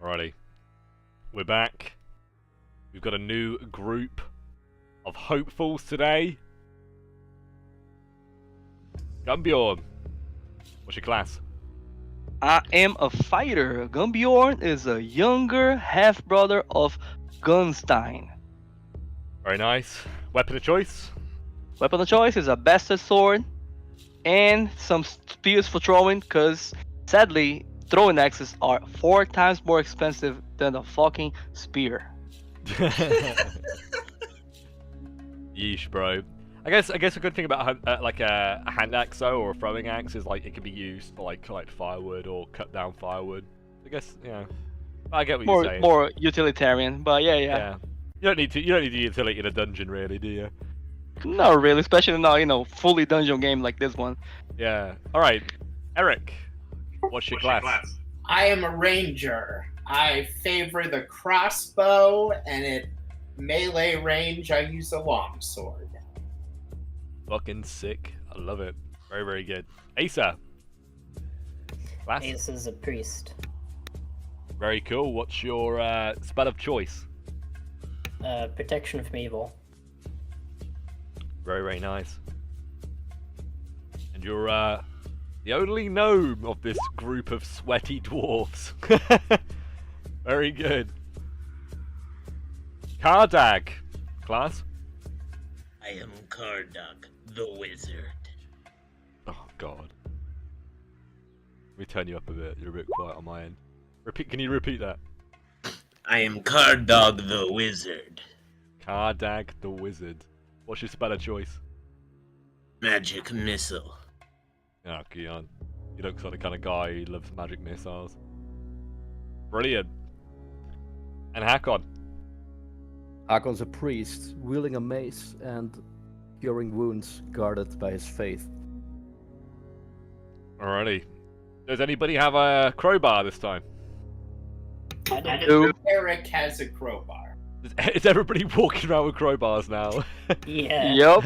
Alrighty, we're back. We've got a new group of hopefuls today. Gumbjorn, what's your class? I am a fighter. Gumbjorn is a younger half-brother of Gunstein. Very nice. Weapon of choice? Weapon of choice is a bastard sword and some spears for throwing, because sadly, throwing axes are 4 times more expensive than a fucking spear. Yeesh, bro. I guess a good thing about a hand axe though, or a throwing axe, is like it can be used to like collect firewood or cut down firewood. I guess I get what you're saying. More utilitarian, but yeah. You don't need the utility in a dungeon, really, do you? Not really, especially now, fully dungeon game like this one. Yeah. All right, Eric, what's your class? I am a ranger. I favor the crossbow, and at melee range, I use a longsword. Fucking sick. I love it. Very, very good. Asa. Class? Ace is a priest. Very cool. What's your spell of choice? Protection from evil. Very, very nice. And you're the only gnome of this group of sweaty dwarves. Very good. Kardag. Class? I am Kardag, the wizard. Oh god. Let me turn you up a bit. You're a bit quiet on my end. Can you repeat that? I am Kardag, the wizard. Kardag the wizard. What's your spell of choice? Magic missile. Oh, Keon. You look like the kind of guy who loves magic missiles. Brilliant. And Hakon. Hakon's a priest, wielding a mace and curing wounds guarded by his faith. Alrighty. Does anybody have a crowbar this time? I do. Eric has a crowbar. Is everybody walking around with crowbars now? Yeah. Yup.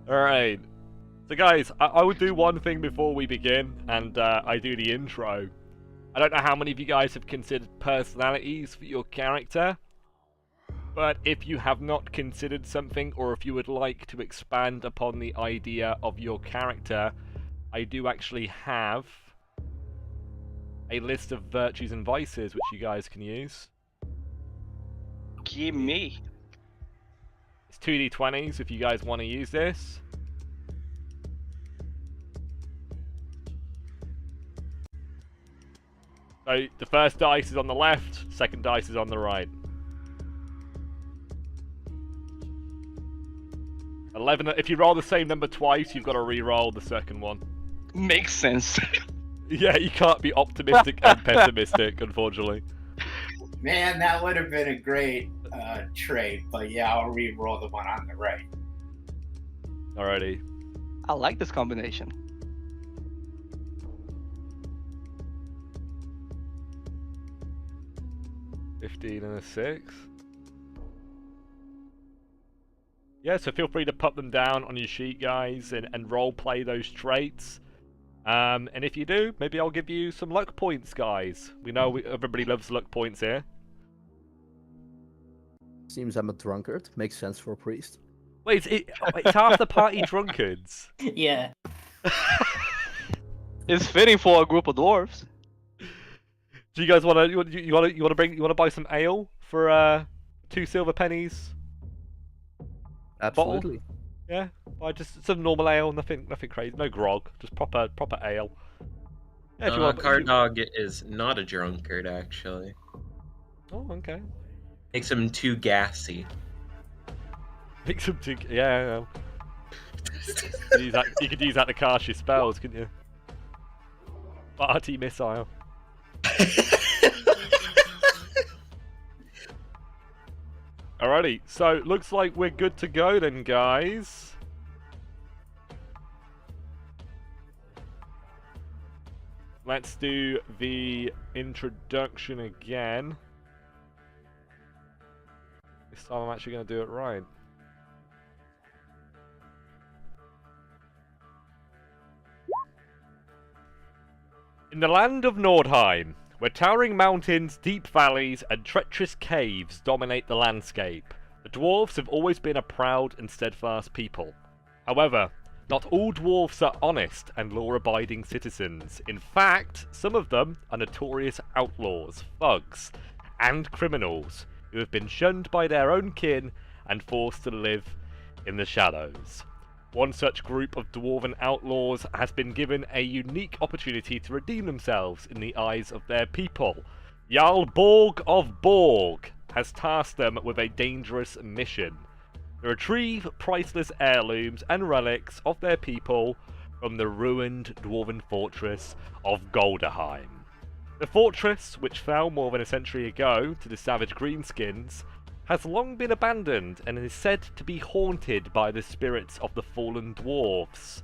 Alright. So guys, I will do one thing before we begin, and I do the intro. I don't know how many of you guys have considered personalities for your character, but if you have not considered something, or if you would like to expand upon the idea of your character, I do actually have a list of virtues and vices which you guys can use. Give me. It's 2d20s if you guys want to use this. So the first dice is on the left, second dice is on the right. 11. If you roll the same number twice, you've got to re-roll the second one. Makes sense. Yeah, you can't be optimistic and pessimistic, unfortunately. Man, that would have been a great trait, but yeah, I'll re-roll the one on the right. Alrighty. I like this combination. $15 and a 6. Yeah, so feel free to put them down on your sheet, guys, and role play those traits. And if you do, maybe I'll give you some luck points, guys. We know everybody loves luck points here. Seems I'm a drunkard. Makes sense for a priest. Wait, it's half the party drunkards. Yeah. It's fitting for a group of dwarves. Do you guys want to buy some ale for 2 silver pennies? Absolutely. Bottle? Yeah, buy just some normal ale, nothing crazy, no grog, just proper ale. Yeah, if you want, Kardag is not a drunkard, actually. Oh, okay. Makes him too gassy. Makes him too. Yeah. You could use that to cast your spells, couldn't you? Party missile. Alrighty, so looks like we're good to go then, guys. Let's do the introduction again. This time I'm actually going to do it right. In the land of Nordheim, where towering mountains, deep valleys, and treacherous caves dominate the landscape. The dwarves have always been a proud and steadfast people. However, not all dwarves are honest and law-abiding citizens. In fact, some of them are notorious outlaws, thugs, and criminals who have been shunned by their own kin and forced to live in the shadows. One such group of dwarven outlaws has been given a unique opportunity to redeem themselves in the eyes of their people. Jarl Borg of Borg has tasked them with a dangerous mission: to retrieve priceless heirlooms and relics of their people from the ruined dwarven fortress of Galdrheim. The fortress, which fell more than a century ago to the savage greenskins, has long been abandoned and is said to be haunted by the spirits of the fallen dwarves.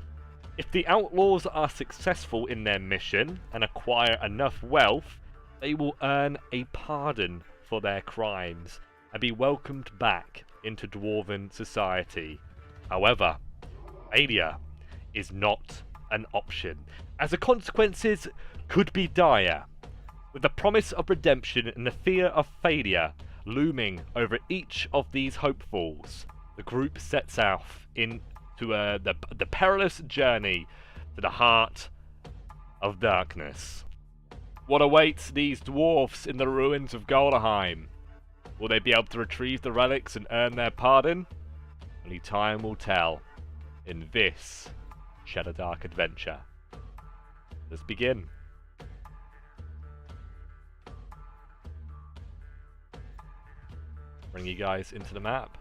If the outlaws are successful in their mission and acquire enough wealth, they will earn a pardon for their crimes and be welcomed back into dwarven society. However, failure is not an option, as the consequences could be dire. With the promise of redemption and the fear of failure looming over each of these hopefuls, the group sets out into the perilous journey to the heart of darkness. What awaits these dwarfs in the ruins of Galdrheim? Will they be able to retrieve the relics and earn their pardon? Only time will tell in this Shadowdark adventure. Let's begin. Bring you guys into the map.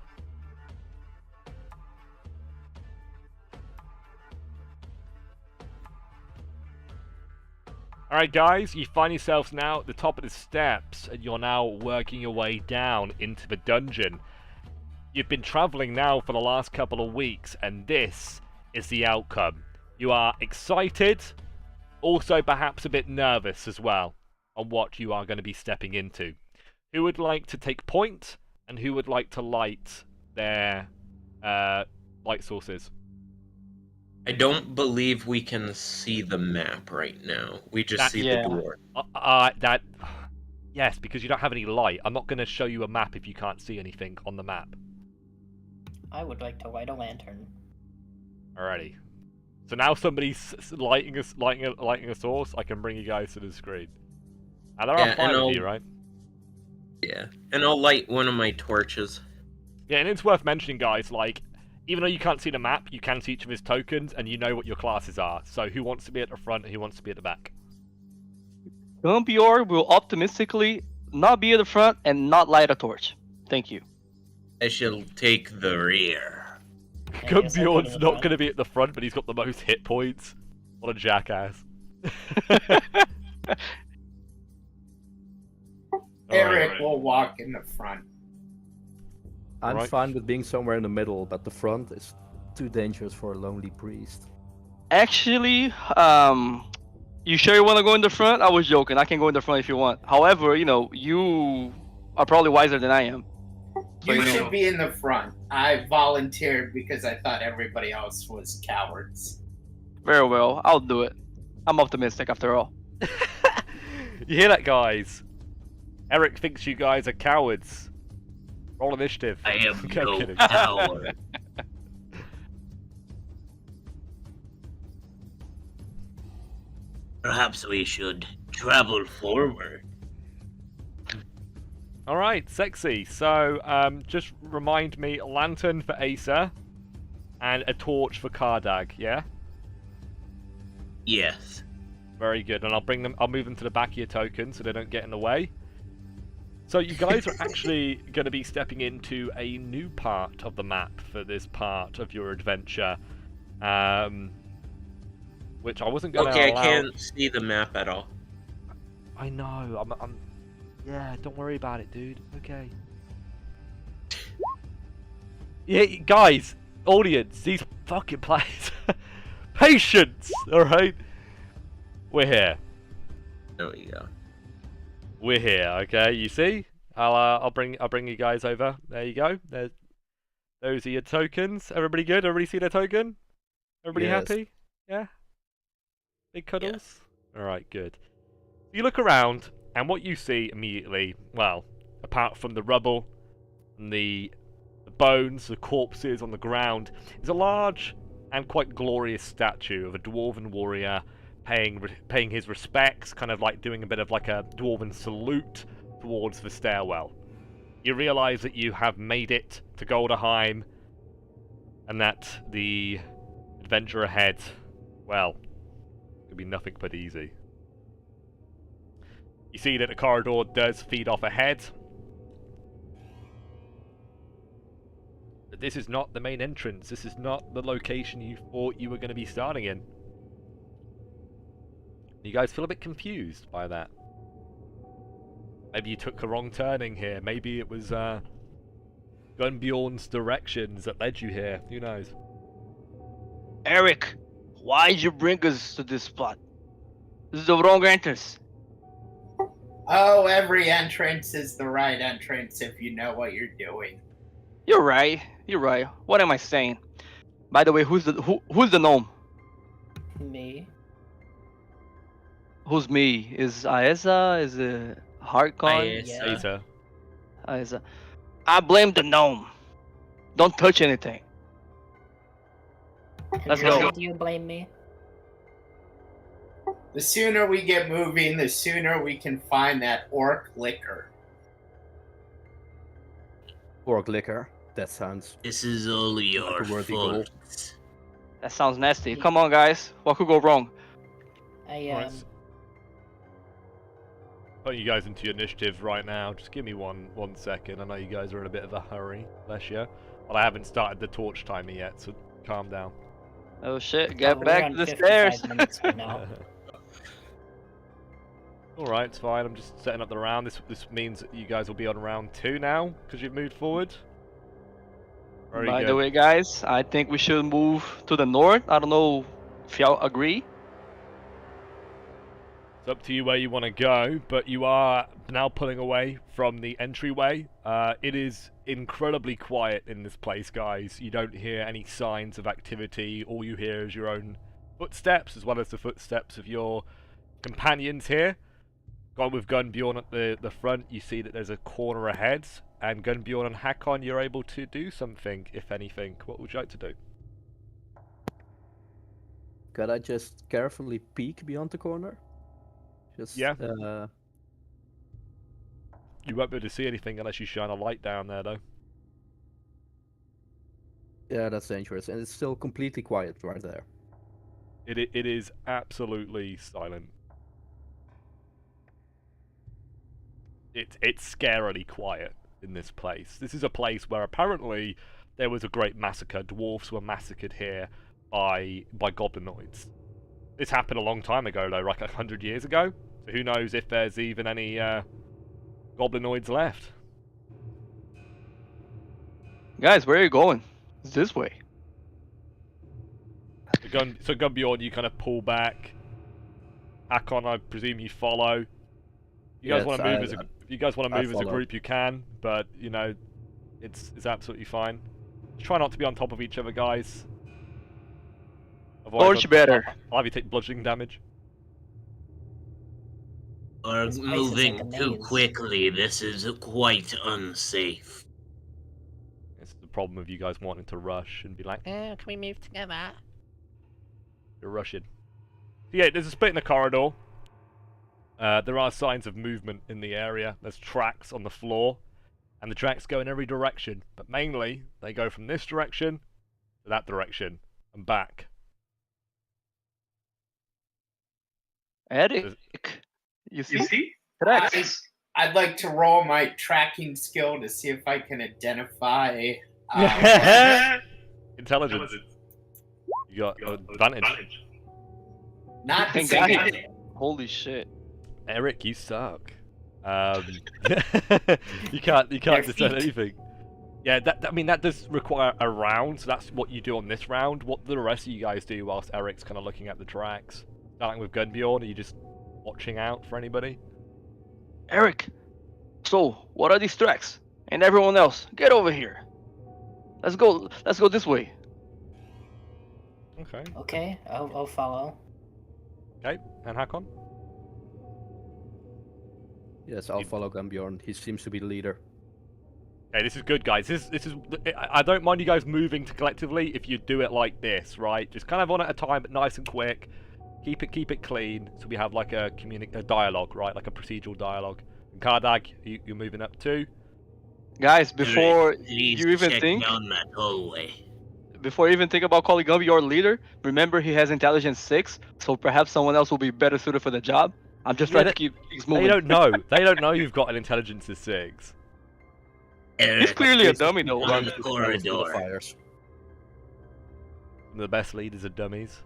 Alright guys, you find yourselves now at the top of the steps and you're now working your way down into the dungeon. You've been travelling now for the last couple of weeks and this is the outcome. You are excited, also perhaps a bit nervous as well on what you are going to be stepping into. Who would like to take point? And who would like to light their light sources? I don't believe we can see the map right now. We just see the door. Yes, because you don't have any light. I'm not going to show you a map if you can't see anything on the map. I would like to light a lantern. Alrighty. So now somebody's lighting a source. I can bring you guys to the screen. And there are 5 of you, right? Yeah, and I'll light one of my torches. Yeah, and it's worth mentioning, guys, like, even though you can't see the map, you can see each of his tokens, and you know what your classes are. So who wants to be at the front and who wants to be at the back? Gumbior will optimistically not be at the front and not light a torch. Thank you. I shall take the rear. Gumbjorn's not going to be at the front, but he's got the most hit points. What a jackass. Eric will walk in the front. I'm fine with being somewhere in the middle, but the front is too dangerous for a lonely priest. Actually, you sure you want to go in the front? I was joking. I can go in the front if you want. However, you know, you are probably wiser than I am. So, You should be in the front. I volunteered because I thought everybody else was cowards. Very well. I'll do it. I'm optimistic after all. You hear that, guys? Eric thinks you guys are cowards. Roll initiative. I am I'm no kidding. coward. Perhaps we should travel forward. Alright, sexy. So, just remind me, a lantern for Asa, and a torch for Kardag, yeah? Yes. Very good, and I'll move them to the back of your token so they don't get in the way. So you guys are actually going to be stepping into a new part of the map for this part of your adventure, which I wasn't going to Okay, allow. I can't see the map at all. I know. Yeah, don't worry about it, dude. Okay. Yeah, guys, audience, these fucking players. Patience, all right. We're here. There we go. We're here, okay? You see? I'll bring you guys over. There you go. Those are your tokens. Everybody good? Everybody see their token? Everybody Yes. happy? Yeah. Big cuddles. All right, good. You look around, And what you see immediately, well, apart from the rubble and the bones, the corpses on the ground, is a large and quite glorious statue of a dwarven warrior paying his respects, kind of like doing a bit of like a dwarven salute towards the stairwell. You realize that you have made it to Galdrheim, and that the adventure ahead, well, could be nothing but easy. You see that the corridor does feed off ahead, but this is not the main entrance. This is not the location you thought you were going to be starting in. You guys feel a bit confused by that. Maybe you took the wrong turning here. Maybe it was Gunbjorn's directions that led you here. Who knows? Eric, why'd you bring us to this spot? This is the wrong entrance. Oh, every entrance is the right entrance if you know what you're doing. You're right. You're right. What am I saying? By the way, who's the gnome? Me. Who's me? Is Aeza? Is it Harkon? Aeza. Yeah. Later. Aeza. I blame the gnome. Don't touch anything. And Let's why go. do you blame me? The sooner we get moving, the sooner we can find that orc liquor. Orc liquor. That sounds. This is all your a worthy goal. fault. That sounds nasty. Come on, guys. What could go wrong? Alright. Putting you guys into your initiative right now. Just give me one second. I know you guys are in a bit of a hurry, bless you. But I haven't started the torch timer yet, so calm down. Oh shit! Oh, Get we're back on to the 55 stairs. minutes right now. Alright, it's fine. I'm just setting up the round. This means that you guys will be on round 2 now, because you've moved forward. Very By good. the way, guys, I think we should move to the north. I don't know if y'all agree. It's up to you where you want to go, but you are now pulling away from the entryway. It is incredibly quiet in this place, guys. You don't hear any signs of activity. All you hear is your own footsteps, as well as the footsteps of your companions here. Gone with Gunbjorn at the front, you see that there's a corner ahead, and Gunbjorn and Hakon, you're able to do something, if anything. What would you like to do? Could I just carefully peek beyond the corner? Just, Yeah. You won't be able to see anything unless you shine a light down there, though. Yeah, that's dangerous. And it's still completely quiet right there. It is absolutely silent. It's scarily quiet in this place. This is a place where apparently there was a great massacre. Dwarves were massacred here by goblinoids. This happened a long time ago, though, like 100 years ago. So who knows if there's even any goblinoids left. Guys, where are you going? It's this way. So Gunbjorn, you kind of pull back. Hakon, I presume you follow. You guys Yes, want to move if you guys want to I move as a follow. group, you can. But you know, it's absolutely fine. Just try not to be on top of each other, guys. Otherwise, Torch better. I'll have you take bludgeoning damage. Are This place is moving like a too maze. quickly. This is quite unsafe. It's the problem of you guys wanting to rush and be like, Can we move together? you're rushing. So yeah, there's a split in the corridor. There are signs of movement in the area. There's tracks on the floor, and the tracks go in every direction. But mainly, they go from this direction to that direction and back. Eric, you see? You see? Tracks. I'd like to roll my tracking skill to see if I can identify. Intelligence. You got advantage. Not the Thank same. God. Holy shit. Eric, you suck. You can't Their discern feet. anything. Yeah, I mean that does require a round, so that's what you do on this round. What do the rest of you guys do whilst Eric's kind of looking at the tracks? Starting with Gunbjorn, are you just watching out for anybody? Eric, so what are these tracks? And everyone else, get over here. Let's go this way. Okay. Okay, I'll follow. Okay, and Hakon? Yes, I'll follow Gumbjorn. He seems to be the leader. Okay, this is good, guys. This is. I don't mind you guys moving to collectively if you do it like this, right? Just kind of one at a time, but nice and quick. Keep it clean, so we have like a dialogue, right? Like a procedural dialogue. And Kardag, you're moving up too. Guys, before Please you even check think, down that hallway. before you even think about calling Gumby your leader, remember he has intelligence 6, so perhaps someone else will be better suited for the job. I'm just Yeah, trying to keep things moving. They don't know. They don't know you've got an intelligence of 6. He's clearly a dummy though. On the Through the corridor. fires. One of the best leaders are dummies.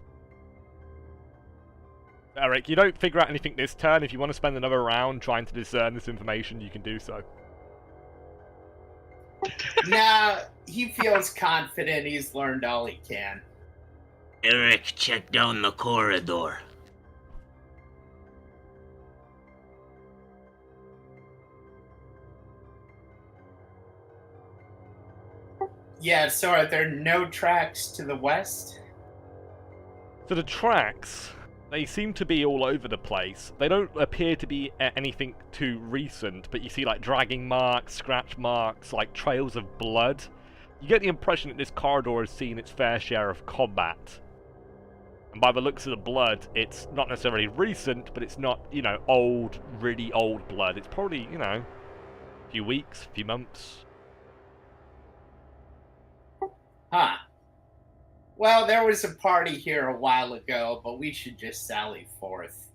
Eric, you don't figure out anything this turn. If you want to spend another round trying to discern this information, you can do so. Nah, he feels confident he's learned all he can. Eric, check down the corridor. Yeah, so are there no tracks to the west? So the tracks, they seem to be all over the place. They don't appear to be anything too recent, but you see like dragging marks, scratch marks, like trails of blood. You get the impression that this corridor has seen its fair share of combat. And by the looks of the blood, it's not necessarily recent, but it's not, you know, old, really old blood. It's probably, you know, a few weeks, a few months. Huh. Well, there was a party here a while ago, but we should just sally forth.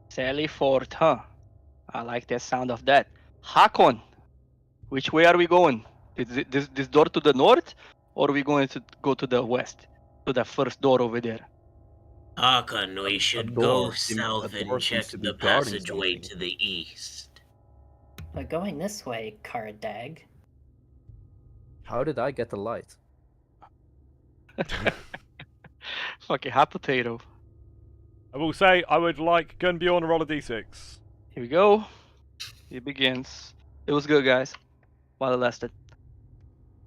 Sally forth, huh? I like the sound of that. Hakon, which way are we going? Is it this door to the north, or are we going to go to the west, to the first door over there? Hakon, we should door go seems- south a and door check seems to be the guarding passageway something. to the east. We're going this way, Kardag. How did I get the light? Fucking hot potato. I will say, I would like Gunbjorn to roll a d6. Here we go. It begins. It was good, guys. While it lasted.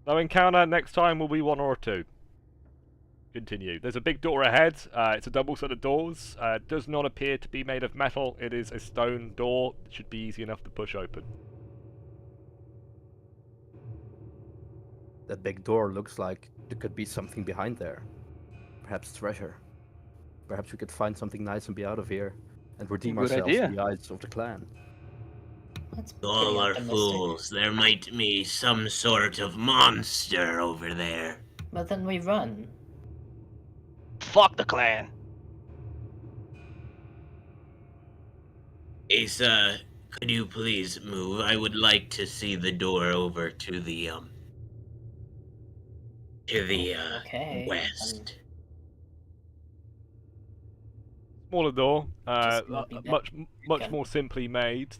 No encounter, next time will be 1 or 2. Continue. There's a big door ahead. It's a double set of doors. It does not appear to be made of metal. It is a stone door. It should be easy enough to push open. That big door looks like there could be something behind there. Perhaps treasure. Perhaps we could find something nice and be out of here. And redeem Good ourselves idea. in the eyes of the clan. That's pretty All are optimistic. fools. There might be some sort of monster over there. But then we run. Fuck the clan. Asa, could you please move? I would like to see the door over to the Okay. west. Smaller door. Just might be Much Okay. more simply made.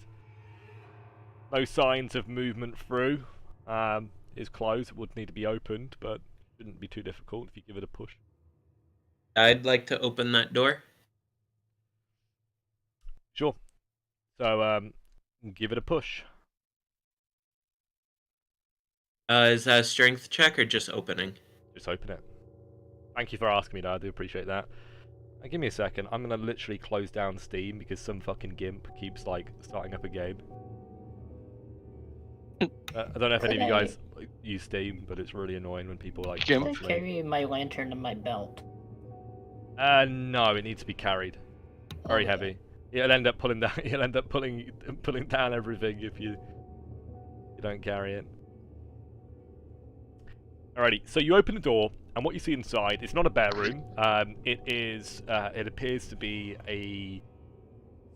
No signs of movement through. Is closed. It would need to be opened, but shouldn't be too difficult if you give it a push. I'd like to open that door. Sure. So, give it a push. Is that a strength check or just opening? Just open it. Thank you for asking me that. I do appreciate that. Give me a second. I'm gonna literally close down Steam because some fucking gimp keeps like starting up a game. I don't know if any of you guys like, use Steam, but it's really annoying when people like. Gimp? I constantly- carry my lantern in my belt. No, it needs to be carried. Very Okay. heavy. You'll end up pulling down. You'll end up pulling down everything if you don't carry it. Alrighty, so you open the door, and what you see inside, it's not a bare room. It is. It appears to be a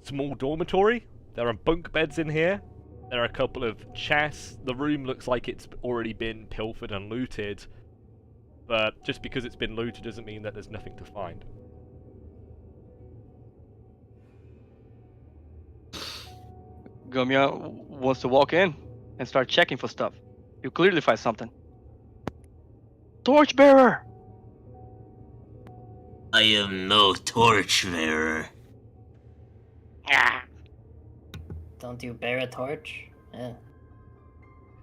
small dormitory. There are bunk beds in here. There are a couple of chests. The room looks like it's already been pilfered and looted. But just because it's been looted doesn't mean that there's nothing to find. Gumya wants to walk in and start checking for stuff. You clearly find something. Torchbearer! I am no torchbearer. Ah. Don't you bear a torch? Yeah.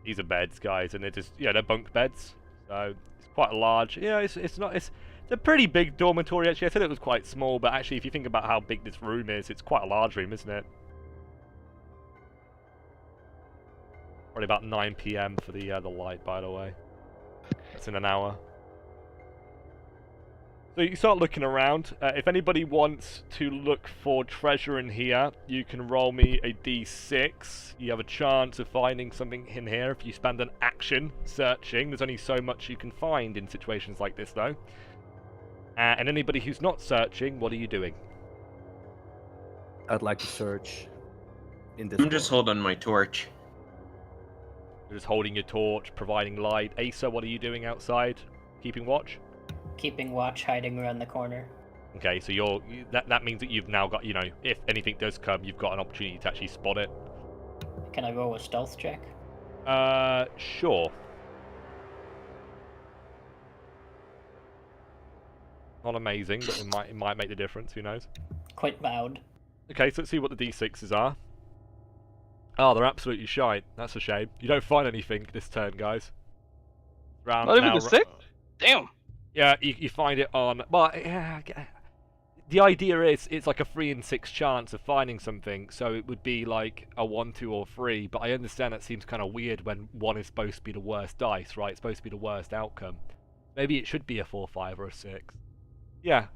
These are beds, guys, and they're just they're bunk beds. So it's quite large. Yeah, it's not it's a pretty big dormitory actually. I said it was quite small, but actually if you think about how big this room is, it's quite a large room, isn't it? Probably about 9 PM for the light, by the way. That's in an hour. So you start looking around. If anybody wants to look for treasure in here, you can roll me a d6. You have a chance of finding something in here if you spend an action searching. There's only so much you can find in situations like this, though. And anybody who's not searching, what are you doing? I'd like to search in this. I'm just holding my torch. You're just holding your torch, providing light. Asa, what are you doing outside? Keeping watch? Keeping watch, hiding around the corner. Okay, so that means that you've now got, you know, if anything does come, you've got an opportunity to actually spot it. Can I roll a stealth check? Sure. Not amazing, but it might make the difference. Who knows? Quite loud. Okay, so let's see what the d6s are. Oh, they're absolutely shite. That's a shame. You don't find anything this turn, guys. Round Not even now, the 6? Damn. Yeah, you find it on. Well, yeah. The idea is it's like a 3 in 6 chance of finding something, so it would be like a 1, 2, or 3. But I understand that seems kind of weird when 1 is supposed to be the worst dice, right? It's supposed to be the worst outcome. Maybe it should be a 4, 5, or a 6. Yeah,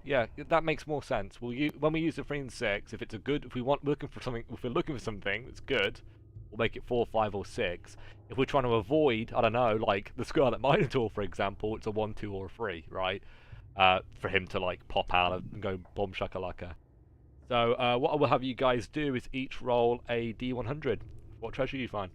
that makes more sense. When we use the 3 and 6, if we're looking for something that's good, we'll make it 4, 5, or 6. If we're trying to avoid, I don't know, like the Scarlet Minotaur, for example, it's a 1, 2, or a 3, right? For him to like pop out and go bomb shakalaka. So what I will have you guys do is each roll a d100. What treasure you find?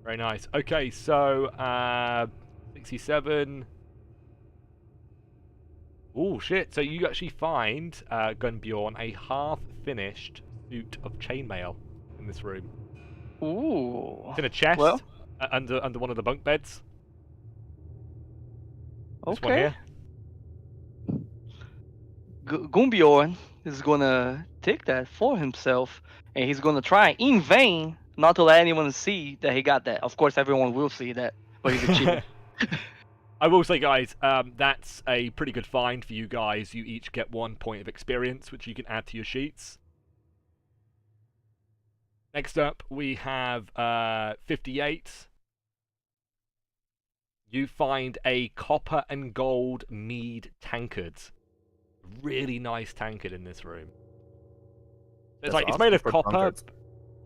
Very nice. Okay, so 67. Oh shit! So you actually find Gunbjorn a half-finished suit of chainmail in this room. Ooh. It's in a chest Well. under one of the bunk beds. This one Okay. here. Gumbjorn is gonna take that for himself, and he's gonna try in vain not to let anyone see that he got that. Of course, everyone will see that, but he's a cheater. I will say, guys, that's a pretty good find for you guys. You each get 1 point of experience, which you can add to your sheets. Next up, we have 58. You find a copper and gold mead tankard. Really nice tankard in this room. It's it's made of copper.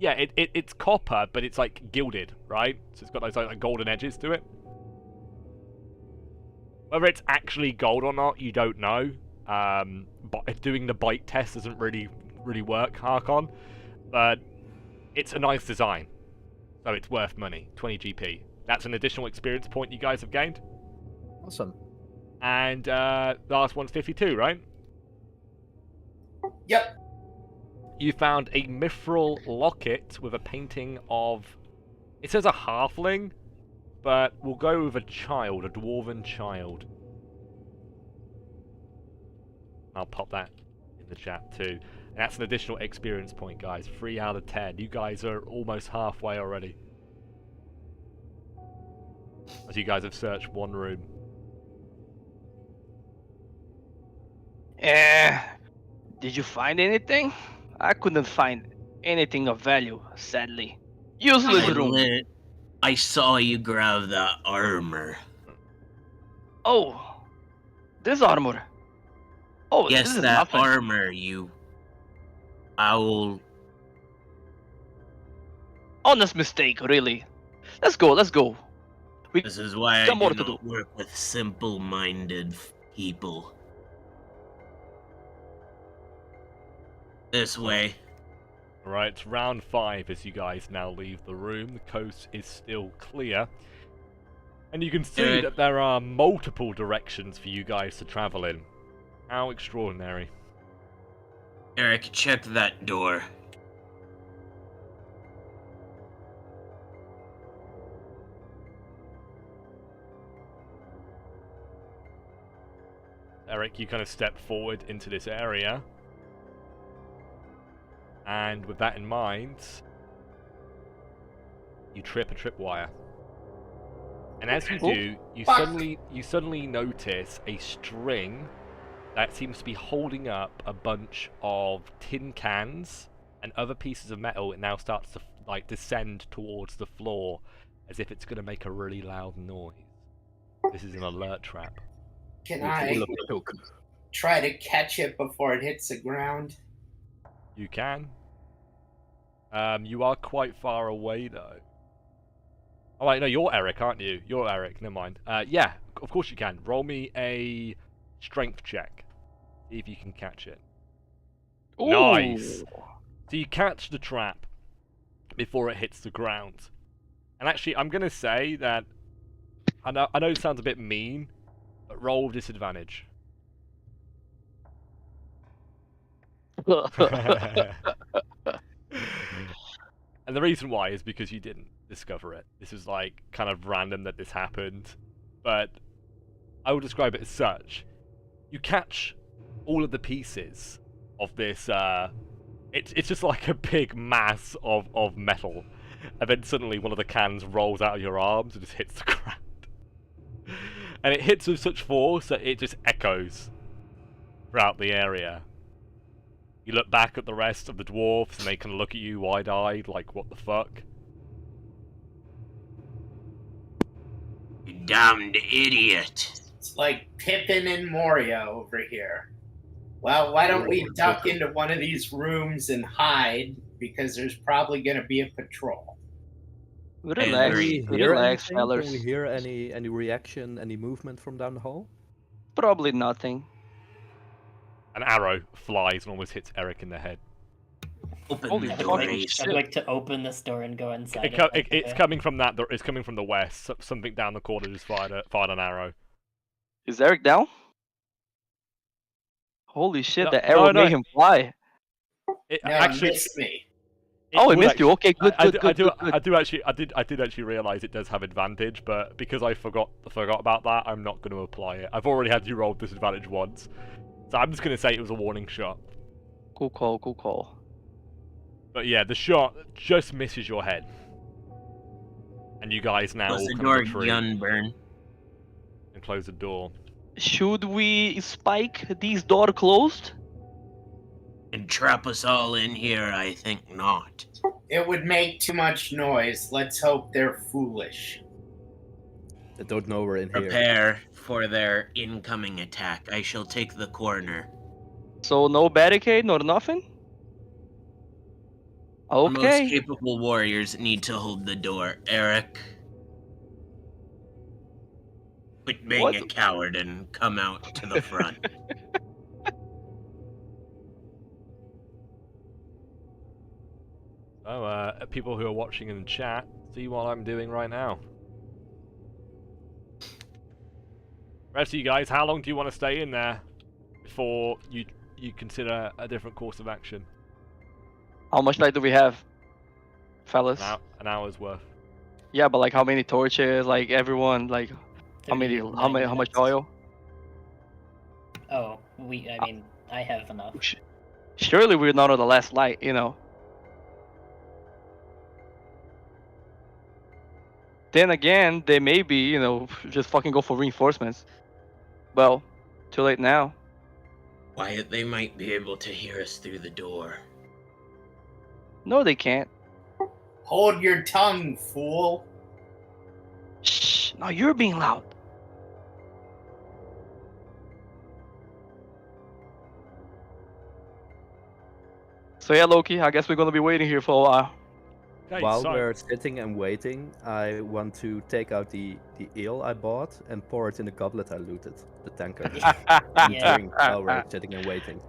Yeah, it's copper, but it's like gilded, right? So it's got those like golden edges to it. Whether it's actually gold or not, you don't know. But doing the bite test doesn't really work, Harkon. But it's a nice design, so it's worth money. 20 GP. That's an additional experience point you guys have gained. Awesome. And the last one's 52, right? Yep. You found a mithril locket with a painting of... It says a halfling, but we'll go with a child, a dwarven child. I'll pop that in the chat too. And that's an additional experience point, guys. 3 out of 10. You guys are almost halfway already. As you guys have searched 1 room. Did you find anything? I couldn't find anything of value, sadly. Useless room. I saw you grab that armor. Oh, this armor. Oh, Yes, this is that nothing. armor, you owl. Honest mistake, really. Let's go. This is why I Some more do to not work with simple-minded people. This way. Alright, it's round 5 as you guys now leave the room. The coast is still clear. And you can see that there are multiple directions for you guys to travel in. How extraordinary. Eric, check that door. Eric, you kind of step forward into this area. And with that in mind, you trip a tripwire. And as you Oh, do, you fuck. suddenly notice a string that seems to be holding up a bunch of tin cans and other pieces of metal. It now starts to like descend towards the floor as if it's going to make a really loud noise. This is an alert trap. Can Full I of tokens. try to catch it before it hits the ground? You can. You are quite far away though. Oh wait, no, you're Eric, aren't you? You're Eric. Never mind. Yeah, of course you can. Roll me a strength check. See if you can catch it. Nice. Ooh. So you catch the trap before it hits the ground. And actually, I'm gonna say that I know it sounds a bit mean, but roll with disadvantage. And the reason why is because you didn't discover it. This is like kind of random that this happened, but I will describe it as such. You catch all of the pieces of this. It's just like a big mass of metal, and then suddenly one of the cans rolls out of your arms and just hits the ground. And it hits with such force that it just echoes throughout the area. You look back at the rest of the dwarves and they can look at you wide-eyed like, what the fuck? You damned idiot. It's like Pippin and Moria over here. Well, why don't we duck into one of these rooms and hide? Because there's probably going to be a patrol. Relax, Can we relax, anything? fellas. Can we hear any reaction, any movement from down the hall? Probably nothing. An arrow flies and almost hits Eric in the head. Open Holy the I'd fuck. door, like, Ace. I'd like to open this door and go inside. It's coming from that. It's coming from the west. Something down the corner just fired an arrow. Is Eric down? Holy shit, No, the arrow no, made him fly. It No, actually, miss me. Oh, it would missed you. Okay, good, I good, good. I did actually realize it does have advantage, but because I forgot about that, I'm not going to apply it. I've already had you roll disadvantage once, so I'm just going to say it was a warning shot. Cool call, cool call. But yeah, the shot just misses your head, and you guys now Close all the kind door, of retreat Gunburn. and close the door. Should we spike these door closed? And trap us all in here, I think not. It would make too much noise. Let's hope they're foolish. I don't know we're in here. Prepare for their incoming attack. I shall take the corner. So no barricade, nor nothing? The most Okay. capable warriors need to hold the door. Eric, quit being What? a coward and come out to the front. So, people who are watching in the chat, see what I'm doing right now. Rest of you guys, how long do you want to stay in there before you consider a different course of action? How much light do we have, fellas? An hour's worth. Yeah, but like how many torches? Like everyone, like how much oil? Oh, I mean, I have enough. Surely we're not on the last light, you know. Then again, they may be, you know, just fucking go for reinforcements. Well, too late now. Wyatt, they might be able to hear us through the door. No, they can't. Hold your tongue, fool. Shh. No, you're being loud. So yeah, Loki, I guess we're gonna be waiting here for a while. Okay, While so we're sitting and waiting, I want to take out the ale I bought and pour it in the goblet I looted, the tankard. and Yeah. drink while we're sitting and waiting.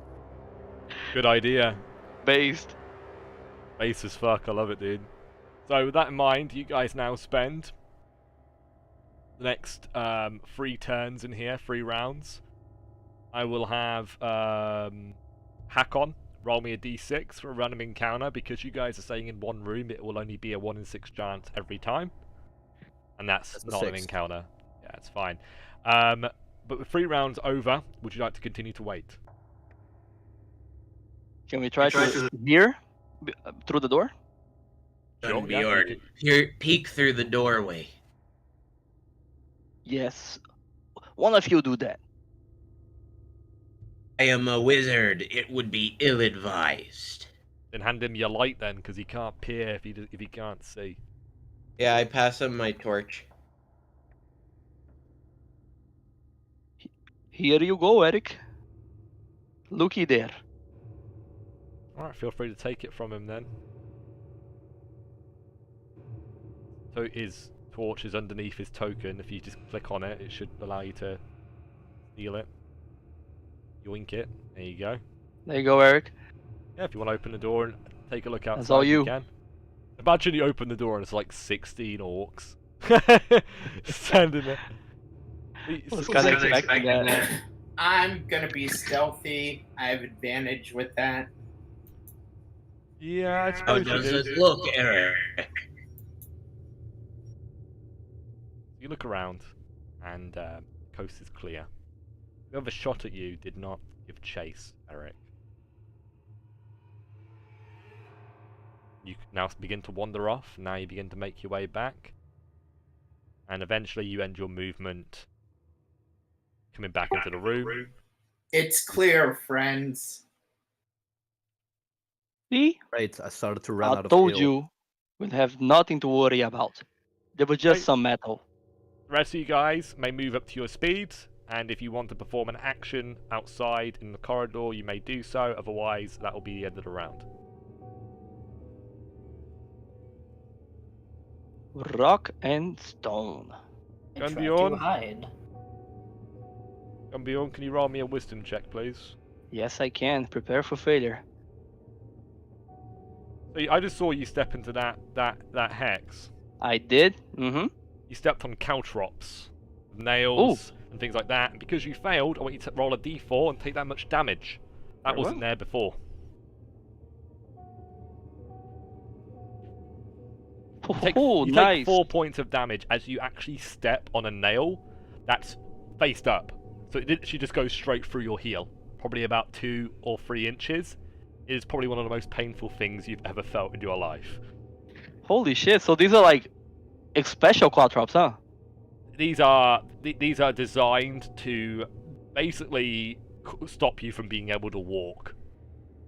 good idea. Based. Base as fuck, I love it, dude. So with that in mind, you guys now spend the next 3 turns in here, 3 rounds. I will have Hakon roll me a d6 for a random encounter. Because you guys are staying in one room, it will only be a 1 in 6 chance every time. And that's a not an 6. encounter. Yeah, it's fine. But with 3 rounds over, would you like to continue to wait? Can we try to hear through the door? Sure, yeah, you Bjorn, peek through the doorway. Yes. One of you do that. I am a wizard. It would be ill-advised. Then hand him your light then, because he can't peer if he can't see. Yeah, I pass him my torch. Here you go, Eric. Looky there. Alright, feel free to take it from him then. So his torch is underneath his token. If you just click on it, it should allow you to steal it. Yoink it. There you go. There you go, Eric. Yeah, if you want to open the door and take a look outside, That's all you. can. Imagine you open the door and it's like 16 orcs standing there. I was kind of expecting that. I'm gonna be stealthy. I have advantage with that. Yeah, I How suppose you does do. it look, Eric? You look around, and the coast is clear. Whoever shot at you did not give chase, Eric. You now begin to wander off. Now you begin to make your way back, and eventually you end your movement coming back into the room. It's clear, friends. See? Right, I started to run I out of told ale. you we'll have nothing to worry about. There was just Right. some metal. The rest of you guys may move up to your speed, and if you want to perform an action outside in the corridor, you may do so. Otherwise, that will be the end of the round. Rock and stone. I Gun tried beyond. to hide. Bjorn, can you roll me a wisdom check, please? Yes, I can. Prepare for failure. So I just saw you step into that hex. I did. Mm-hmm. You stepped on caltrops, nails, and things like that. And because you failed, I want you to roll a d4 and take that much damage. That Very wasn't well. there before. Oh, You nice. take 4 points of damage as you actually step on a nail that's faced up. So it literally just goes straight through your heel, probably about 2 or 3 inches. It is probably one of the most painful things you've ever felt in your life. Holy shit. So these are like special quadrops, huh? These are designed to basically stop you from being able to walk.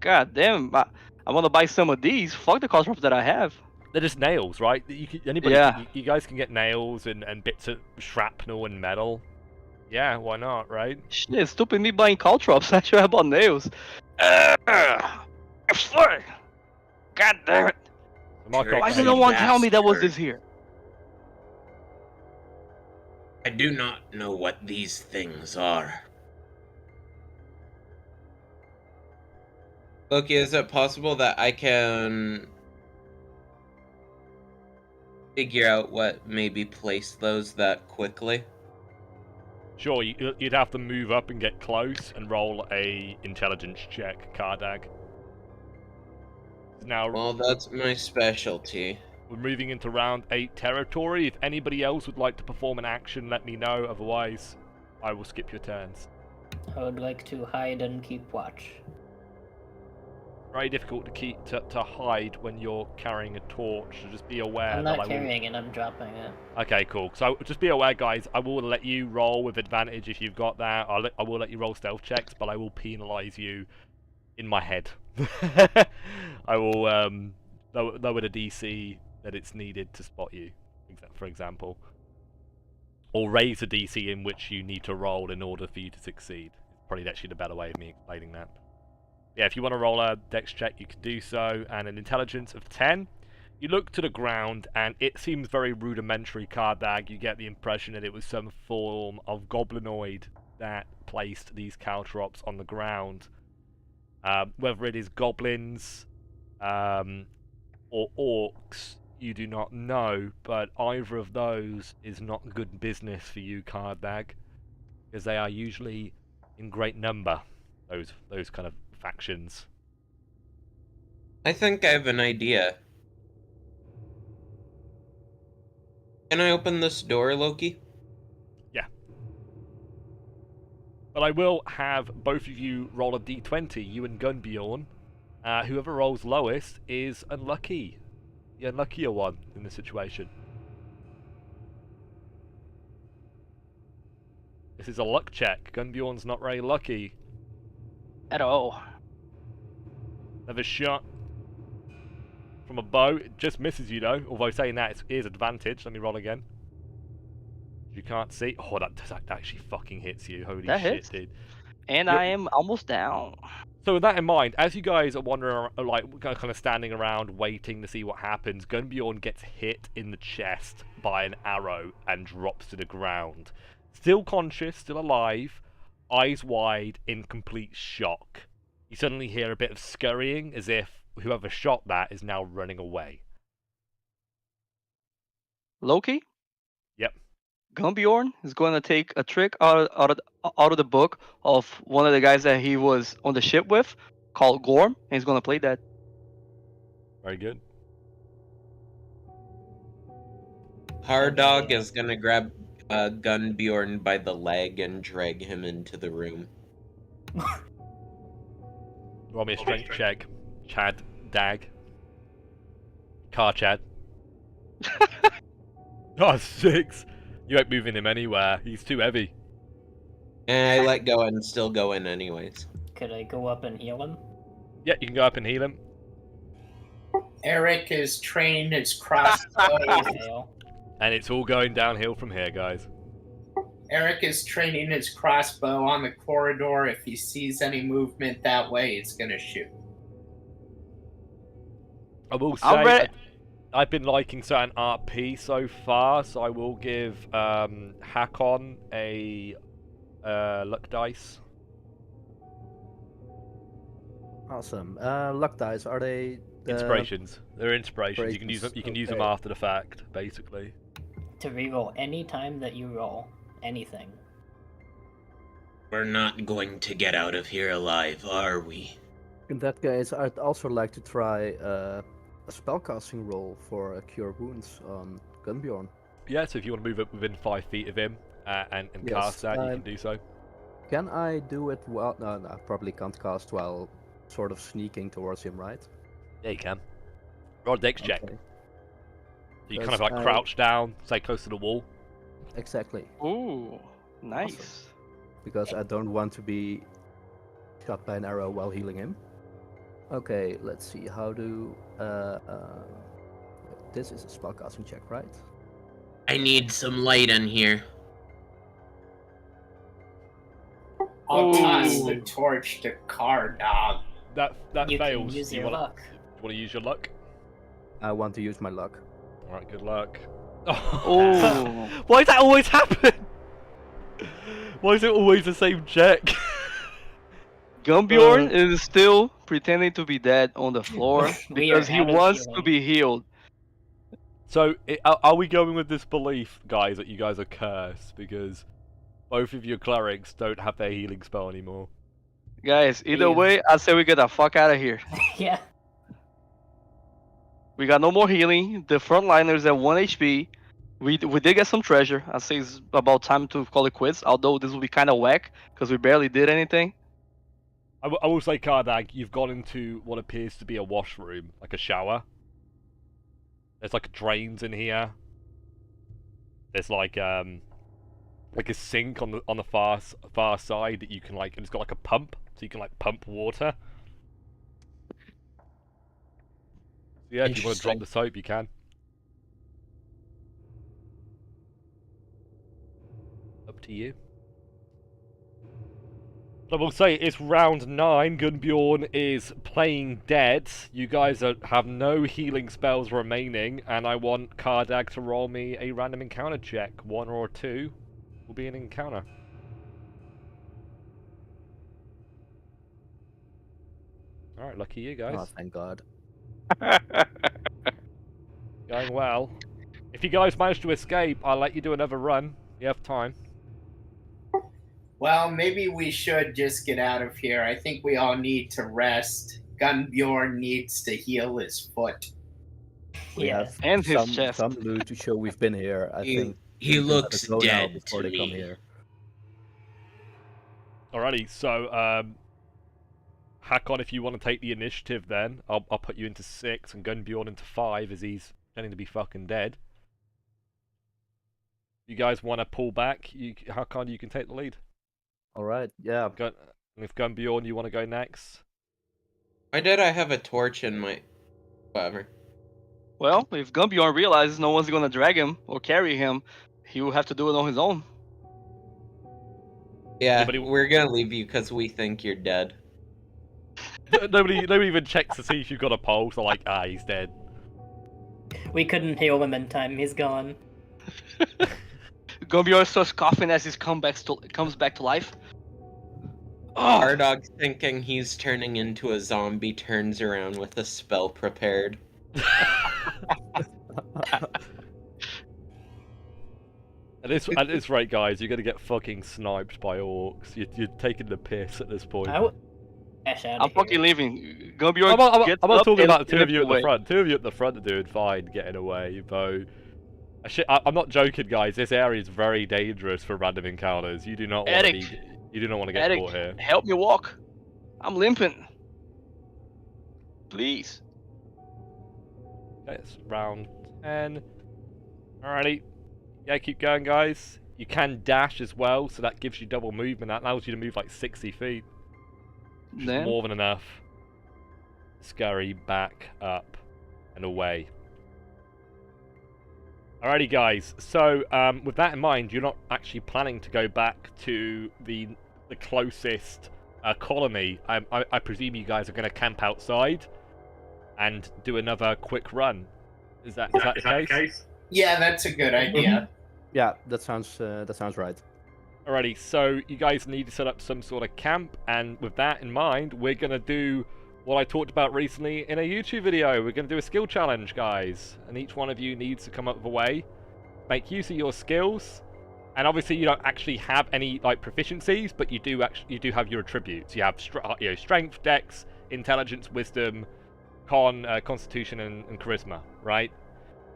God damn. I want to buy some of these. Fuck the quadrops that I have. They're just nails, right? Anybody, Yeah. you guys can get nails and bits of shrapnel and metal. Yeah, why not, right? Shit, stupid me buying caltrops. I should have bought nails. Fuck. God damn it. Mark Why Why off did that. no one tell me that was bastard. this here? I do not know what these things are. Loki, is it possible that I can figure out what maybe placed those that quickly? Sure, you'd have to move up and get close and roll a intelligence check, Kardag. Now Well, that's my specialty. we're moving into round 8 territory. If anybody else would like to perform an action, let me know. Otherwise, I will skip your turns. I would like to hide and keep watch. Very difficult to hide when you're carrying a torch. So just be aware I'm that not I will. carrying it, I'm dropping it. Okay, cool. So just be aware, guys. I will let you roll with advantage if you've got that. I will let you roll stealth checks, but I will penalise you in my head. I will lower the DC that it's needed to spot you, for example, or raise the DC in which you need to roll in order for you to succeed. It's probably actually the better way of me explaining that. Yeah, if you want to roll a dex check, you can do so, and an intelligence of 10. You look to the ground, and it seems very rudimentary, Kardag. You get the impression that it was some form of goblinoid that placed these caltrops on the ground. Whether it is goblins or orcs, you do not know, but either of those is not good business for you, Kardag, because they are usually in great number, those kind of factions. I think I have an idea. Can I open this door, Loki? But I will have both of you roll a d20, you and Gunbjorn. Whoever rolls lowest is unlucky. the unluckier one in this situation. This is a luck check. Gunbjorn's not very lucky. At all. Another shot from a bow. It just misses you though. Although saying that, it is advantage. Let me roll again. You can't see. Oh, that actually fucking hits you. Holy That shit, hits. dude. And Yep. I am almost down. So with that in mind, as you guys are wandering, like kind of standing around waiting to see what happens, Gunbjorn gets hit in the chest by an arrow and drops to the ground. Still conscious, still alive, eyes wide, in complete shock. You suddenly hear a bit of scurrying, as if whoever shot that is now running away. Loki? Yep. Gumbjorn is going to take a trick out of the book of one of the guys that he was on the ship with, called Gorm, and he's going to play that. Very good. Hard Dog is gonna grab Gunbjorn by the leg and drag him into the room. Roll me a strength check. Chad, Dag. Car Chad. Oh, 6. You ain't moving him anywhere. He's too heavy. And I let go and still go in anyways. Could I go up and heal him? Yeah, you can go up and heal him. Eric is trained his crossbow. Fail. And it's all going downhill from here, guys. Eric is training his crossbow on the corridor. If he sees any movement that way, he's gonna shoot. I will I'm say ready. I've been liking certain RP so far, so I will give Hakon a luck dice. Awesome. Luck dice, are they Inspirations. They're inspirations. You can use them. inspirations, You can use them okay. after the fact, basically. To reroll any time that you roll anything. We're not going to get out of here alive, are we? In that case, I'd also like to try a spellcasting roll for Cure Wounds on Gunbjorn. Yeah. So if you want to move up within 5 feet of him and Yes, cast that, you can do so. Can I do it while... No, I probably can't cast while sort of sneaking towards him, right? Yeah, you can. Roll a dex check. Okay. So you kind Because of like I- crouch down, stay close to the wall. Exactly. Ooh, nice. Because I don't want to be shot by an arrow while healing him. Okay, let's see. How do... this is a spellcasting check, right? I need some light in here. I'll toss Ooh. the torch to Car Dog. That You fails. can use you your wanna, luck. You want to use your luck? I want to use my luck. All right. Good luck. Ooh. Why does that always happen? Why is it always the same check? Gumbjorn is still pretending to be dead on the floor We are because he out of wants to healing. be healed. So, are we going with this belief, guys, that you guys are cursed because both of your clerics don't have their healing spell anymore? Guys, either Please. way, I say we get the fuck out of here. Yeah. We got no more healing. The frontliners at 1 HP. We did get some treasure. I say it's about time to call it quits. Although this will be kind of whack because we barely did anything. I will say, Kardag, you've gone into what appears to be a washroom, like a shower. There's like drains in here. There's like a sink on the far side that you can like, and it's got like a pump, so you can like pump water. So yeah, if you want to drop the soap, you can. Up to you. I will say it's round 9. Gunbjorn is playing dead. You guys have no healing spells remaining, and I want Kardag to roll me a random encounter check. 1 or 2 will be an encounter. Alright, lucky you guys. Oh, thank God. Going well. If you guys manage to escape, I'll let you do another run. You have time. Well, maybe we should just get out of here. I think we all need to rest. Gunbjorn needs to heal his foot. We Yeah. have And his some, chest. some loot to show we've been here. I He- think he we can let looks it go now dead before to they come me. here. Alrighty, so Hakon, if you want to take the initiative, then I'll put you into 6 and Gunbjorn into 5 as he's pretending to be fucking dead. You guys want to pull back? Hakon, you can take the lead. All right. Yeah. And if Gunbjorn, you want to go next? Why did I have a torch in my... Whatever. Well, if Gumbjorn realizes no one's gonna drag him or carry him, he will have to do it on his own. Yeah, Anybody- we're gonna leave you because we think you're dead. Nobody even checks to see if you've got a pulse. They're like, he's dead. We couldn't heal him in time. He's gone. Gumbjorn starts coughing as he comes back to life. Oh, Hardog, thinking he's turning into a zombie, turns around with a spell prepared. At this rate, guys, you're gonna get fucking sniped by orcs. You're taking the piss at this point. Dash out I'm of fucking here. leaving. Gumbjorn I'm not talking about the two of you at the front. front. Two of you at the front are doing fine getting away, though. I'm not joking, guys. This area is very dangerous for random encounters. You do not want to you do not want to get Eric, caught here. help me walk. I'm limping. Please. Okay, it's round 10. Alrighty. Yeah, keep going, guys. You can dash as well, so that gives you double movement. That allows you to move like 60 feet. Which is Then more than enough. Scurry back up and away. Alrighty, guys. So, with that in mind, you're not actually planning to go back to the closest colony. I presume you guys are going to camp outside and do another quick run. Is that the case? Yeah, that's a good idea. Yeah, that sounds right. Alrighty, so you guys need to set up some sort of camp, and with that in mind, we're going to do what I talked about recently in a YouTube video. We're going to do a skill challenge, guys, and each one of you needs to come up with a way, make use of your skills, and obviously you don't actually have any like proficiencies, but you do have your attributes. You have strength, dex, intelligence, wisdom, constitution, and charisma, right?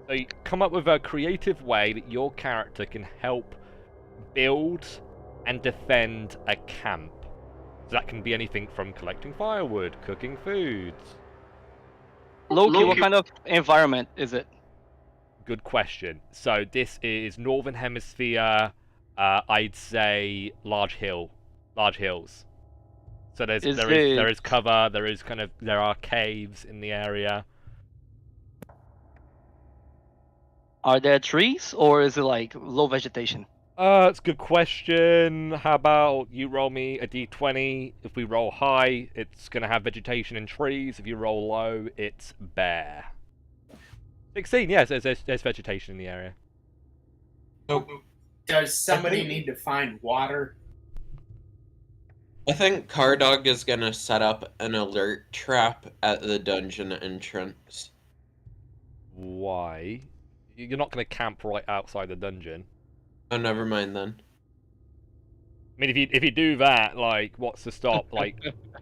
So you come up with a creative way that your character can help build and defend a camp. So that can be anything from collecting firewood, cooking foods. Loki, what kind of environment is it? Good question. So this is Northern Hemisphere, I'd say large hills. So there is cover, there are caves in the area. Are there trees or is it like low vegetation? It's a good question. How about you roll me a d20? If we roll high, it's going to have vegetation and trees. If you roll low, it's bare. 16, yes, there's vegetation in the area. Does somebody need to find water? I think Cardog is gonna set up an alert trap at the dungeon entrance. Why? You're not going to camp right outside the dungeon. Oh, never mind then. I mean, if you do that, like, what's to stop, like,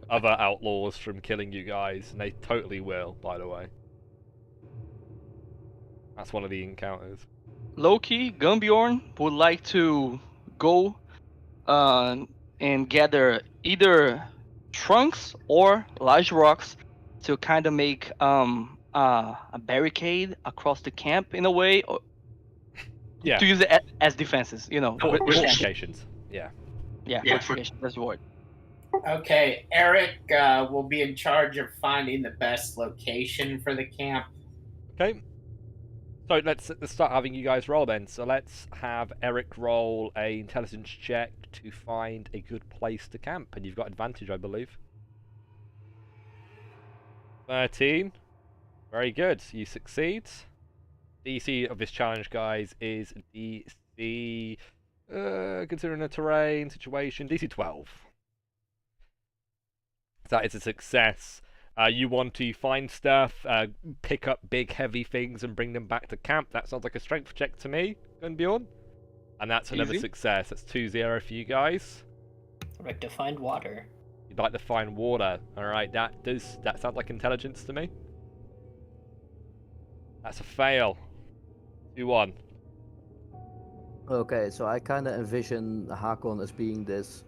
other outlaws from killing you guys? And they totally will, by the way. That's one of the encounters. Loki, Gumbjorn would like to go and gather either trunks or large rocks to kind of make a barricade across the camp in a way, or Yeah. to use it as defenses, you know. Fortifications. Yeah. Yeah, fortification, that's the word. Okay, Eric will be in charge of finding the best location for the camp. Okay. So let's start having you guys roll then. So let's have Eric roll a intelligence check to find a good place to camp, and you've got advantage, I believe. 13. Very good. You succeed. DC of this challenge, guys, is DC. Considering the terrain situation, DC 12. That is a success. You want to find stuff, pick up big heavy things and bring them back to camp. That sounds like a strength check to me, Gunbjorn. And that's another Easy. success. That's 2-0 for you guys. I'd like to find water. You'd like to find water. Alright, that sounds like intelligence to me. That's a fail. 2-1. Okay, so I kind of envision Hakon as being this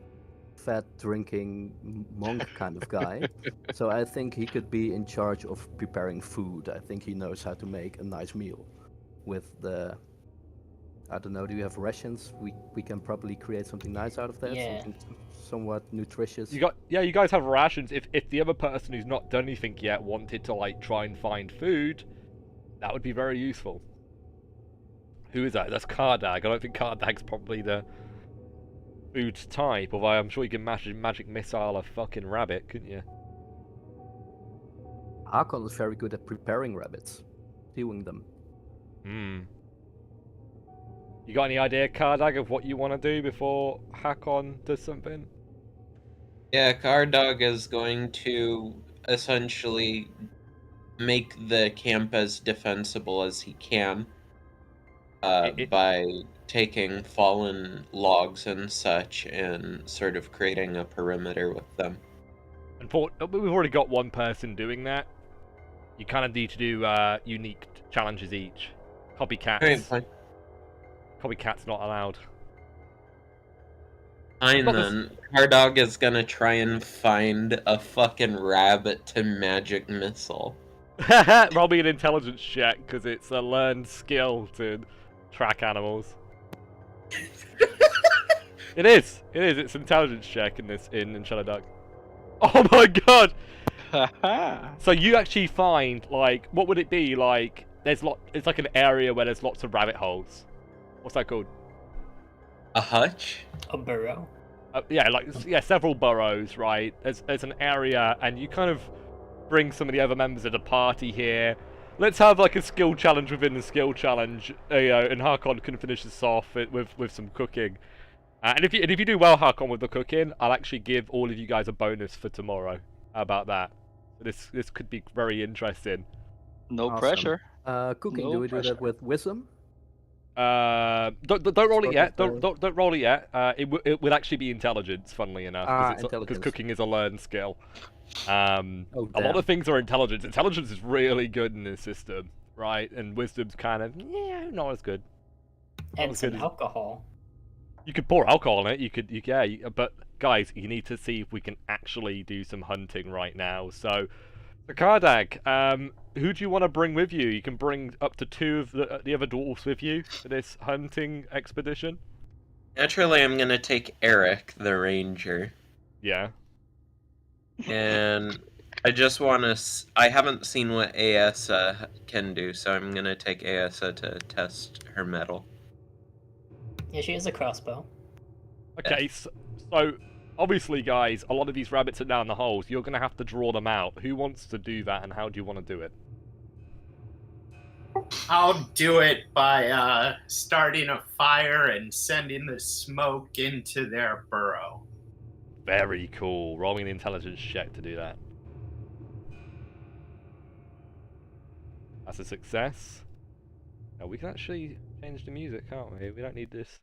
fat drinking monk kind of guy. So I think he could be in charge of preparing food. I think he knows how to make a nice meal with the. I don't know. Do you have rations? We can probably create something nice out of that. Yeah. Something somewhat nutritious. You guys have rations. If the other person who's not done anything yet wanted to like try and find food, that would be very useful. Who is that? That's Kardag. I don't think Kardag's probably the food type, although I'm sure you can magic missile a fucking rabbit, couldn't you? Hakon is very good at preparing rabbits, stewing them. Hmm. You got any idea, Kardag, of what you want to do before Hakon does something? Yeah, Cardog is going to essentially make the camp as defensible as he can by taking fallen logs and such and sort of creating a perimeter with them. And we've already got one person doing that. You kind of need to do unique challenges each. Copycats. Alright, fine. Copycats not allowed. Fine then. Cardog is gonna try and find a fucking rabbit to magic missile. Roll me an intelligence check, because it's a learned skill to track animals. It is. It's an intelligence check in Shadowdark. Oh my god! So you actually find, like, what would it be like? It's like an area where there's lots of rabbit holes. What's that called? A hutch? A burrow. Yeah, several burrows, right? There's an area, and you kind of bring some of the other members of the party here. Let's have like a skill challenge within the skill challenge, and Hakon can finish this off with some cooking. And if you do well, Hakon, with the cooking, I'll actually give all of you guys a bonus for tomorrow. How about that? This could be very interesting. No Awesome. pressure. Cooking. No Do we do pressure. that with wisdom? Don't roll it yet. Sort of, Don't roll it yet. It would actually be intelligence, funnily enough, because intelligence. cooking is a learned skill. A lot damn. of things are intelligence. Intelligence is really good in this system, right? And wisdom's kind of not as good. And as some good as- alcohol. You could pour alcohol on it. But guys, you need to see if we can actually do some hunting right now. So, Kardag, who do you want to bring with you? You can bring up to 2 of the other dwarves with you for this hunting expedition. Naturally, I'm gonna take Eric, the ranger. Yeah. And I just want to... I haven't seen what Asa can do, so I'm gonna take Asa to test her metal. Yeah, she has a crossbow. Okay, so obviously, guys, a lot of these rabbits are down the holes. You're going to have to draw them out. Who wants to do that, and how do you want to do it? I'll do it by starting a fire and sending the smoke into their burrow. Very cool. Roll me an intelligence check to do that. That's a success. Now, we can actually change the music, can't we? We don't need this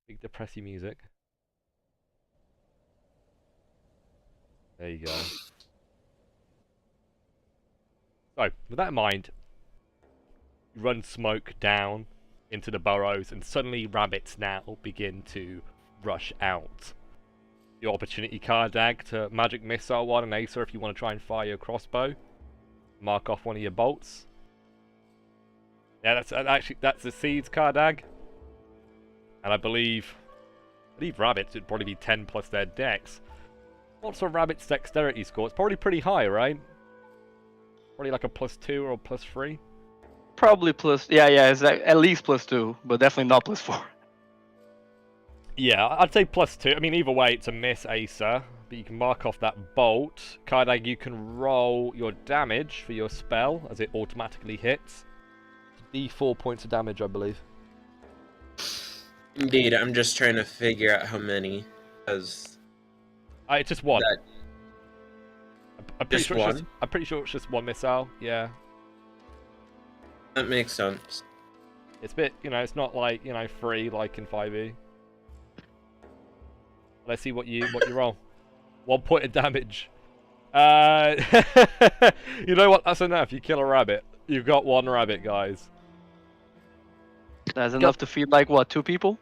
big depressing music. There you go. So, with that in mind, you run smoke down into the burrows, and suddenly rabbits now begin to rush out. Your opportunity, Kardag, to magic missile one, and Asa, if you want to try and fire your crossbow. Mark off one of your bolts. Yeah, that's the seeds, Kardag. And I believe rabbits would probably be 10 plus their dex. What's a rabbit's dexterity score? It's probably pretty high, right? Probably like a +2 or a +3. Probably plus. Yeah, it's at least +2, but definitely not +4. Yeah, I'd say +2. I mean, either way, it's a miss, Asa. But you can mark off that bolt. Kardag, you can roll your damage for your spell as it automatically hits. D4 points of damage, I believe. Indeed, I'm just trying to figure out how many, because... It's just one. I'm pretty Just sure one? I'm pretty sure it's just one missile. Yeah, That makes sense. it's a bit, it's not like 3 like in 5e. Let's see what you roll. 1 point of damage. You know what? That's enough. You kill a rabbit. You've got 1 rabbit, guys. That's enough to feed like what, 2 people?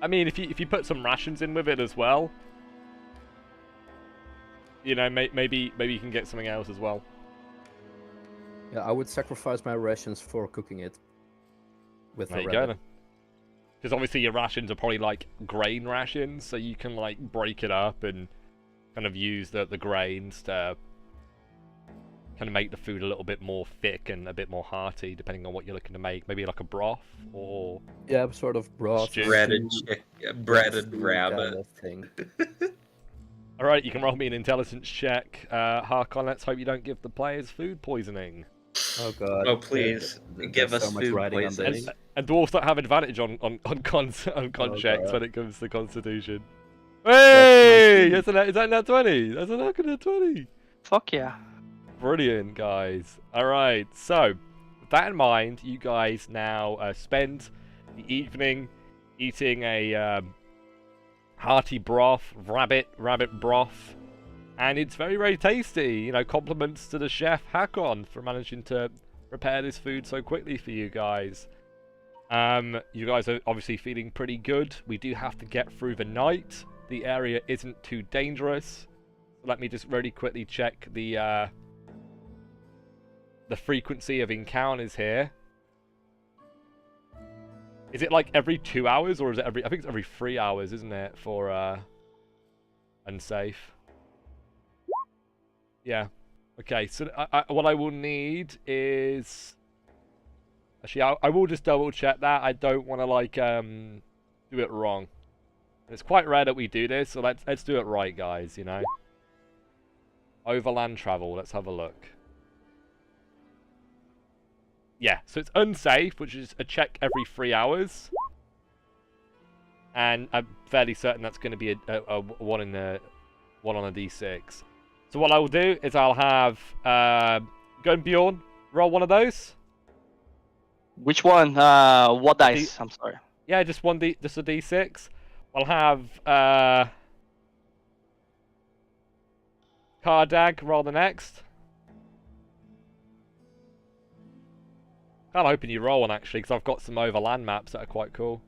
I mean, if you put some rations in with it as well, you know, maybe you can get something else as well. Yeah, I would sacrifice my rations for cooking it. With There a you go. rabbit. Because obviously your rations are probably like grain rations, so you can like break it up and kind of use the grains to kind of make the food a little bit more thick and a bit more hearty, depending on what you're looking to make. Maybe like a broth or Yeah, sort of broth, Stew. Breaded stew, breaded stew rabbit. kind of thing. All right, you can roll me an intelligence check. Harkon, let's hope you don't give the players food poisoning. Oh god. Oh, please, give there's us so much food riding on poisoning. this. And dwarves don't have advantage on con Oh, checks God. when it comes to Constitution. Hey, That's is that nat 20? That's a nat 20. Fuck yeah. Brilliant, guys. All right, so with that in mind, you guys now spend the evening eating a hearty broth, rabbit broth, and it's very, very tasty. You know, compliments to the chef Hakon for managing to prepare this food so quickly for you guys. You guys are obviously feeling pretty good. We do have to get through the night. The area isn't too dangerous. Let me just really quickly check the frequency of encounters here. Is it like every 2 hours, or is it every... I think it's every 3 hours, isn't it, for unsafe? Yeah. Okay, so what I will need is... Actually, I will just double check that. I don't want to, like, do it wrong. It's quite rare that we do this, so let's do it right, guys, you know? Overland travel, let's have a look. Yeah, so it's unsafe, which is a check every 3 hours. And I'm fairly certain that's going to be a one on a d6. So what I will do is I'll have Gunbjorn roll one of those. Which one? What dice? I'm sorry. Yeah, just a d6. I'll have Kardag roll the next. Kind of hoping you roll one, actually, because I've got some overland maps that are quite cool.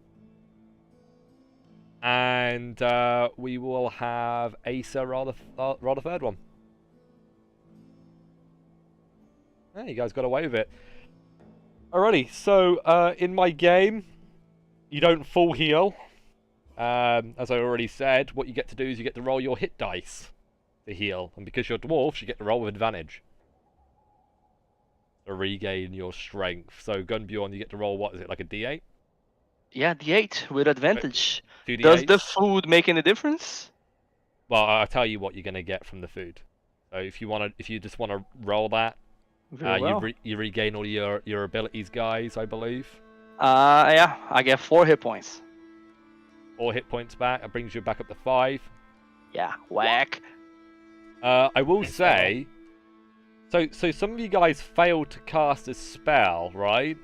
And we will have Asa roll the third one. Yeah, you guys got away with it. Alrighty, so in my game, you don't full heal. As I already said, what you get to do is you get to roll your hit dice to heal. And because you're dwarves, you get to roll with advantage to regain your strength. So Gunbjorn, you get to roll, what is it, like a d8? Yeah, D8 with advantage. 2 Does d8s? the food make any difference? Well, I'll tell you what you're going to get from the food. So if you just want to roll that, Very well. you regain all your abilities, guys, I believe. Yeah, I get 4 hit points. 4 hit points back. That brings you back up to 5. Yeah, whack. I will say, so some of you guys failed to cast a spell, right?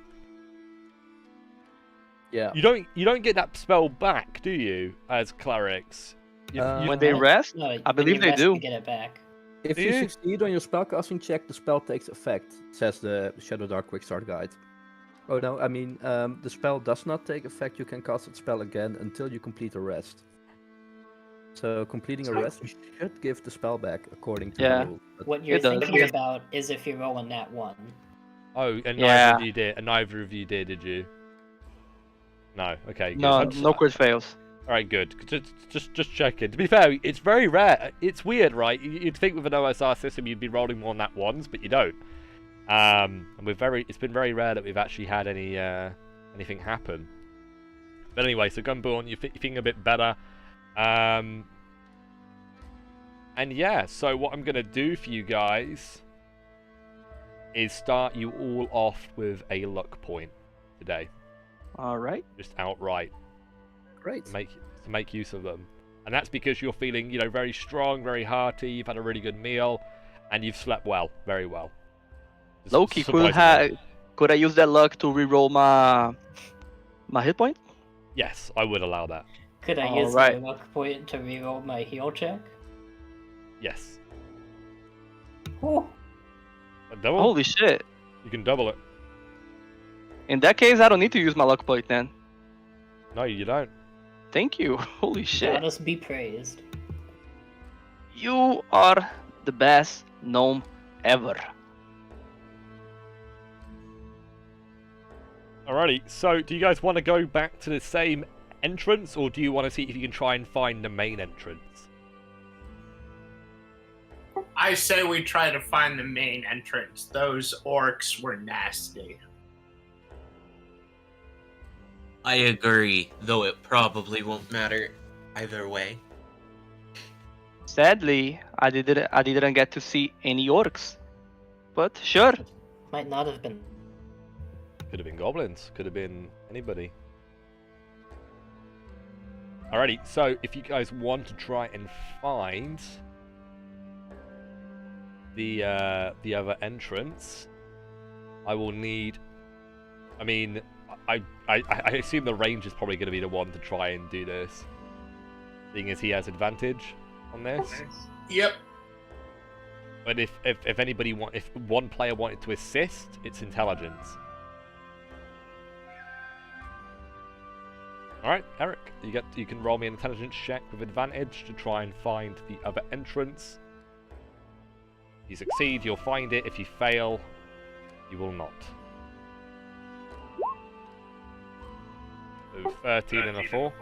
Yeah. You don't get that spell back, do you, as clerics? When they rest, No, I believe when they you rest, do. you get it back. If Do you you? succeed on your spellcasting check, the spell takes effect, says the Shadowdark Quick Start Guide. Oh no, I mean, the spell does not take effect. You can cast the spell again until you complete a rest. So completing a rest should give the spell back, according to Yeah. the rule. But What you're It does. thinking about is if you roll a nat 1. Oh, and Yeah. neither of you did. And neither of you did you? No. Okay. Good. No, no crit fails. All right, good. Just checking. To be fair, it's very rare. It's weird, right? You'd think with an OSR system you'd be rolling more nat ones, but you don't. And it's been very rare that we've actually had anything happen. But anyway, so Gunborn, you're feeling a bit better. And yeah, so what I'm gonna do for you guys is start you all off with a luck point today, Alright. just outright. great. To make use of them, and that's because you're feeling, you know, very strong, very hearty. You've had a really good meal, and you've slept well, very well. Just Loki, surprisingly. could I use that luck to reroll my hit point? Yes, I would allow that. Could I use Alright. the luck point to reroll my heal check? Yes, Oh, a double. Holy shit. You can double it. In that case, I don't need to use my luck point then. No, you don't. Thank you. Holy shit. Goddess be praised. You are the best gnome ever. Alrighty, so do you guys want to go back to the same entrance, or do you want to see if you can try and find the main entrance? I say we try to find the main entrance. Those orcs were nasty. I agree, though it probably won't matter either way. Sadly, I didn't get to see any orcs. But sure. Might not have been. Could have been goblins, could have been anybody. Alrighty, so if you guys want to try and find the other entrance, I will need. I mean, I assume the range is probably going to be the one to try and do this, seeing as he has advantage on this. Yep. But if one player wanted to assist, it's intelligence. All right, Eric, you can roll me an intelligence check with advantage to try and find the other entrance. If you succeed, you'll find it. If you fail, you will not. So 13 and a 4.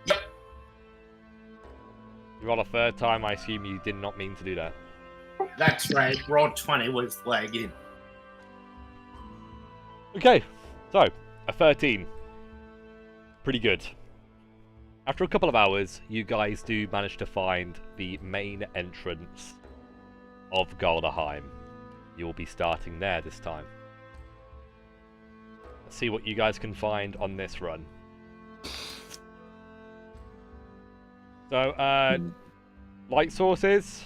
Yep. You roll a third time, I assume you did not mean to do that. That's right. Roll 20 was lagging. Okay, so a 13. Pretty good. After a couple of hours, you guys do manage to find the main entrance of Galdrheim. You will be starting there this time. Let's see what you guys can find on this run. So, light sources.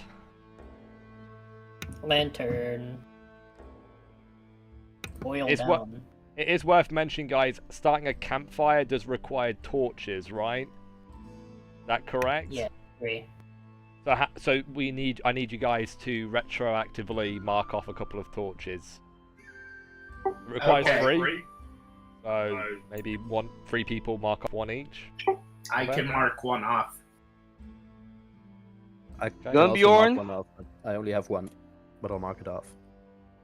Lantern. Boil It's down. It is worth mentioning, guys, starting a campfire does require torches, right? Is that correct? Yeah, agree. So I need you guys to retroactively mark off a couple of torches. It requires Okay. 3. So maybe 3 people mark off 1 each. I can mark one off. I can Gunbjorn? also mark one off, but I only have one, but I'll mark it off.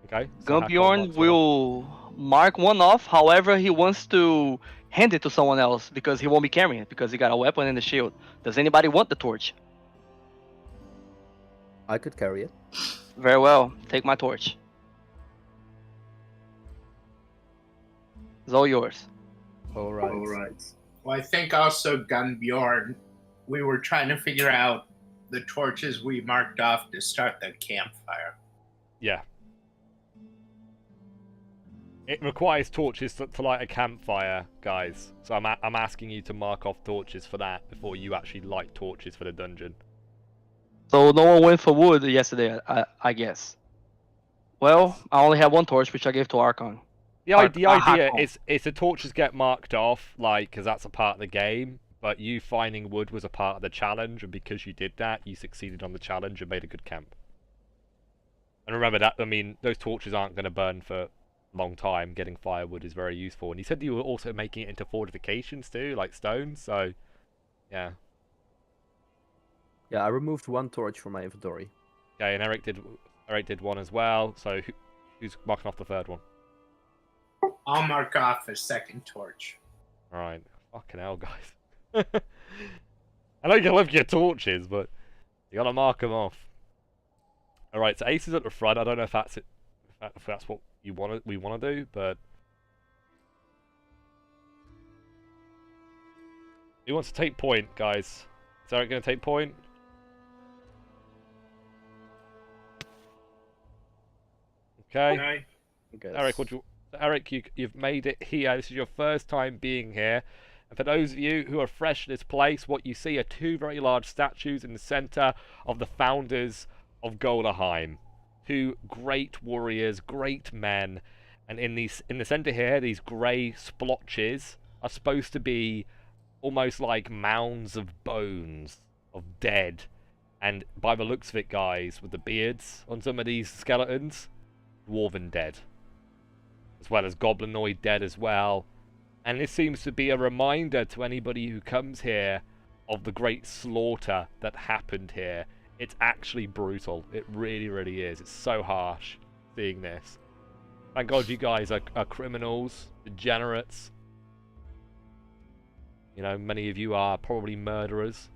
Okay. so Hakon Gumbjorn marks one off. will mark one off. However, he wants to hand it to someone else because he won't be carrying it because he got a weapon and a shield. Does anybody want the torch? I could carry it. Very well. Take my torch. It's all yours. All right. Well, I think also Gunbjorn, we were trying to figure out the torches we marked off to start the campfire. Yeah. It requires torches to light a campfire, guys. So I'm asking you to mark off torches for that before you actually light torches for the dungeon. So no one went for wood yesterday, I guess. Well, I only have one torch, which I gave to Archon. The idea Hakon. is the torches get marked off, like, because that's a part of the game. But you finding wood was a part of the challenge, and because you did that, you succeeded on the challenge and made a good camp. And remember that, I mean, those torches aren't going to burn for a long time. Getting firewood is very useful. And you said you were also making it into fortifications too, like stones, so, yeah. Yeah, I removed one torch from my inventory. Okay, and Eric did one as well, so who's marking off the third one? I'll mark off a second torch. Alright, fucking hell, guys. I know you love your torches, but you gotta mark them off. Alright, so Ace is at the front. I don't know if that's it, if that's what we want to do, but who wants to take point, guys? Is Eric gonna take point? Okay. Eric, Eric, you've made it here. This is your first time being here. And for those of you who are fresh to this place, what you see are 2 very large statues in the center of the founders of Galdrheim. 2 great warriors, great men. And in the center here, these grey splotches are supposed to be almost like mounds of bones, of dead. And by the looks of it, guys, with the beards on some of these skeletons, dwarven dead. As well as goblinoid dead as well. And this seems to be a reminder to anybody who comes here of the great slaughter that happened here. It's actually brutal. It really, really is. It's so harsh seeing this. Thank God you guys are criminals, degenerates. You know, many of you are probably murderers.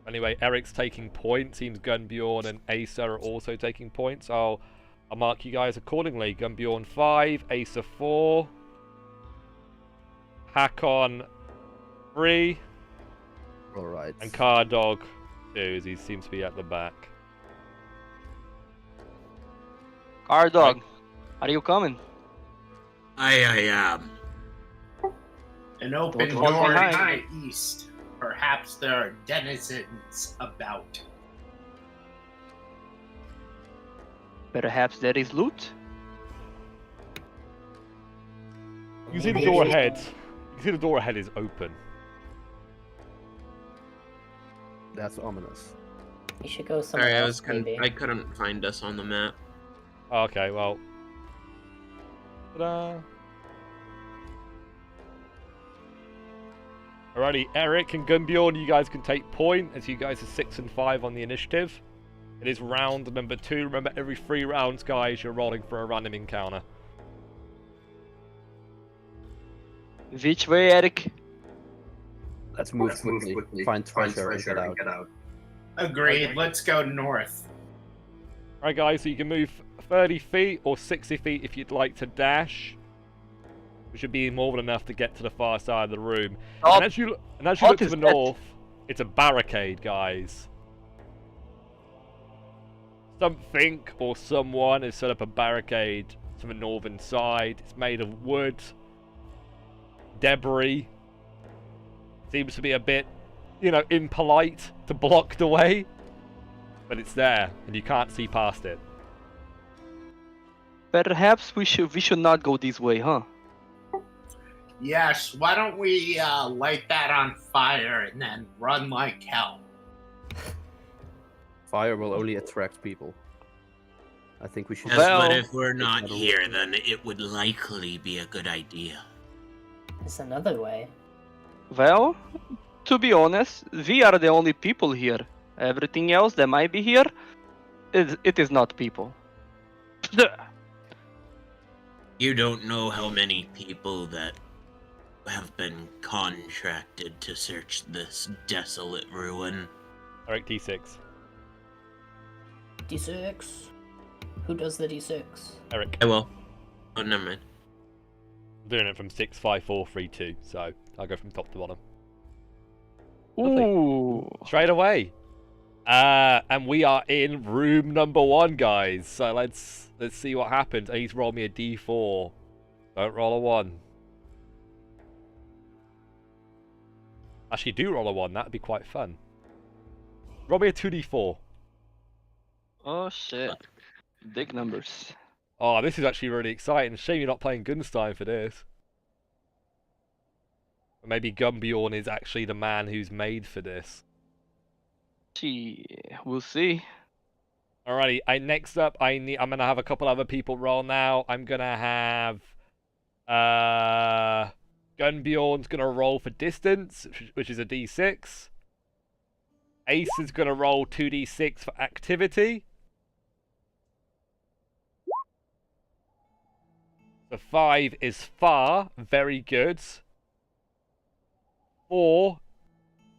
Anyway, Eric's taking points. Seems Gunbjorn and Asa are also taking points. I'll mark you guys accordingly. Gunbjorn 5, Asa 4, Hakon 3, Alright. and Cardog 2, as he seems to be at the back. Cardog, are you coming? I am. An open Don't fall door to behind. the east. Perhaps there are denizens about. Perhaps there is loot? You can see the door ahead. You can see the door ahead is open. That's ominous. You should go somewhere Sorry, else, maybe. I couldn't find us on the map. Okay, well. Ta-da. Alrighty, Eric and Gunbjorn, you guys can take point as you guys are 6 and 5 on the initiative. It is round number 2. Remember, every 3 rounds, guys, you're rolling for a random encounter. Which way, Eric? Let's move quickly. Find treasure and get out. Agreed. Let's go north. Alright, guys, so you can move 30 feet or 60 feet if you'd like to dash. Which should be more than enough to get to the far side of the room. Oh, And as you what look to is the that? north, it's a barricade, guys. Something or someone has set up a barricade to the northern side. It's made of wood, debris. Seems to be a bit, you know, impolite to block the way. But it's there, and you can't see past it. Perhaps we should not go this way, huh? Yes, why don't we light that on fire and then run like hell? Fire will only attract people. I think we should. Yes, Well, but if we're not it's not a here, room. then it would likely be a good idea. There's another way. Well, to be honest, we are the only people here. Everything else that might be here, it is not people. You don't know how many people that have been contracted to search this desolate ruin. Eric, D6. D6. Who does the D6? Eric. I will. Oh, never mind. I'm doing it from 6, 5, 4, 3, 2. So I'll go from top to bottom. Lovely. Ooh. Straight away. And we are in room number 1, guys. So let's see what happens. I need to roll me a D4. Don't roll a 1. Actually, do roll a 1. That'd be quite fun. Roll me a 2D4. Oh shit. Big numbers. Oh, this is actually really exciting. Shame you're not playing Gunstein for this. Or maybe Gunbjorn is actually the man who's made for this. Gee, we'll see. Alrighty, next up I'm gonna have a couple other people roll now. I'm gonna have Gunbjorn's gonna roll for distance, which is a D6. Ace is gonna roll 2D6 for activity. The 5 is far, very good. 4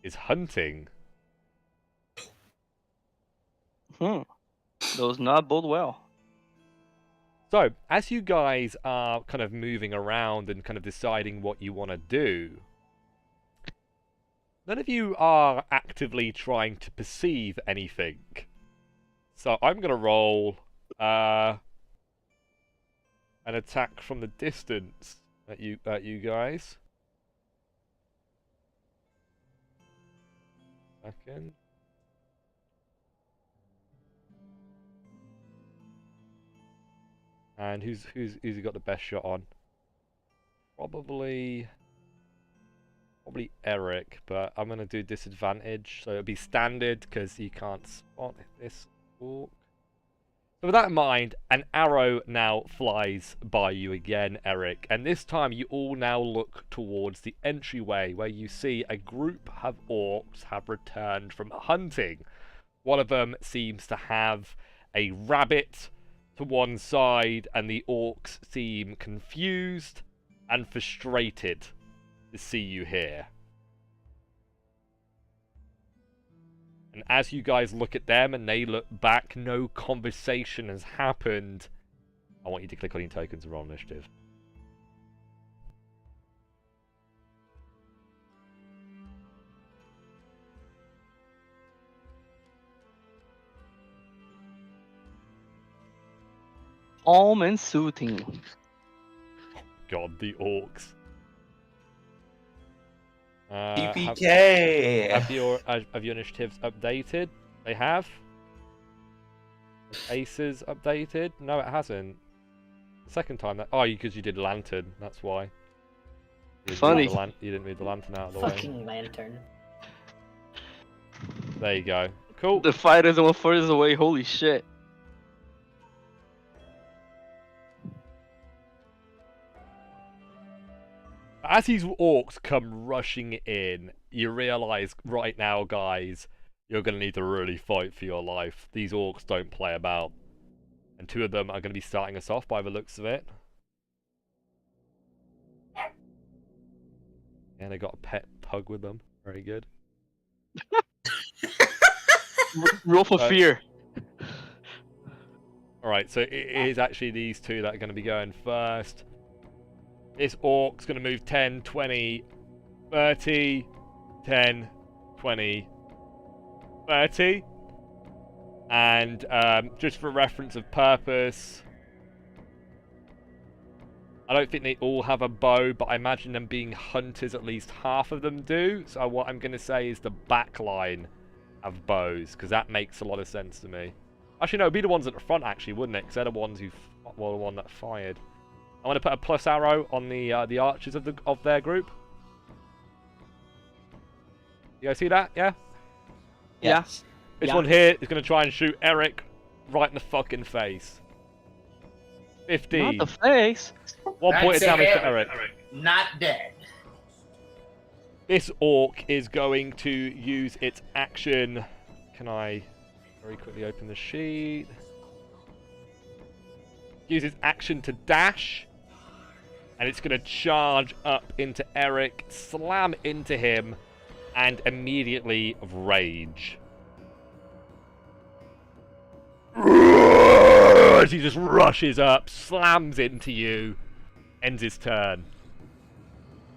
is hunting. Those not bode well. So, as you guys are kind of moving around and kind of deciding what you want to do, none of you are actively trying to perceive anything. So I'm going to roll an attack from the distance at you guys. Second. And who's he got the best shot on? Probably Eric, but I'm gonna do disadvantage, so it'll be standard because he can't spot this orc. So with that in mind, an arrow now flies by you again, Eric, and this time you all now look towards the entryway where you see a group of orcs have returned from hunting. One of them seems to have a rabbit to one side, and the orcs seem confused and frustrated to see you here. And as you guys look at them and they look back, no conversation has happened. I want you to click on your tokens and roll initiative. Calm and soothing. God, the orcs. TPK. Have your initiatives updated? They have? Aces updated? No, it hasn't. The second time that... Oh, because you did lantern, that's why. You Funny. You didn't move the lantern out of the way. Fucking lantern. There you go. Cool. The fighters are furthest away. Holy shit. As these orcs come rushing in, you realise right now, guys, you're going to need to really fight for your life. These orcs don't play about. And two of them are going to be starting us off by the looks of it. And they got a pet pug with them. Very good. Roll for fear. Alright, so it is actually these two that are going to be going first. This orc's going to move 10, 20, 30, 10, 20, 30. And just for reference of purpose, I don't think they all have a bow, but I imagine them being hunters, at least half of them do. So what I'm going to say is the back line have bows, because that makes a lot of sense to me. Actually, no, it'd be the ones at the front, actually, wouldn't it? Because they're the ones who, well, the one that fired. I want to put a plus arrow on the archers of their group. You guys see that? Yeah. Yes. This one here is going to try and shoot Eric right in the fucking face. 15. Not the face. 1 point of That's damage it. to Eric. Not dead. This orc is going to use its action. Can I very quickly open the sheet? Use its action to dash. And it's going to charge up into Eric, slam into him, and immediately rage. As he just rushes up, slams into you, ends his turn.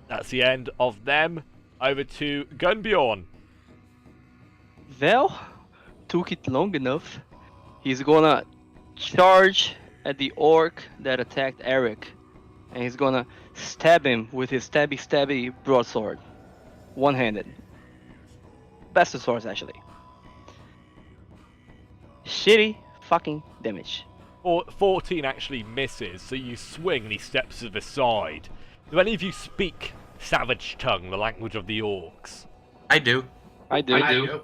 That's the end of them. Over to Gunbjorn. Well, took it long enough. He's gonna charge at the orc that attacked Eric. And he's gonna stab him with his stabby broadsword. One-handed. Best of swords, actually. Shitty fucking damage. 14 actually misses, so you swing and he steps to the side. Do any of you speak Savage Tongue, the language of the orcs? I do. I do. I do.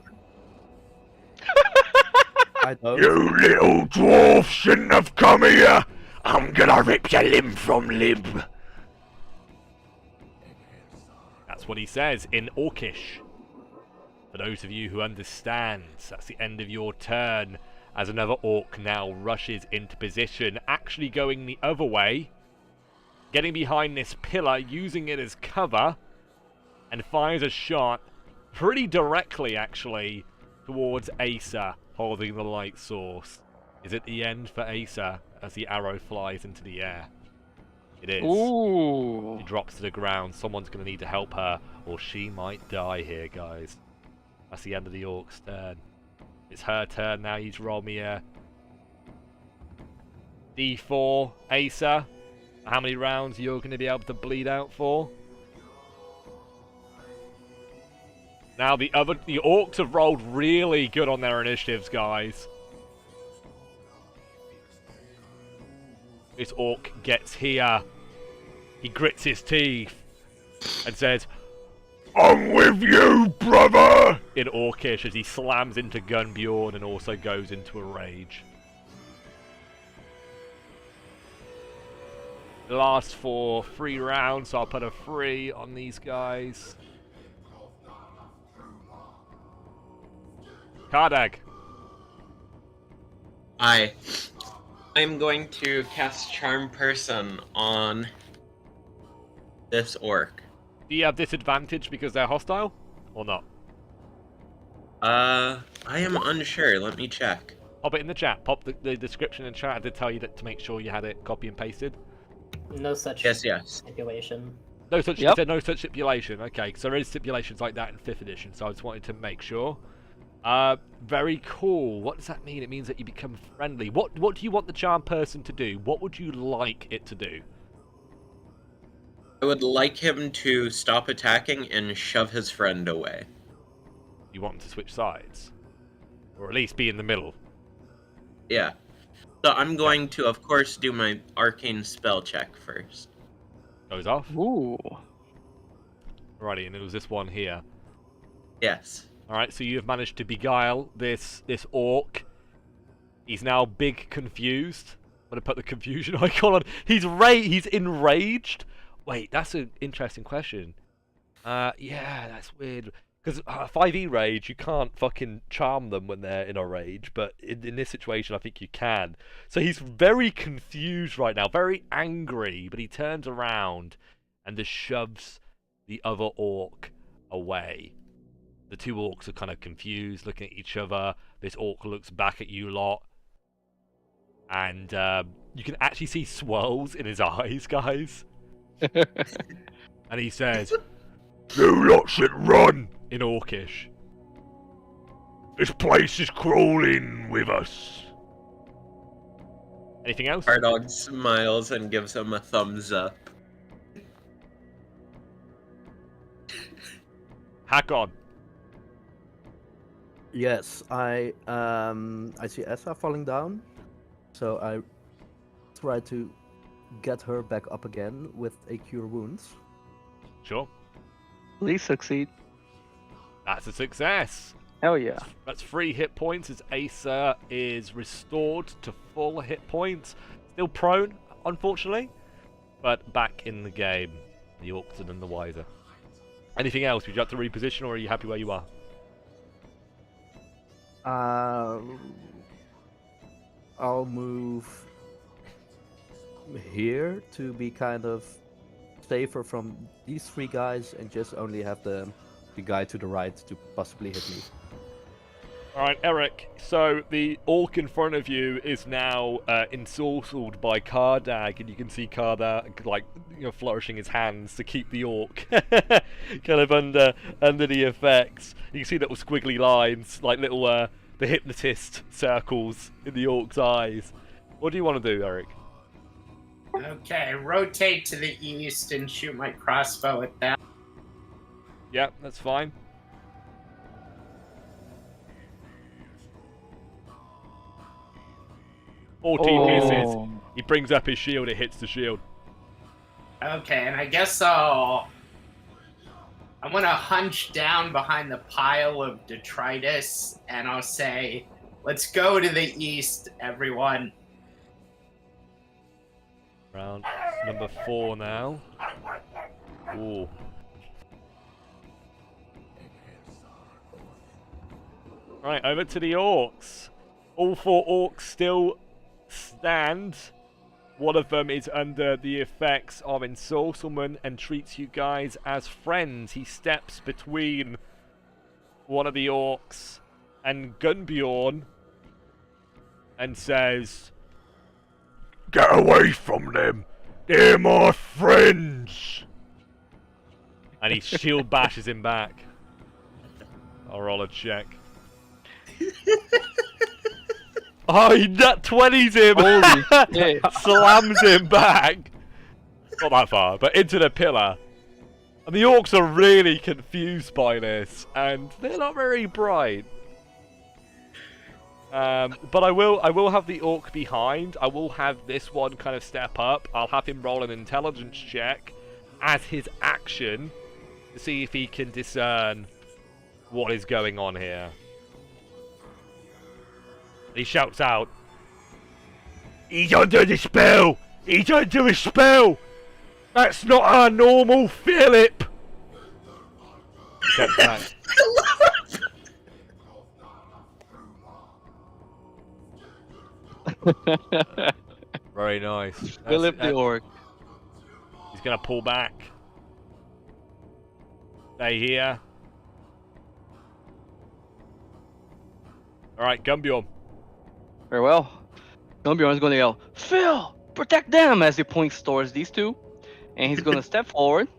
I don't. You little dwarf shouldn't have come here! I'm gonna rip your limb from limb! That's what he says in Orcish. For those of you who understand, that's the end of your turn, as another orc now rushes into position, actually going the other way, getting behind this pillar, using it as cover, and fires a shot pretty directly, actually, towards Asa, holding the light source. Is it the end for Asa as the arrow flies into the air? It is. Ooh. She drops to the ground. Someone's going to need to help her, or she might die here, guys. That's the end of the orc's turn. It's her turn now. You need to roll me a D4, Asa. How many rounds you're going to be able to bleed out for? Now the orcs have rolled really good on their initiatives, guys. This orc gets here. He grits his teeth and says, "I'm with you, brother!" in Orcish as he slams into Gunbjorn and also goes into a rage. It lasts for 3 rounds, so I'll put a 3 on these guys. Kardag. I'm going to cast Charm Person on this orc. Do you have disadvantage because they're hostile? Or not? I am unsure. Let me check. Pop it in the chat. Pop the description in chat. I did tell you that to make sure you had it copy and pasted. No such Yes. stipulation. No such. Yep. Said no such stipulation. Okay, so there is stipulations like that in 5th edition. So I just wanted to make sure. Very cool. What does that mean? It means that you become friendly. What do you want the charm person to do? What would you like it to do? I would like him to stop attacking and shove his friend away. You want him to switch sides, or at least be in the middle. Yeah. So I'm going to, of course, do my arcane spell check first. Goes off. Ooh. Alrighty, and it was this one here. Yes. Alright, so you have managed to beguile this orc. He's now big confused. I'm gonna put the confusion icon on. He's enraged. Wait, that's an interesting question. Yeah, that's weird. Because 5e rage, you can't fucking charm them when they're in a rage, but in this situation, I think you can. So he's very confused right now, very angry, but he turns around and just shoves the other orc away. The 2 orcs are kind of confused, looking at each other. This orc looks back at you lot. And you can actually see swirls in his eyes, guys. And he says, "You lot should run!" in Orcish. "This place is crawling with us." Anything else? Cardog smiles and gives him a thumbs up. Hack on. Yes, I see Essa falling down, so I try to get her back up again with a cure wounds. Sure. Please succeed. That's a success. Hell yeah. That's 3 hit points as Asa is restored to full hit points. Still prone, unfortunately, but back in the game. The orcs are none the wiser. Anything else? Would you like to reposition, or are you happy where you are? I'll move here to be kind of safer from these 3 guys and just only have the guy to the right to possibly hit me. Alright, Eric, so the orc in front of you is now ensorcelled by Kardag, and you can see Kardag, like, flourishing his hands to keep the orc kind of under the effects. You can see little squiggly lines, like little, the hypnotist circles in the orc's eyes. What do you want to do, Eric? Okay, rotate to the east and shoot my crossbow at that. Yeah, that's fine. Oh. 14 misses. He brings up his shield, it hits the shield. Okay, and I guess I'm gonna hunch down behind the pile of detritus, and I'll say, "Let's go to the east, everyone." Round number 4 now. Ooh. Right, over to the orcs. All 4 orcs still stand. One of them is under the effects of ensorcelment and treats you guys as friends. He steps between one of the orcs and Gunbjorn and says, "Get away from them! They're my friends!" And he shield bashes him back. I'll roll a check. Oh, he nut 20s him! Holy shit. Slams him back! Not that far, but into the pillar. And the orcs are really confused by this, and they're not very bright. But I will have the orc behind. I will have this one kind of step up. I'll have him roll an intelligence check as his action to see if he can discern what is going on here. He shouts out, "He's under the spell! He don't do a spell! That's not our normal Philip! Step back. Very nice. Philip the Orc. He's gonna pull back. Stay here. Alright, Gumbjorn. Very well. Gumbjorn's gonna yell, Phil, protect them, as he points towards these two. And he's gonna step forward.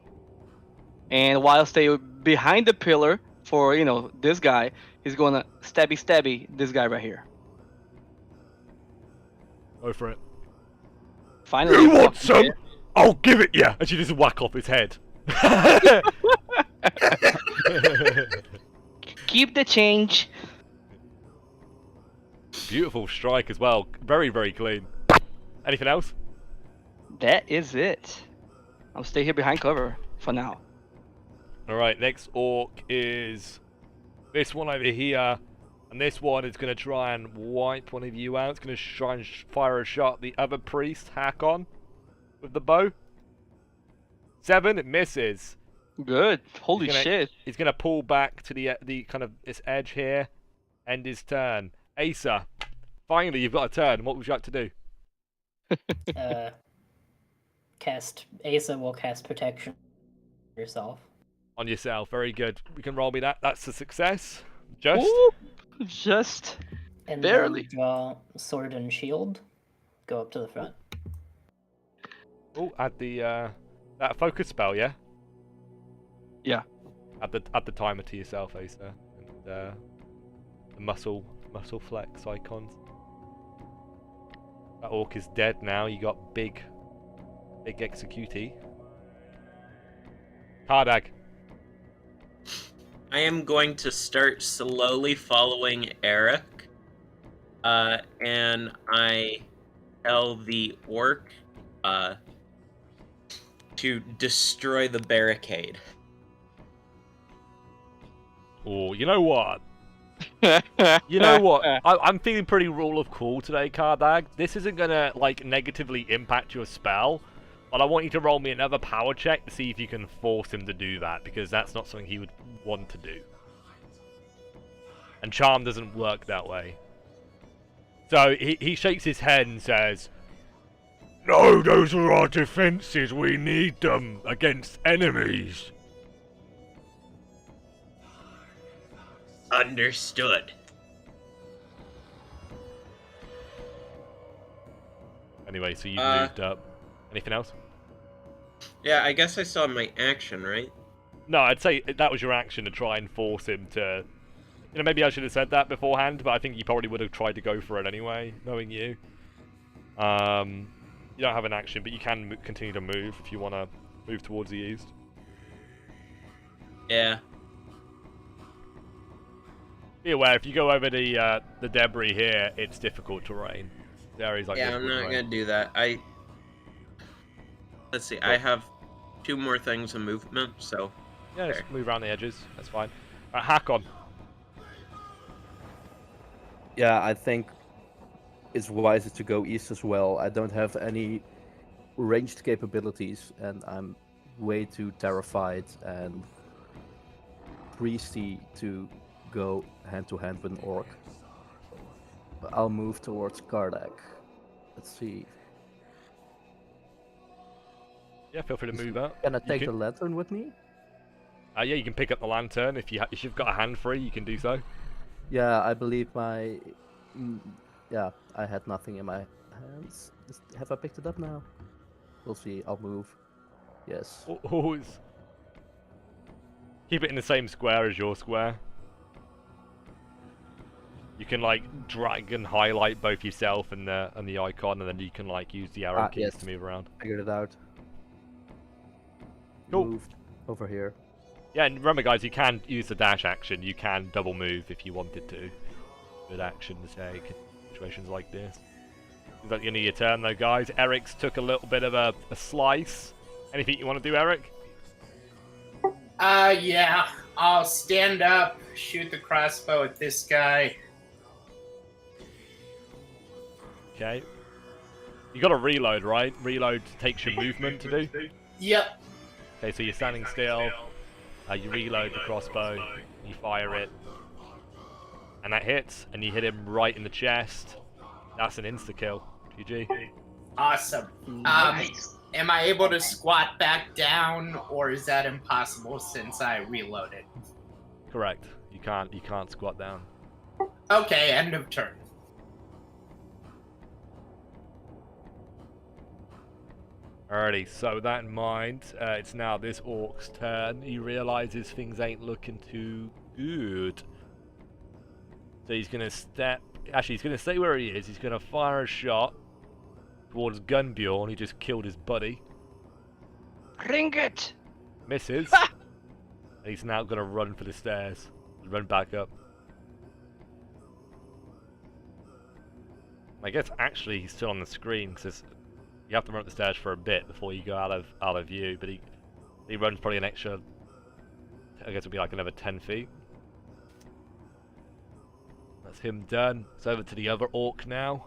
And while stay behind the pillar for, this guy, he's gonna stabby this guy right here. Go for it. Finally. You want some? I'll give it you! And she just whack off his head. Keep the change. Beautiful strike as well. Very, very clean. Anything else? That is it. I'll stay here behind cover for now. Alright, next orc is this one over here. And this one is going to try and wipe one of you out. It's going to try and fire a shot at the other priest, Hakon, with the bow. 7, it misses. Good. Holy shit. He's going to pull back to the kind of this edge here. End his turn. Asa, finally you've got a turn. What would you like to do? Asa will cast protection on yourself. On yourself. Very good. You can roll me that. That's a success. Just. Ooh, just And barely. then draw sword and shield. Go up to the front. Oh, add the that focus spell, yeah. Yeah. Add the timer to yourself, Asa, and the muscle flex icons. That orc is dead now. You got big executee. Kardag. I am going to start slowly following Eric, and I tell the orc to destroy the barricade. Oh, you know what? You know what? I'm feeling pretty rule of cool today, Kardag. This isn't gonna negatively impact your spell, but I want you to roll me another power check to see if you can force him to do that, because that's not something he would want to do. And charm doesn't work that way. So he shakes his head and says, "No, those are our defenses. We need them against enemies." Understood. Anyway, so you've moved up. Anything else? Yeah, I guess I saw my action, right? No, I'd say that was your action to try and force him to... maybe I should have said that beforehand, but I think you probably would have tried to go for it anyway, knowing you. You don't have an action, but you can continue to move if you want to move towards the east. Yeah. Be aware, if you go over the debris here, it's difficult terrain. The area's Yeah, I'm not gonna do that. Let's see, I have 2 more things of movement, so... Yeah, just move around the edges, that's fine. Alright, Hakon. Yeah, I think it's wiser to go east as well. I don't have any ranged capabilities, and I'm way too terrified and priesty to go hand to hand with an orc. But I'll move towards Kardak. Let's see. Yeah, feel free to move up. Can I take the lantern with me? Yeah, you can pick up the lantern if you've got a hand free. You can do so. Yeah, I believe my... yeah, I had nothing in my hands. Have I picked it up now? We'll see. I'll move. Yes. Always keep it in the same square as your square. You can drag and highlight both yourself and the icon, and then you can use the arrow keys to move around. Figured it out. Cool. Moved over here. Yeah, and remember guys, you can use the dash action. You can double move if you wanted to. Good action to take in situations like this. Is that the end of your turn though, guys? Eric's took a little bit of a slice. Anything you want to do, Eric? Yeah. I'll stand up, shoot the crossbow at this guy. Okay. You gotta reload, right? Reload takes your movement to do. Yep. Okay, so you're standing still. You reload the crossbow. You fire it. And that hits, and you hit him right in the chest. That's an insta-kill. GG. Awesome. Am I able to squat back down, or is that impossible since I reloaded? Correct. You can't squat down. Okay, end of turn. Alrighty, so with that in mind, it's now this orc's turn. He realizes things ain't looking too good. So he's gonna step... Actually, he's gonna stay where he is. He's gonna fire a shot towards Gunbjorn. He just killed his buddy. Ring it! Misses. And he's now gonna run for the stairs. Run back up. I guess actually he's still on the screen because you have to run up the stairs for a bit before you go out of view. But he runs probably an extra. I guess it'll be like another 10 feet. That's him done. It's over to the other orc now.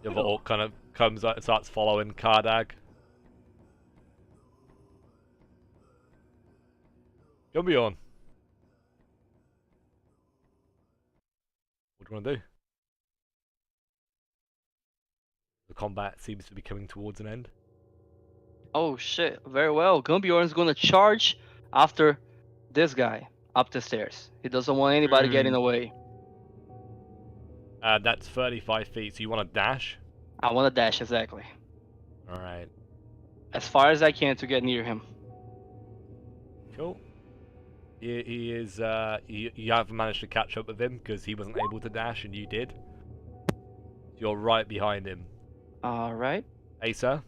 The other orc kind of comes out and starts following Kardag. Gunbjorn. What do you want to do? The combat seems to be coming towards an end. Oh shit, very well. Gunbjorn's gonna charge after this guy up the stairs. He doesn't want anybody getting away. That's 35 feet, so you want to dash? I want to dash, exactly. Alright. As far as I can to get near him. Cool. He is, you haven't managed to catch up with him because he wasn't able to dash and you did. You're right behind him. Alright. Asa?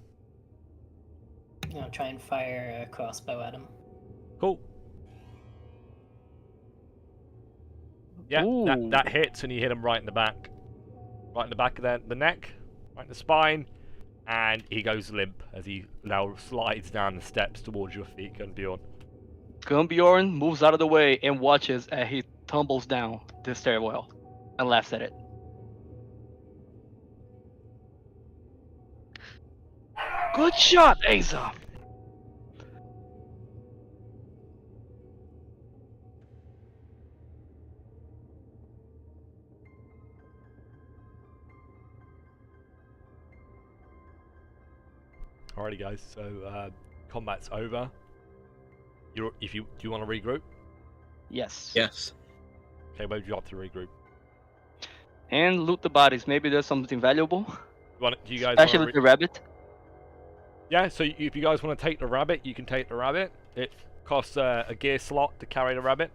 I'll try and fire a crossbow at him. Cool. Yeah, that hits and you hit him right in the back. Right in the back of the neck, right in the spine, and he goes limp as he now slides down the steps towards your feet, Gunbjorn. Gunbjorn moves out of the way and watches as he tumbles down the stairwell and laughs at it. Good shot, Asa! Alrighty guys, so combat's over. Do you want to regroup? Yes. Yes. Okay, where would you like to regroup? And loot the bodies. Maybe there's something valuable. Do you guys Especially with the rabbit. Yeah, so if you guys want to take the rabbit, you can take the rabbit. It costs a gear slot to carry the rabbit.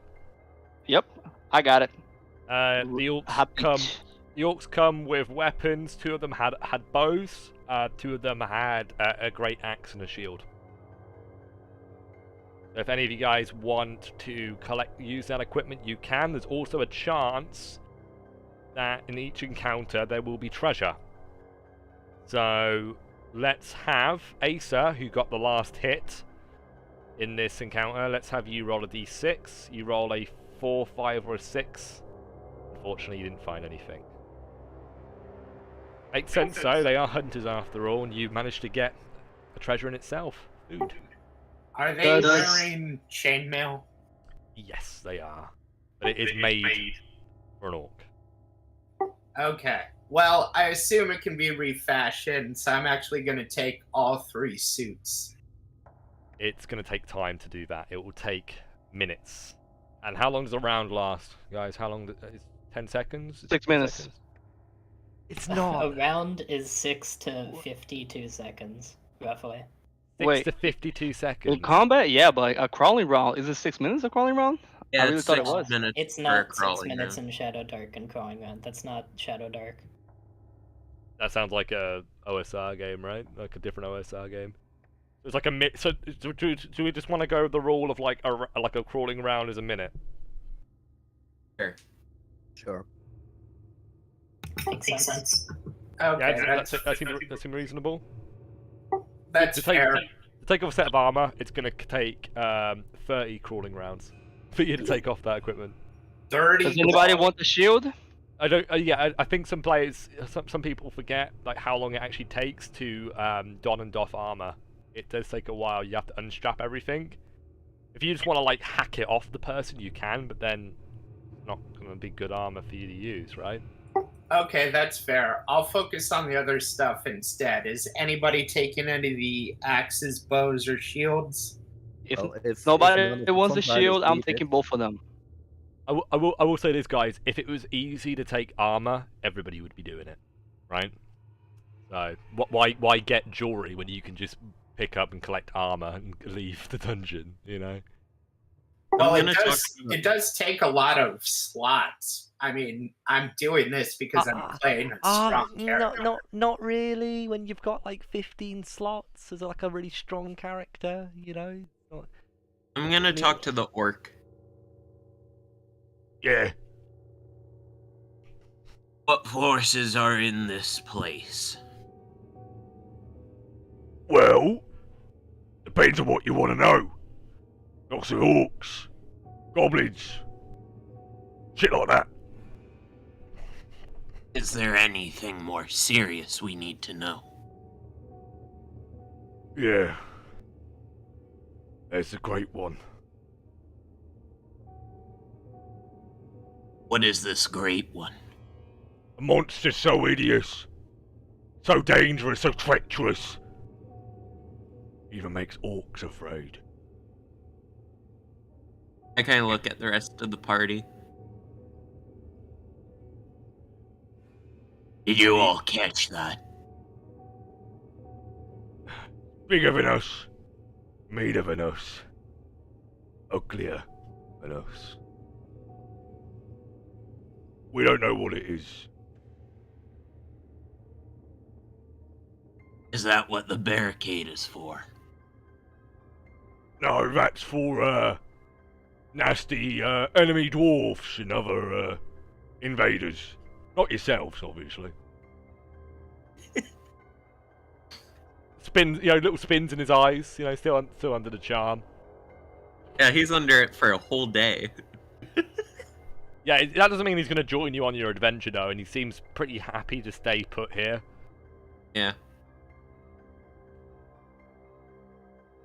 Yep, I got it. The orcs come with weapons. 2 of them had bows. 2 of them had a great axe and a shield. So if any of you guys want to use that equipment, you can. There's also a chance that in each encounter there will be treasure. So let's have Asa, who got the last hit in this encounter. Let's have you roll a d6. You roll a 4, 5, or a 6. Unfortunately, you didn't find anything. Makes sense though, they are hunters after all, and you've managed to get a treasure in itself. Food. Are they wearing chainmail? Yes, they are. But it is made for an orc. Okay. Well, I assume it can be refashioned, so I'm actually going to take all 3 suits. It's going to take time to do that. It will take minutes. And how long does a round last, guys? How long? 10 seconds? 6 minutes. It's not. A round is 6 to 52 seconds, roughly. 6 to 52 seconds. In combat, yeah, but a crawling round. Is it 6 minutes a crawling round? Yeah, I really it's thought it 6 was. minutes It's for a not 6 crawling minutes round. in Shadowdark and crawling round. That's not Shadowdark. That sounds like a OSR game, right? Like a different OSR game. It's like a so do we just want to go with the rule of like a crawling round is a minute? Sure. Makes sense. Okay, Yeah, that seems reasonable. that's fair. To take off a set of armor, it's going to take 30 crawling rounds for you to take off that equipment. 30. Does anybody want the shield? I don't. Yeah, I think some players, some people forget like how long it actually takes to don and doff armor. It does take a while. You have to unstrap everything. If you just want to like hack it off the person, you can, but then it's not going to be good armor for you to use, right? Okay, that's fair. I'll focus on the other stuff instead. Is anybody taking any of the axes, bows, or shields? If Well, if nobody none of the wants the front riders shield, I'm need taking it, both of them. I will say this, guys. If it was easy to take armor, everybody would be doing it, right? So why get jewelry when you can just pick up and collect armor and leave the dungeon? You know. Well, I'm gonna talk it does take a lot of slots. I mean, I'm doing this because I'm playing a strong character. Not really. When you've got like 15 slots as like a really strong character, you know. I'm gonna talk to the orc. Yeah. What forces are in this place? Well, depends on what you want to know. Lots of orcs, goblins, shit like that. Is there anything more serious we need to know? Yeah. There's a great one. What is this great one? A monster so hideous, so dangerous, so treacherous. Even makes orcs afraid. I kind of look at the rest of the party. Did you all catch that? Bigger than us, meaner than us, uglier than us. We don't know what it is. Is that what the barricade is for? No, that's for nasty enemy dwarfs and other invaders. Not yourselves, obviously. Spins, little spins in his eyes. Still under the charm. Yeah, he's under it for a whole day. Yeah, that doesn't mean he's going to join you on your adventure, though, and he seems pretty happy to stay put here. Yeah.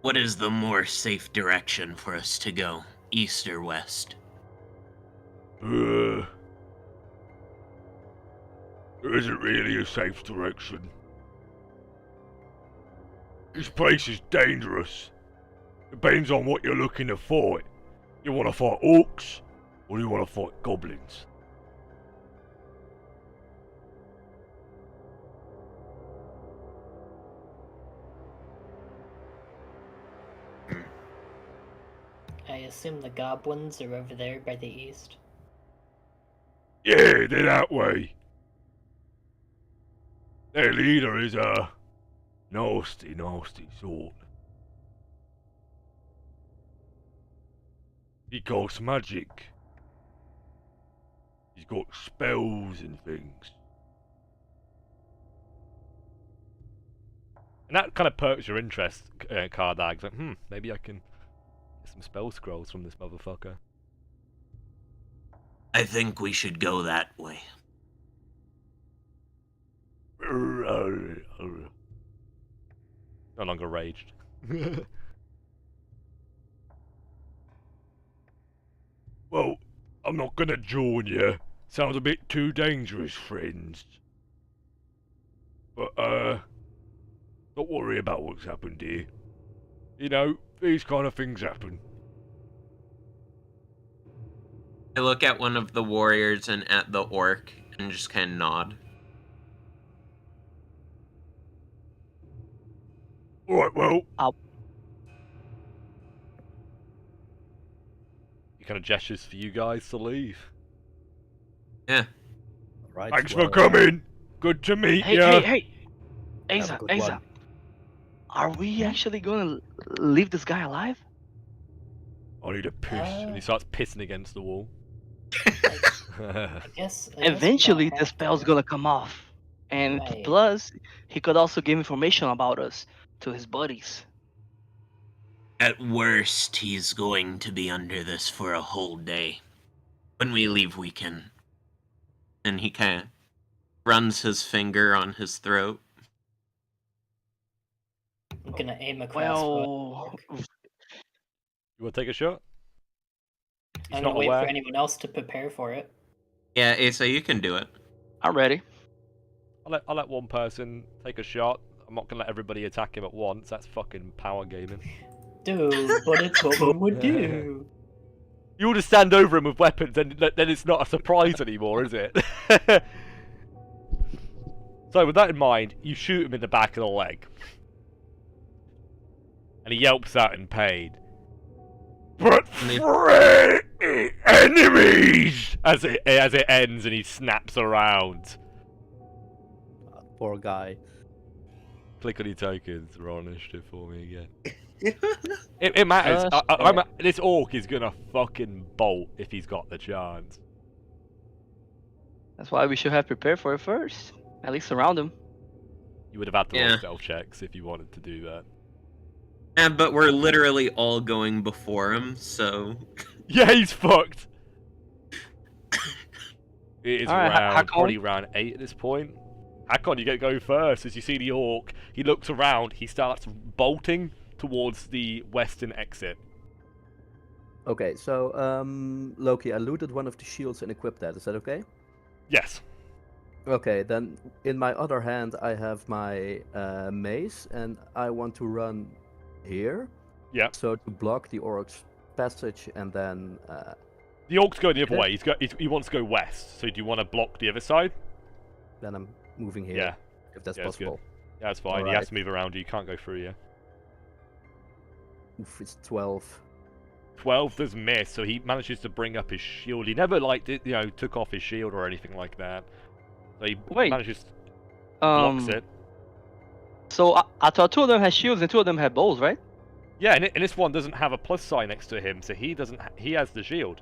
What is the more safe direction for us to go? East or west? There isn't really a safe direction. This place is dangerous. Depends on what you're looking to fight. You want to fight orcs, or do you want to fight goblins? I assume the goblins are over there by the east. Yeah, they're that way. Their leader is a nasty sort. He casts magic. He's got spells and things. And that kind of perks your interest, Kardag. Like, maybe I can get some spell scrolls from this motherfucker. I think we should go that way. No longer raged. Well, I'm not gonna join you. Sounds a bit too dangerous, friends. But, don't worry about what's happened here. These kind of things happen. I look at one of the warriors and at the orc and just kind of nod. Alright, well. I'll- He kind of gestures for you guys to leave. Yeah. right? Thanks well, for coming. Good to meet Hey, ya. hey! Have a Asa, good Asa, one. are we actually gonna leave this guy alive? I need a piss. And he starts pissing against the wall. I guess Eventually, we'll the have spell's to. gonna come off, and Right. plus, he could also give information about us to his buddies. At worst, he's going to be under this for a whole day. When we leave, we can And he kind of runs his finger on his throat. I'm gonna aim across. Well, You want to take a shot? He's I'm not gonna wait aware. for anyone else to prepare for it. Yeah, Asa, you can do it. I'm ready. I'll let one person take a shot. I'm not gonna let everybody attack him at once. That's fucking power gaming. Dude, but it's what we would do. You all just stand over him with weapons, and then it's not a surprise anymore, is it? So with that in mind, you shoot him in the back of the leg. And he yelps out in pain. But three enemies! As it ends and he snaps around. Poor guy. Click on your tokens, roll initiative for me again. It matters. This orc is gonna fucking bolt if he's got the chance. That's why we should have prepared for it first. At least surround him. You would have had to roll Yeah. stealth checks if you wanted to do that. But we're literally all going before him, so... Yeah, he's fucked. It is Alright, probably round 8 at this point. Hakon, you get to go first. As you see the orc, he looks around, he starts bolting towards the western exit. Okay, so Loki, I looted one of the shields and equipped that. Is that okay? Yes. Okay, then in my other hand I have my mace, and I want to run here. Yeah. So to block the orc's passage, and then The orc's going the other way. He wants to go west. So do you want to block the other side? then I'm moving here. Yeah. If that's Yeah, that's good. possible. Yeah, that's fine. He Alright. has to move around you. You can't go through, yeah. Oof, it's 12. 12 does miss, so he manages to bring up his shield. He never, like, took off his shield or anything like that. So he Wait. manages blocks it. So I thought two of them had shields and two of them had bows, right? Yeah, and this one doesn't have a plus sign next to him, so he doesn't. He has the shield.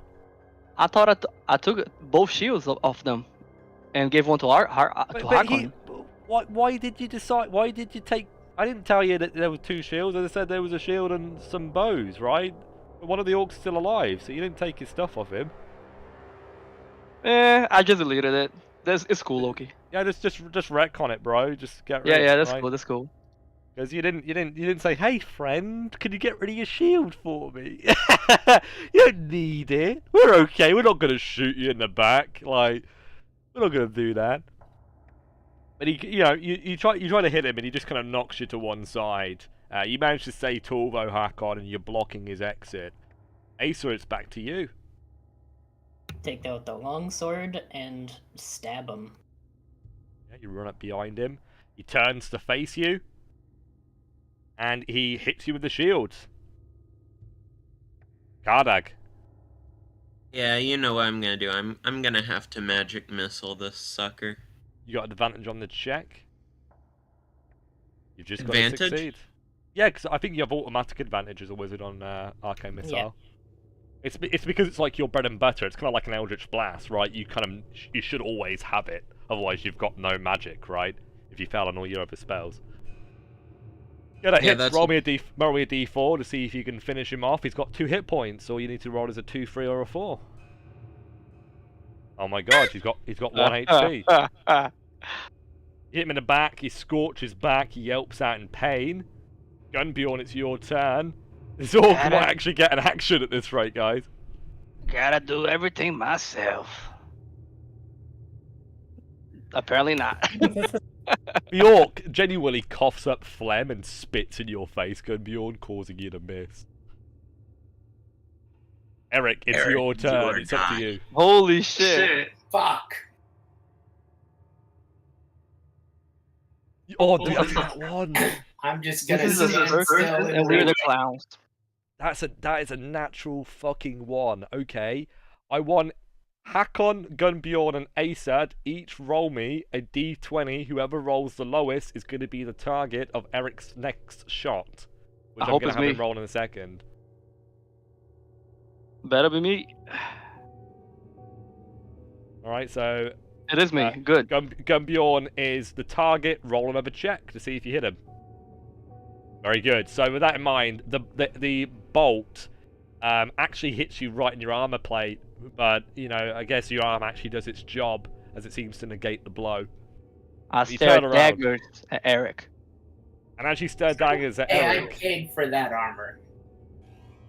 I thought I took both shields of them, and gave one to Hakon. Why did you decide? Why did you take? I didn't tell you that there were two shields. I said there was a shield and some bows, right? But one of the orcs is still alive, so you didn't take his stuff off him. I just deleted it. It's cool, Loki. Yeah, just retcon it, bro. Just get rid Yeah, of it. yeah, that's right? cool. That's cool. Because you didn't say, hey friend, can you get rid of your shield for me? You don't need it. We're okay. We're not gonna shoot you in the back. Like, we're not gonna do that. But you try to hit him, and he just kind of knocks you to one side. You manage to save Torvo Hakon, and you're blocking his exit. Asa, it's back to you. Take out the longsword and stab him. Yeah, you run up behind him. He turns to face you. And he hits you with the shield. Kardag. Yeah, you know what I'm gonna do. I'm gonna have to magic missile this sucker. You got advantage on the check. You've just got Advantage? to succeed. Yeah, because I think you have automatic advantage as a wizard on Arcane Missile. Yeah. It's because it's like your bread and butter. It's kind of like an Eldritch Blast, right? You should always have it. Otherwise, you've got no magic, right? If you fail on all your other spells. Yeah, that hits. that's- Roll me a D4 to see if you can finish him off. He's got 2 hit points. All you need to roll is a 2, 3, or a 4. Oh my god, he's got 1 HP. You hit him in the back. He scorches back. He yelps out in pain. Gunbjorn, it's your turn. This orc might actually get an action at this rate, guys. Gotta do everything myself. Apparently not. The orc genuinely coughs up phlegm and spits in your face, Gunbjorn, causing you to miss. Eric, it's Eric, your turn. your It's up to time. you. Holy shit. Fuck. Oh, dude, that's that one. I'm just gonna This is a stand circus, still and we're the clowns. That is a natural fucking one. Okay, I want Hakon, Gunbjorn, and Asad each roll me a d20. Whoever rolls the lowest is going to be the target of Eric's next shot, which I I'm hope going it's to have me. him roll in a second. Better be me. All right, so It is me. Good. Gunbjorn is the target. Roll another check to see if you hit him. Very good. So with that in mind, the bolt actually hits you right in your armor plate, but I guess your arm actually does its job. as it seems to negate the blow. I You stare turn around. daggers at Eric. And as you stare daggers at Hey, I Eric, paid for that armor.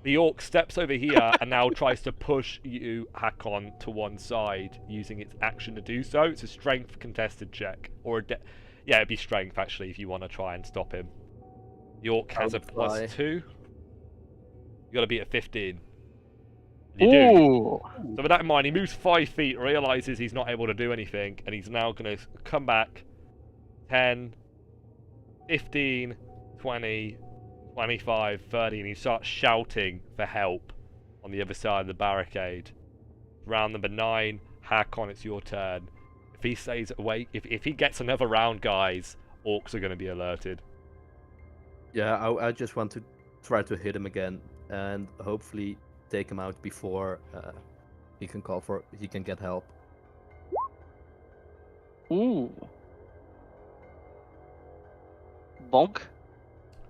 the orc steps over here and now tries to push you, Hakon, to one side, using its action to do so. It's a strength contested check. Or a yeah, it'd be strength, actually, if you want to try and stop him. The orc has a try. +2. You gotta beat a 15. You do. Ooh. So with that in mind, he moves 5 feet, realizes he's not able to do anything, and he's now going to come back 10, 15, 20, 25, 30, and he starts shouting for help on the other side of the barricade. Round number 9, Hakon, it's your turn. If he stays awake, if he gets another round, guys, orcs are going to be alerted. Yeah, I just want to try to hit him again and hopefully take him out before he can get help. Ooh. Bonk.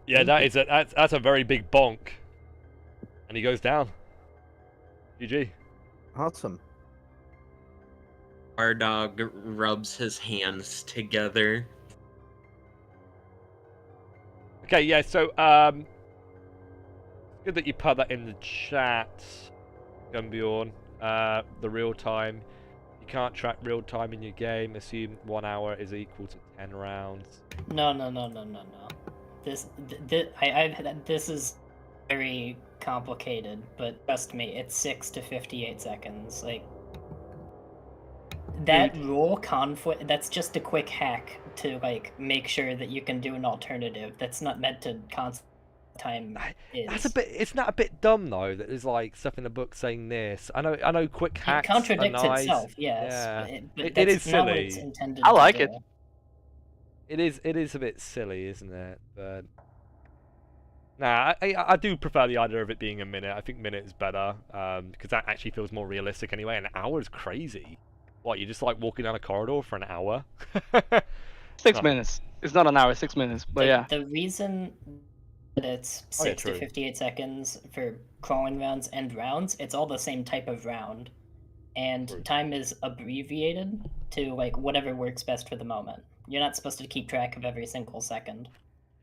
Yeah, that's a very big bonk. And he goes down. GG. Awesome. Our dog rubs his hands together. Okay, yeah, so good that you put that in the chat, Gumbjorn. The real time. You can't track real time in your game. Assume 1 hour is equal to 10 rounds. No. This is very complicated, but trust me, it's 6 to 58 seconds. Like that rule conflict. That's just a quick hack to like make sure that you can do an alternative. That's not meant to constant time. That's a bit. It's not a bit dumb though. That there's like stuff in the book saying this. I know. Quick hacks. It contradicts are nice. itself. Yes. Yeah. But It that's is not what silly. it's intended I to like do. it. It is a bit silly, isn't it? But nah, I do prefer the idea of it being a minute. I think minute is better because that actually feels more realistic anyway. An hour is crazy. What, you're just like walking down a corridor for an hour? 6 No. minutes. It's not an hour, 6 minutes. But yeah. The reason that it's Oh, yeah, 6 to true. 58 seconds for crawling rounds and rounds, it's all the same type of round. And True. time is abbreviated to like whatever works best for the moment. You're not supposed to keep track of every single second.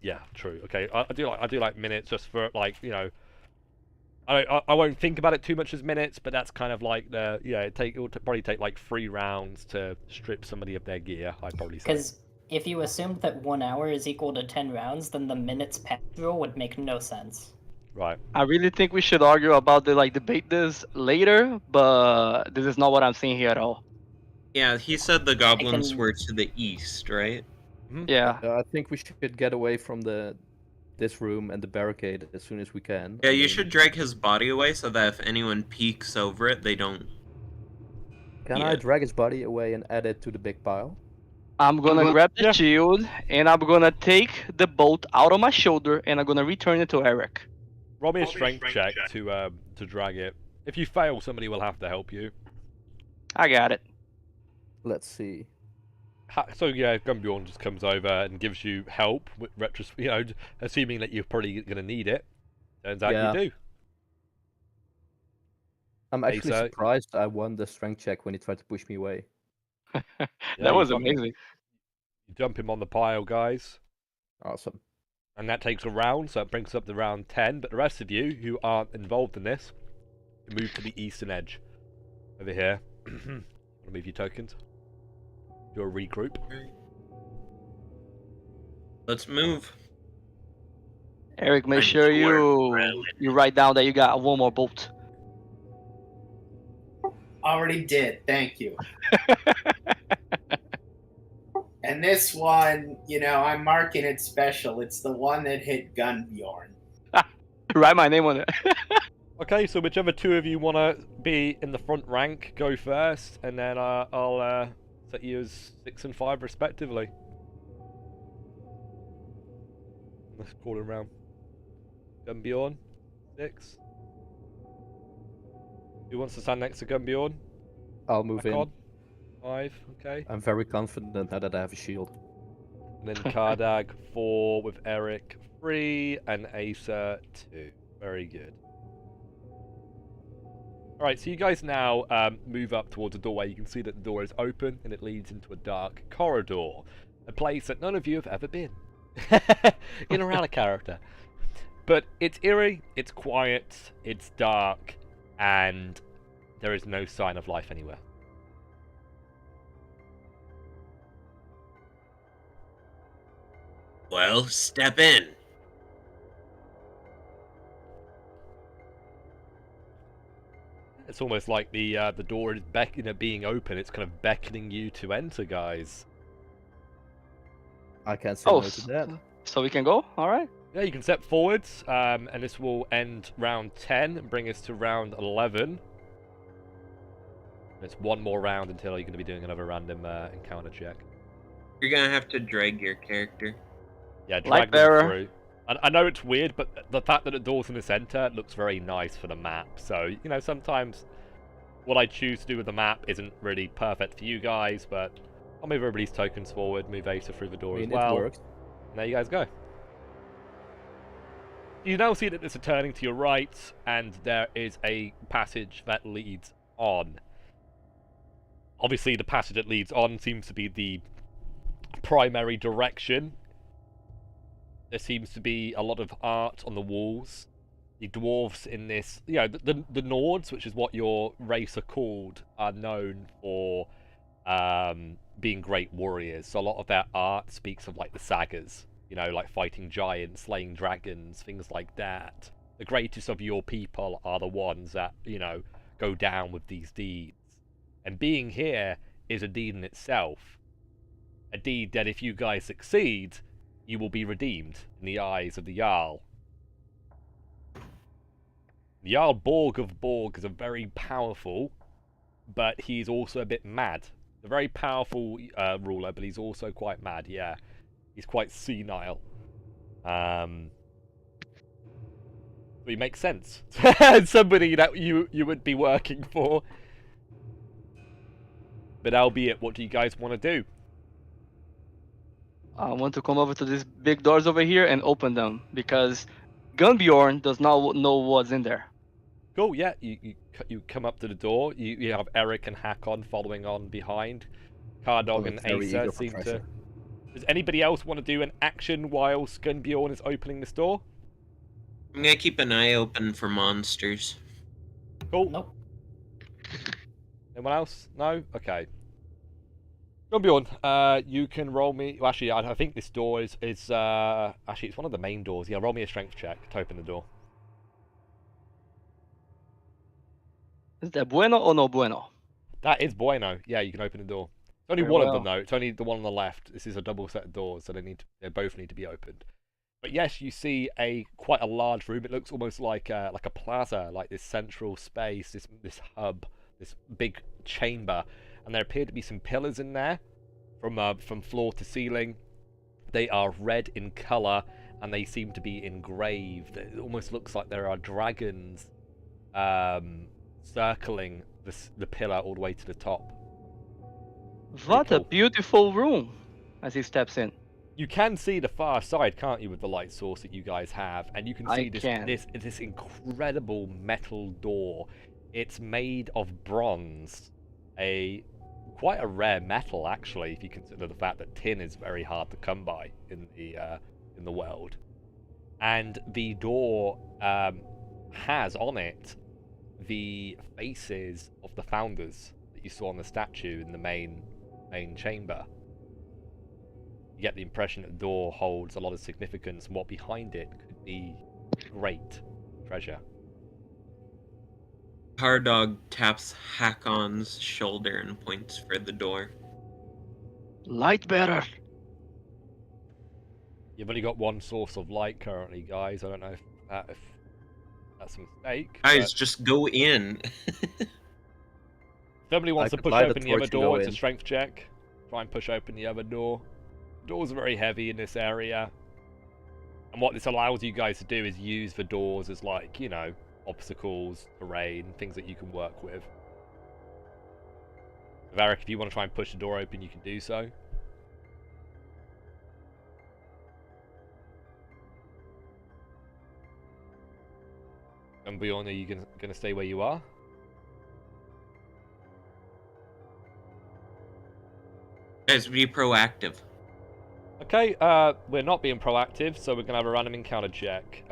Yeah, true. Okay, I do like minutes just for like, you know. I won't think about it too much as minutes, but that's kind of like the it will probably take like 3 rounds to strip somebody of their gear. I'd probably say. Because if you assumed that 1 hour is equal to 10 rounds, then the minutes pass rule would make no sense. Right. I really think we should argue about debate this later, but this is not what I'm seeing here at all. Yeah, he said the goblins can- were to the east, right? Yeah. I think we should get away from this room and the barricade as soon as we can. Yeah, I you mean, should drag his body away so that if anyone peeks over it, they don't. Can I drag his body away and add it to the big pile? I'm gonna grab the Yeah. shield and I'm gonna take the bolt out of my shoulder and I'm gonna return it to Eric. Roll me a strength check to drag it. If you fail, somebody will have to help you. I got it. Let's see. So yeah, Gumbjorn just comes over and gives you help with assuming that you're probably gonna need it. Turns out Yeah. you do. I'm actually so- surprised I won the strength check when he tried to push me away. Yeah, That was you fucking- amazing. You dump him on the pile, guys. Awesome. And that takes a round, so it brings up the round 10. But the rest of you who aren't involved in this can move to the eastern edge. Over here. I'll move your tokens. Do a regroup. Let's move. Eric, make I'm sure you Adrenaline. you write down that you got one more bolt. Already did, thank you. And this one, I'm marking it special. It's the one that hit Gunbjorn. Write my name on it. Okay, so whichever two of you want to be in the front rank, go first. And then I'll set you as 6 and 5 respectively. Let's call it round. Gunbjorn, 6. Who wants to stand next to Gunbjorn? I'll move in. Hakon? 5, okay. I'm very confident now that I have a shield. And then Kardag 4 with Eric 3 and Asa 2. Very good. Alright, so you guys now move up towards a doorway. You can see that the door is open and it leads into a dark corridor. A place that none of you have ever been. In around a character. But it's eerie, it's quiet, it's dark, and there is no sign of life anywhere. Well, step in. It's almost like the door is being open. It's kind of beckoning you to enter, guys. I can't say Oh, no to that. so we can go? Alright. Yeah, you can step forwards, and this will end round 10 and bring us to round 11. It's one more round until you're going to be doing another random encounter check. You're gonna have to drag your character. Yeah, Light drag them bearer. through. I know it's weird, but the fact that the door's in the center looks very nice for the map. So, you know, sometimes what I choose to do with the map isn't really perfect for you guys, but I'll move everybody's tokens forward, move Asa through the door I mean, as well. it works. And there you guys go. You now see that there's a turning to your right, and there is a passage that leads on. Obviously, the passage that leads on seems to be the primary direction. There seems to be a lot of art on the walls. The dwarves in this, you know, the Nords, which is what your race are called, are known for being great warriors. So a lot of their art speaks of like the sagas, you know, like fighting giants, slaying dragons, things like that. The greatest of your people are the ones that, you know, go down with these deeds. And being here is a deed in itself. A deed that if you guys succeed, you will be redeemed in the eyes of the Jarl. Jarl Borg of Borg is a very powerful, but he's also a bit mad. A very powerful ruler, but he's also quite mad, yeah. He's quite senile. So he makes sense. Somebody that you would be working for. But albeit, what do you guys want to do? I want to come over to these big doors over here and open them because Gunbjorn does not know what's in there. Cool, yeah, you come up to the door. You have Eric and Hakon following on behind. Cardog and Asa seem to... Does anybody else want to do an action while Gunbjorn is opening this door? I'm gonna keep an eye open for monsters. Cool. Nope. Anyone else? No? Okay. Gunbjorn, you can roll me... Well, actually, I think this door is actually, it's one of the main doors. Yeah, roll me a strength check to open the door. Is that bueno or no bueno? That is bueno. Yeah, you can open the door. It's only Very one of well. them, though. It's only the one on the left. This is a double set of doors, so they both need to be opened. But yes, you see quite a large room. It looks almost like a plaza, like this central space, this hub, this big chamber. And there appear to be some pillars in there, from floor to ceiling. They are red in color, and they seem to be engraved. It almost looks like there are dragons circling the pillar all the way to the top. What a cool. beautiful room as he steps in. You can see the far side, can't you, with the light source that you guys have? And you can see can. this incredible metal door. It's made of bronze, quite a rare metal actually, if you consider the fact that tin is very hard to come by in the world. And the door has on it the faces of the founders that you saw on the statue in the main chamber. You get the impression that the door holds a lot of significance, and what behind it could be great treasure. Cardog taps Hakon's shoulder and points for the door. Light bearer. You've only got one source of light currently, guys. I don't know if that's a mistake. Guys, but just go in. if somebody wants I to could push light the open the other torch and door, go it's a in. strength check. Try and push open the other door. Doors are very heavy in this area. And what this allows you guys to do is use the doors as, like, you know, obstacles, terrain, things that you can work with. Varric, if you want to try and push the door open, you can do so. And Bjorn, are you gonna stay where you are? Guys, be proactive. Okay, we're not being proactive, so we're gonna have a random encounter check.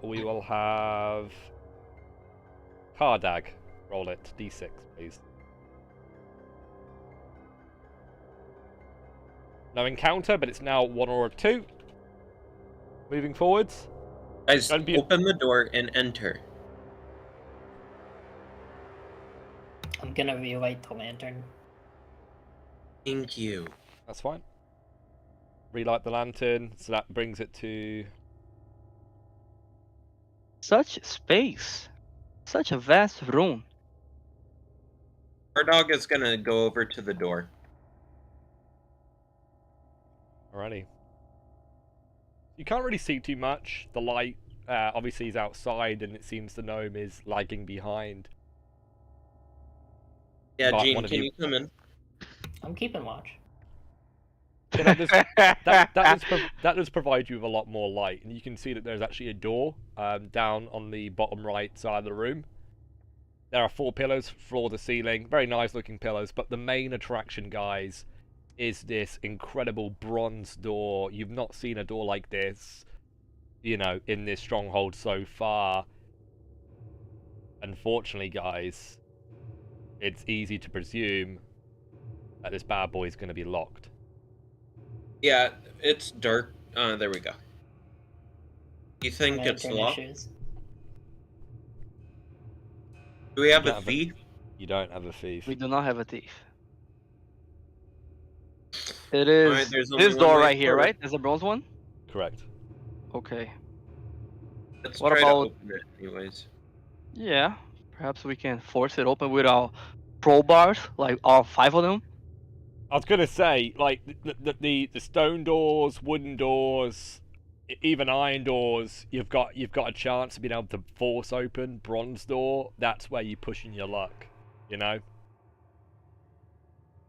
We will have Kardag. Roll it, d6, please. No encounter, but it's now 1 or a 2. Moving forwards. Guys, Don't be- open the door and enter. I'm gonna relight the lantern. Thank you. That's fine. Relight the lantern, so that brings it to... Such space. Such a vast room. Our dog is gonna go over to the door. Alrighty. You can't really see too much. The light, obviously, is outside, and it seems the gnome is lagging behind. Yeah, But Gene, one of can you- you come in? I'm keeping watch. So that does provide you with a lot more light, and you can see that there's actually a door down on the bottom right side of the room. There are 4 pillars, floor to ceiling, very nice looking pillars, but the main attraction, guys, is this incredible bronze door. You've not seen a door like this, you know, in this stronghold so far. Unfortunately, guys, it's easy to presume that this bad boy is going to be locked. Yeah, it's dark. There we go. You think it's Lantern locked? issues. Do we have You a don't have a- thief? You don't have a thief. We do not have a thief. It is Alright, there's only this one door way right here, forward. right? There's a bronze one? Correct. Okay. Let's What try about- to open it anyways. Yeah. Perhaps we can force it open with our crowbars, like all 5 of them. I was gonna say, like the stone doors, wooden doors, even iron doors. You've got a chance of being able to force open. Bronze door, that's where you're pushing your luck. You know,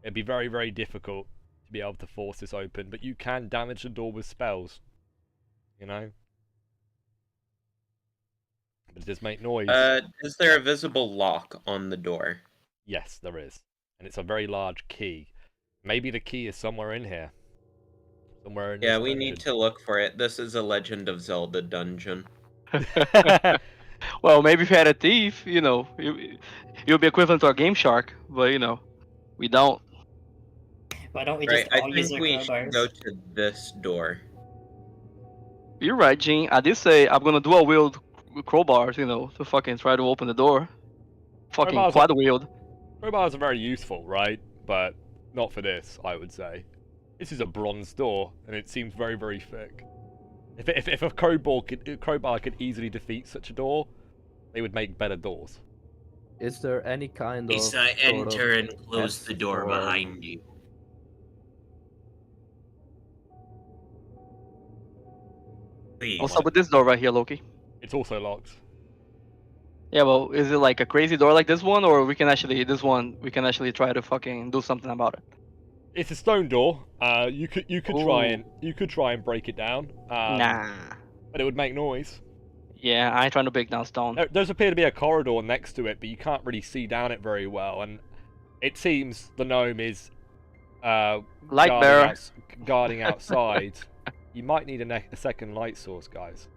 it'd be very, very difficult to be able to force this open, but you can damage the door with spells. You know, but it does make noise. Is there a visible lock on the door? Yes, there is, and it's a very large key. Maybe the key is somewhere in here. Somewhere in Yeah, this we need dungeon. to look for it. This is a Legend of Zelda dungeon. Well, maybe if you had a thief, you know, you'll be equivalent to a Game Shark, but you know, we don't. Why don't we Right, just I all use think our we should crowbars? go to this door. You're right, Gene. I did say I'm gonna dual wield crowbars, you know, to fucking try to open the door. Fucking Crowbars are- quad wield. Crowbars are very useful, right? But not for this, I would say. This is a bronze door, and it seems very, very thick. If a crowbar could easily defeat such a door, they would make better doors. Is there any kind of Isa, sort enter of and close the door or- behind you. Please. What's up with this door right here, Loki? It's also locked. Yeah, well, is it like a crazy door like this one, or we can actually try to fucking do something about it? It's a stone door. You could try and break it down. Nah. But it would make noise. Yeah, I ain't trying to break down stone. There does appear to be a corridor next to it, but you can't really see down it very well. And it seems the gnome is Light guarding bearer. guarding outside. You might need a second light source, guys.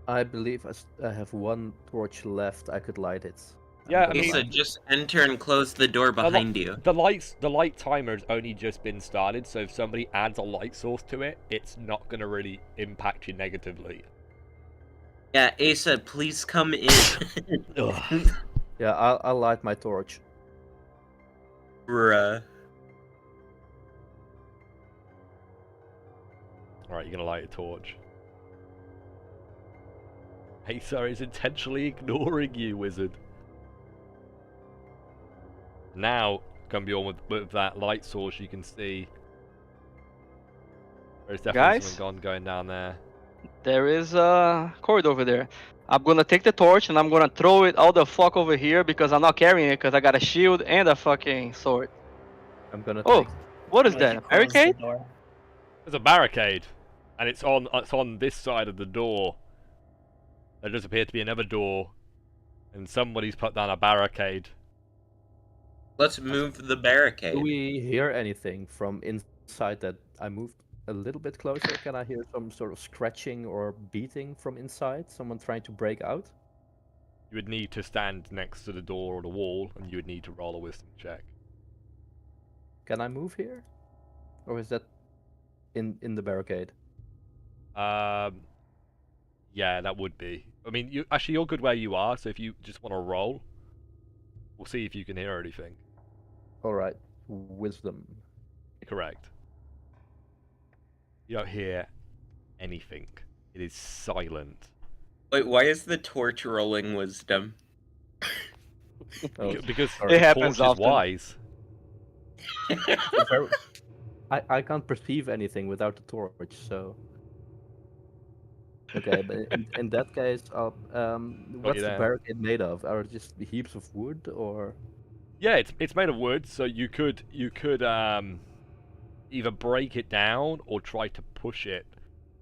I believe I have 1 torch left. I could light it. Yeah, I I'm mean- Isa, just enter and close the door behind you. The light timer's only just been started, so if somebody adds a light source to it, it's not going to really impact you negatively. Yeah, Asa, please come in. Ugh. Yeah, I'll light my torch. Bruh. Alright, you're going to light a torch. Asa is intentionally ignoring you, wizard. Now, come beyond with that light source, you can see there's definitely Guys? something going down there. There is a corridor over there. I'm gonna take the torch and I'm gonna throw it all the fuck over here because I'm not carrying it because I got a shield and a fucking sword. I'm gonna Oh, take. what is We that? should A close the barricade? door. There's a barricade, and it's on this side of the door. There does appear to be another door, and somebody's put down a barricade. Let's move the barricade. Do we hear anything from inside that I moved a little bit closer? Can I hear some sort of scratching or beating from inside? Someone trying to break out? You would need to stand next to the door or the wall, and you would need to roll a wisdom check. Can I move here? Or is that in the barricade? Yeah, that would be. I mean, you're good where you are. So if you just want to roll, we'll see if you can hear anything. Alright, wisdom. Correct. You don't hear anything. It is silent. Wait, why is the torch rolling wisdom? Oh, Because sorry. It the happens torch is often. wise. I can't perceive anything without the torch, so. Okay, but in that case, what's the there. barricade made of? Are it just heaps of wood, or? Yeah, it's made of wood, so you could either break it down or try to push it,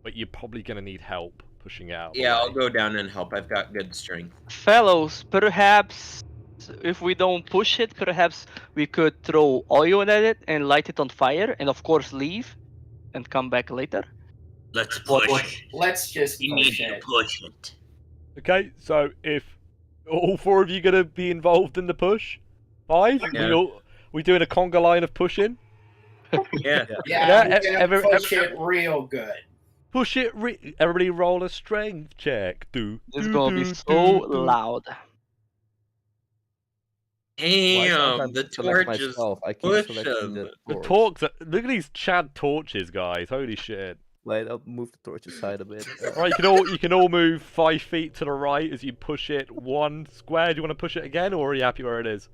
but you're probably gonna need help pushing it out. Yeah, I'll go down and help. I've got good strength. Fellows, perhaps if we don't push it, perhaps we could throw oil at it and light it on fire, and of course leave and come back later. Let's push. Let's just We need push to it. push it. Okay, so if all four of you gonna be involved in the push, 5, Yeah. we doing a conga line of pushing. Yeah. Yeah, Yeah, we're gonna push it real good. Push it. Everybody roll a strength check. It's gonna be so loud. Why can't Damn, I the select torch is myself? I keep selecting pushing. the The torch. torques. Look at these Chad torches, guys. Holy shit! Wait, I'll move the torch aside a bit. Right, you can all move 5 feet to the right as you push it 1 square. Do you want to push it again, or are you happy where it is?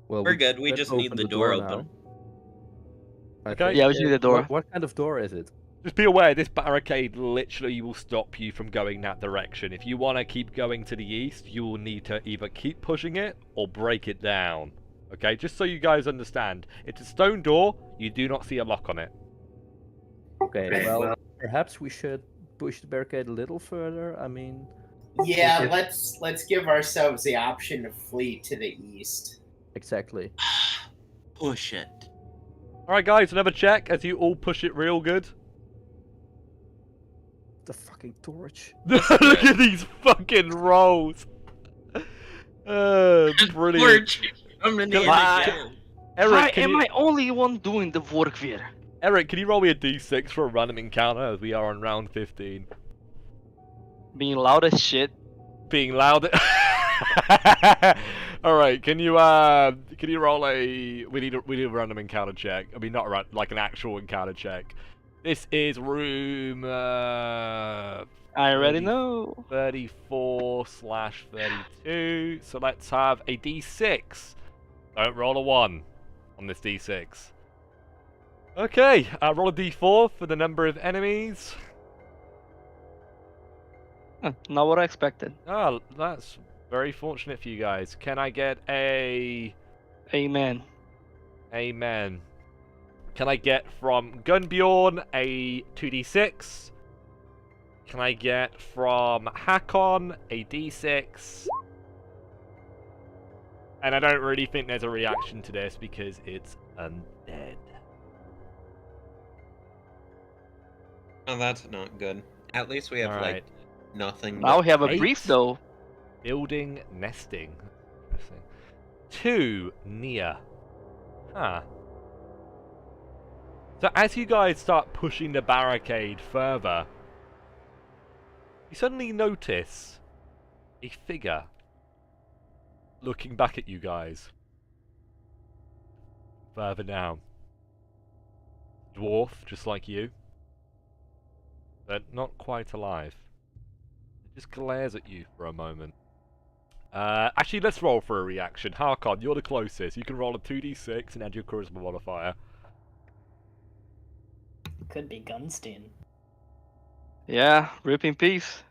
Well, We're good. We let's just need open the door open. now. I Okay. think, Yeah, we just need the door. What kind of door is it? Just be aware, this barricade literally will stop you from going that direction. If you want to keep going to the east, you will need to either keep pushing it or break it down. Okay, just so you guys understand. It's a stone door, you do not see a lock on it. Okay, well, perhaps we should push the barricade a little further. I mean, Yeah, let's give ourselves the option to flee to the east. exactly. Push it. Alright guys, another check as you all push it real good. The fucking torch. Look at these fucking rolls. Brilliant. Torch. I'm in the Why? again. Why Eric, can am you, I only one doing the work here? Eric, can you roll me a d6 for a random encounter as we are on round 15? Being loud as shit. Being loud. Alright, can you roll a we need a random encounter check. I mean not a like an actual encounter check. This is room I already know. 34/32. So let's have a d6. Don't roll a 1 on this d6. Okay, roll a d4 for the number of enemies. Not what I expected. Oh, that's very fortunate for you guys. Can I get a... Amen. Amen. Can I get from Gunbjorn a 2d6? Can I get from Hakon a d6? And I don't really think there's a reaction to this because it's undead. Oh, that's not good. At least we have All like right. nothing. Now we have a 8. brief though. Building nesting. Interesting. 2 near. Huh. So as you guys start pushing the barricade further, you suddenly notice a figure looking back at you guys. Further down. Dwarf, just like you. But not quite alive. It just glares at you for a moment. Actually, let's roll for a reaction. Harkon, you're the closest. You can roll a 2d6 and add your charisma modifier. Could be Gunstein. Yeah, rip in peace.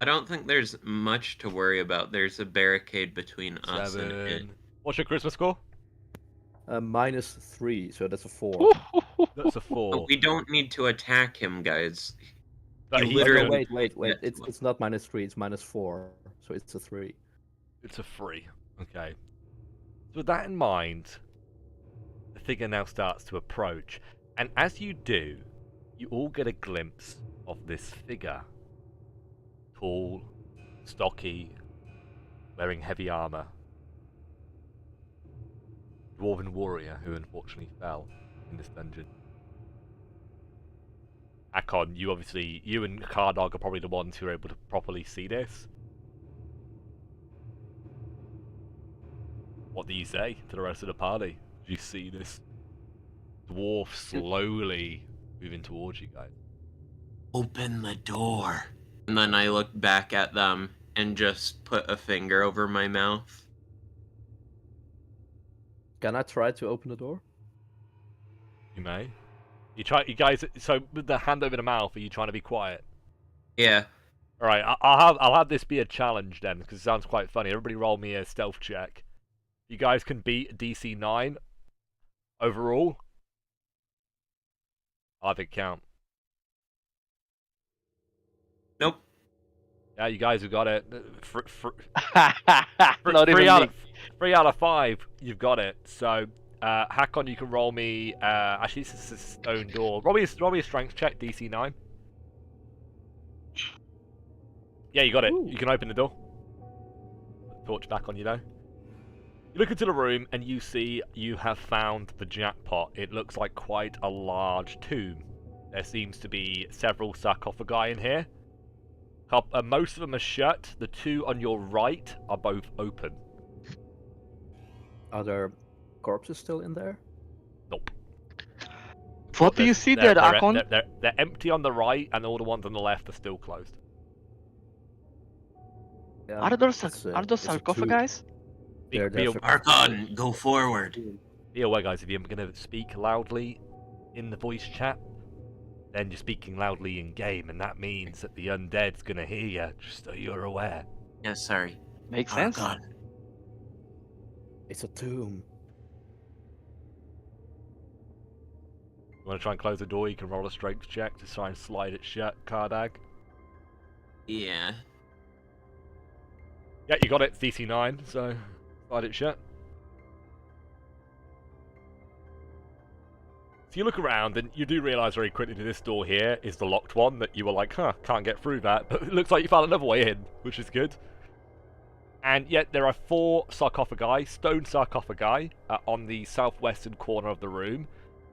I don't think there's much to worry about. There's a barricade between us and it. 7. What's your charisma score? -3, so that's a 4. That's a 4. But we don't need to attack him, guys. But he he's literally- gonna- Wait. Yeah. It's not -3. It's -4. So it's a 3. It's a 3. Okay. So with that in mind, the figure now starts to approach, and as you do, you all get a glimpse of this figure. Tall, stocky, wearing heavy armor. Dwarven warrior who unfortunately fell in this dungeon. Akon, you and Cardog are probably the ones who are able to properly see this. What do you say to the rest of the party? Do you see this dwarf slowly moving towards you guys? Open the door. And then I look back at them and just put a finger over my mouth. Can I try to open the door? You may. You guys. So with the hand over the mouth, are you trying to be quiet? Yeah. All right. I'll have this be a challenge then, because it sounds quite funny. Everybody, roll me a stealth check. You guys can beat DC 9 overall. I'll have it count. Nope. Yeah, you guys have got it. Not even me. 3 out of 5. You've got it. So. Hakon, you can roll me. Actually, this is a stone door. Roll me a strength check, DC 9. Yeah, you got it. Ooh. You can open the door. Torch back on you though. You look into the room and you see you have found the jackpot. It looks like quite a large tomb. There seems to be several sarcophagi in here. Most of them are shut. The 2 on your right are both open. Are there corpses still in there? Nope. What do you see there, Akon? They're empty on the right, and all the ones on the left are still closed. Yeah, Are those it's sarcophagi? Be Archon, go forward. aware, guys, if you're going to speak loudly in the voice chat, then you're speaking loudly in game, and that means that the undead's going to hear you, just so you're aware. Yeah, sorry. Makes sense. Archon. It's a tomb. You want to try and close the door? You can roll a strength check to try and slide it shut, Kardag. Yeah. Yeah, you got it. It's DC 9, so slide it shut. So you look around, and you do realise very quickly that this door here is the locked one that you were like, can't get through that. But it looks like you found another way in, which is good. And yet there are 4 sarcophagi, stone sarcophagi, on the southwestern corner of the room.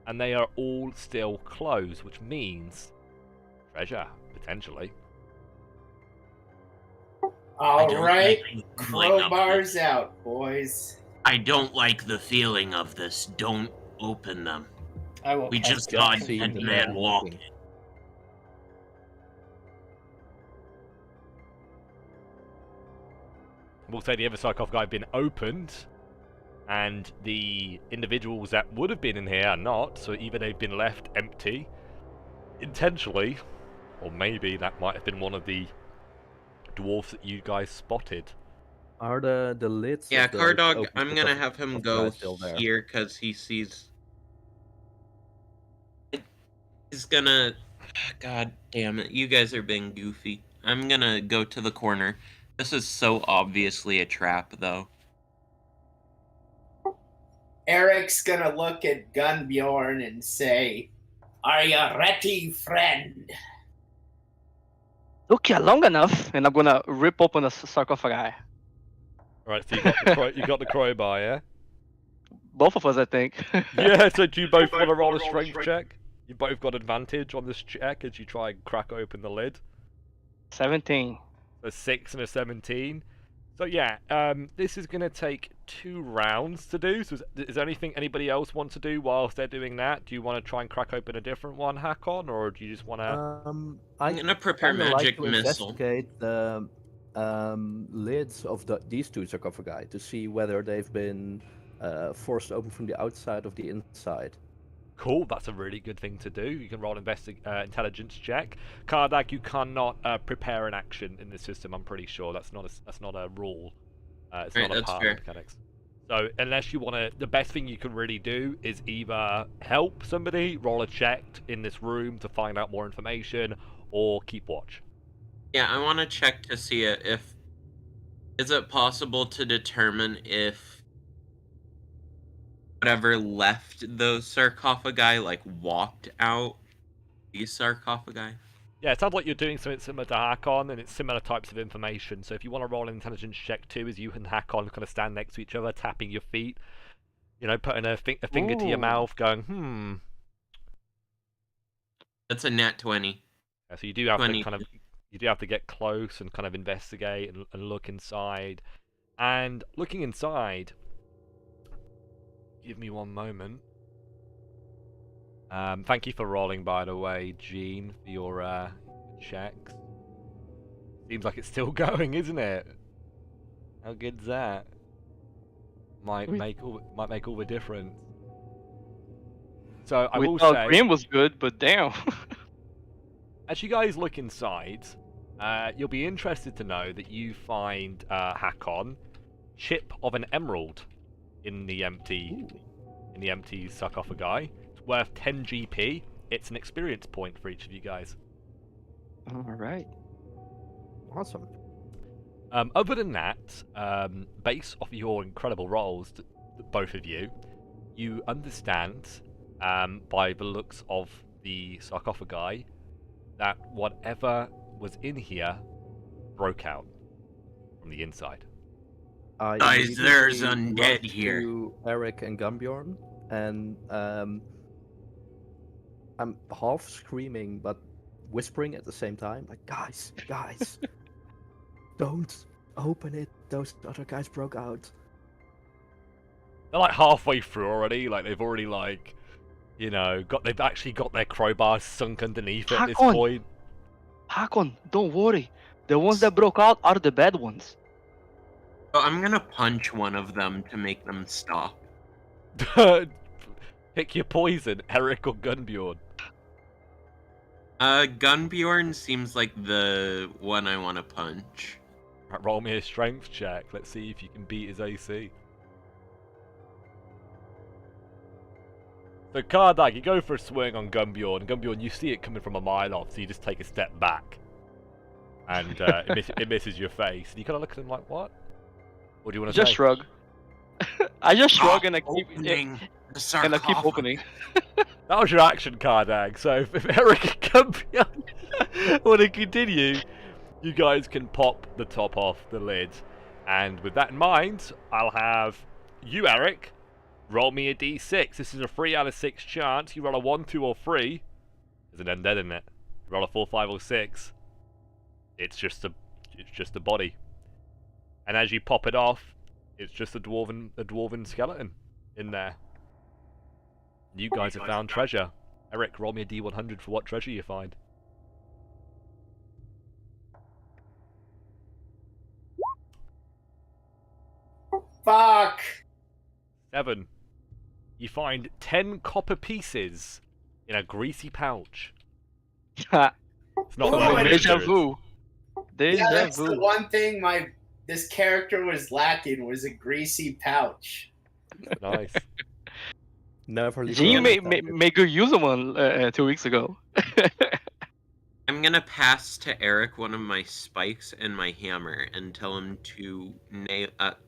And they are all still closed, which means treasure, potentially. Alright, feeling of crowbars this. out, boys. I don't like the feeling of this. Don't open them. I will We cast just just saw a seen dead the man man walking. walking. We'll say the other sarcophagi have been opened, and the individuals that would have been in here are not, so either they've been left empty intentionally, or maybe that might have been one of the dwarfs that you guys spotted. Are the lids? Yeah, of the Cardog, open I'm gonna sarcophagi have him go still there? here because he sees. He's gonna. God damn it! You guys are being goofy. I'm gonna go to the corner. This is so obviously a trap, though. Eric's gonna look at Gunbjorn and say, "Are you ready, friend?" Look here long enough, and I'm gonna rip open a sarcophagi. Alright, so you got the crowbar, yeah? Both of us, I think. Yeah, so do you both want to roll a strength check? You both got advantage on this check as you try and crack open the lid. 17. A 6 and a 17. So yeah, this is going to take 2 rounds to do. So is there anything anybody else wants to do whilst they're doing that? Do you want to try and crack open a different one, Hakon, or do you just want to... I'm gonna prepare kinda magic like to missile. investigate the lids of these 2 sarcophagi to see whether they've been forced open from the outside or the inside. Cool, that's a really good thing to do. You can roll an intelligence check. Kardak, you cannot prepare an action in this system, I'm pretty sure. That's not a rule. It's Right, not a that's part fair. of the mechanics. So unless you want to... The best thing you can really do is either help somebody, roll a check in this room to find out more information, or keep watch. Yeah, I want to check to see if Is it possible to determine if whatever left those sarcophagi, like, walked out these sarcophagi? Yeah, it sounds like you're doing something similar to Hakon, and it's similar types of information. So if you want to roll an intelligence check too, as you and Hakon kind of stand next to each other, tapping your feet, you know, putting a finger to your Ooh. mouth, going, That's a nat 20. Yeah, so you do have to 20. kind of, you do have to get close and kind of investigate and look inside. And looking inside, give me one moment. Thank you for rolling, by the way, Gene, for your checks. Seems like it's still going, isn't it? How good's that? Might make all the difference. So I We will thought say, Green was good, but damn. as you guys look inside, you'll be interested to know that you find Hakon chip of an emerald in the empty sarcophagi. It's worth 10 GP. It's an experience point for each of you guys. All right. Awesome. Other than that, based off your incredible rolls, both of you, you understand by the looks of the sarcophagi that whatever was in here broke out from the inside. Guys, there's immediately undead rush here. to Eric and Gumbjorn, and I'm half screaming but whispering at the same time, like, guys, don't open it. Those other guys broke out. They're like halfway through already. Like they've already they've actually got their crowbars sunk underneath it at this Hakon! point. Hakon, don't worry. The ones that broke out are the bad ones. So I'm gonna punch one of them to make them stop. Pick your poison, Eric or Gunbjorn. Gunbjorn seems like the one I want to punch. Right, roll me a strength check. Let's see if you can beat his AC. So Kardak, you go for a swing on Gunbjorn. Gunbjorn, you see it coming from a mile off, so you just take a step back. And it misses your face. And you kind of look at him like, what? What do you want to say? Just shrug. I just shrug and I keep Opening the and I keep sarcophagus. opening. That was your action, Kardag. So if Eric and Gunbjorn want to continue, you guys can pop the top off the lid. And with that in mind, I'll have you, Eric, roll me a d6. This is a 3 out of 6 chance. You roll a 1, 2, or 3. There's an undead in it. You roll a 4, 5, or 6. It's just a body. And as you pop it off, it's just a dwarven skeleton in there. You guys have found treasure. Eric, roll me a d100 for what treasure you find. Fuck! 7. You find 10 copper pieces in a greasy pouch. It's not Oh, the way deja it is. vu. Yeah, that's the one thing this character was lacking, was a greasy pouch. Nice. Never leave Gene it made good use of one 2 weeks ago. I'm gonna pass to Eric one of my spikes and my hammer and tell him to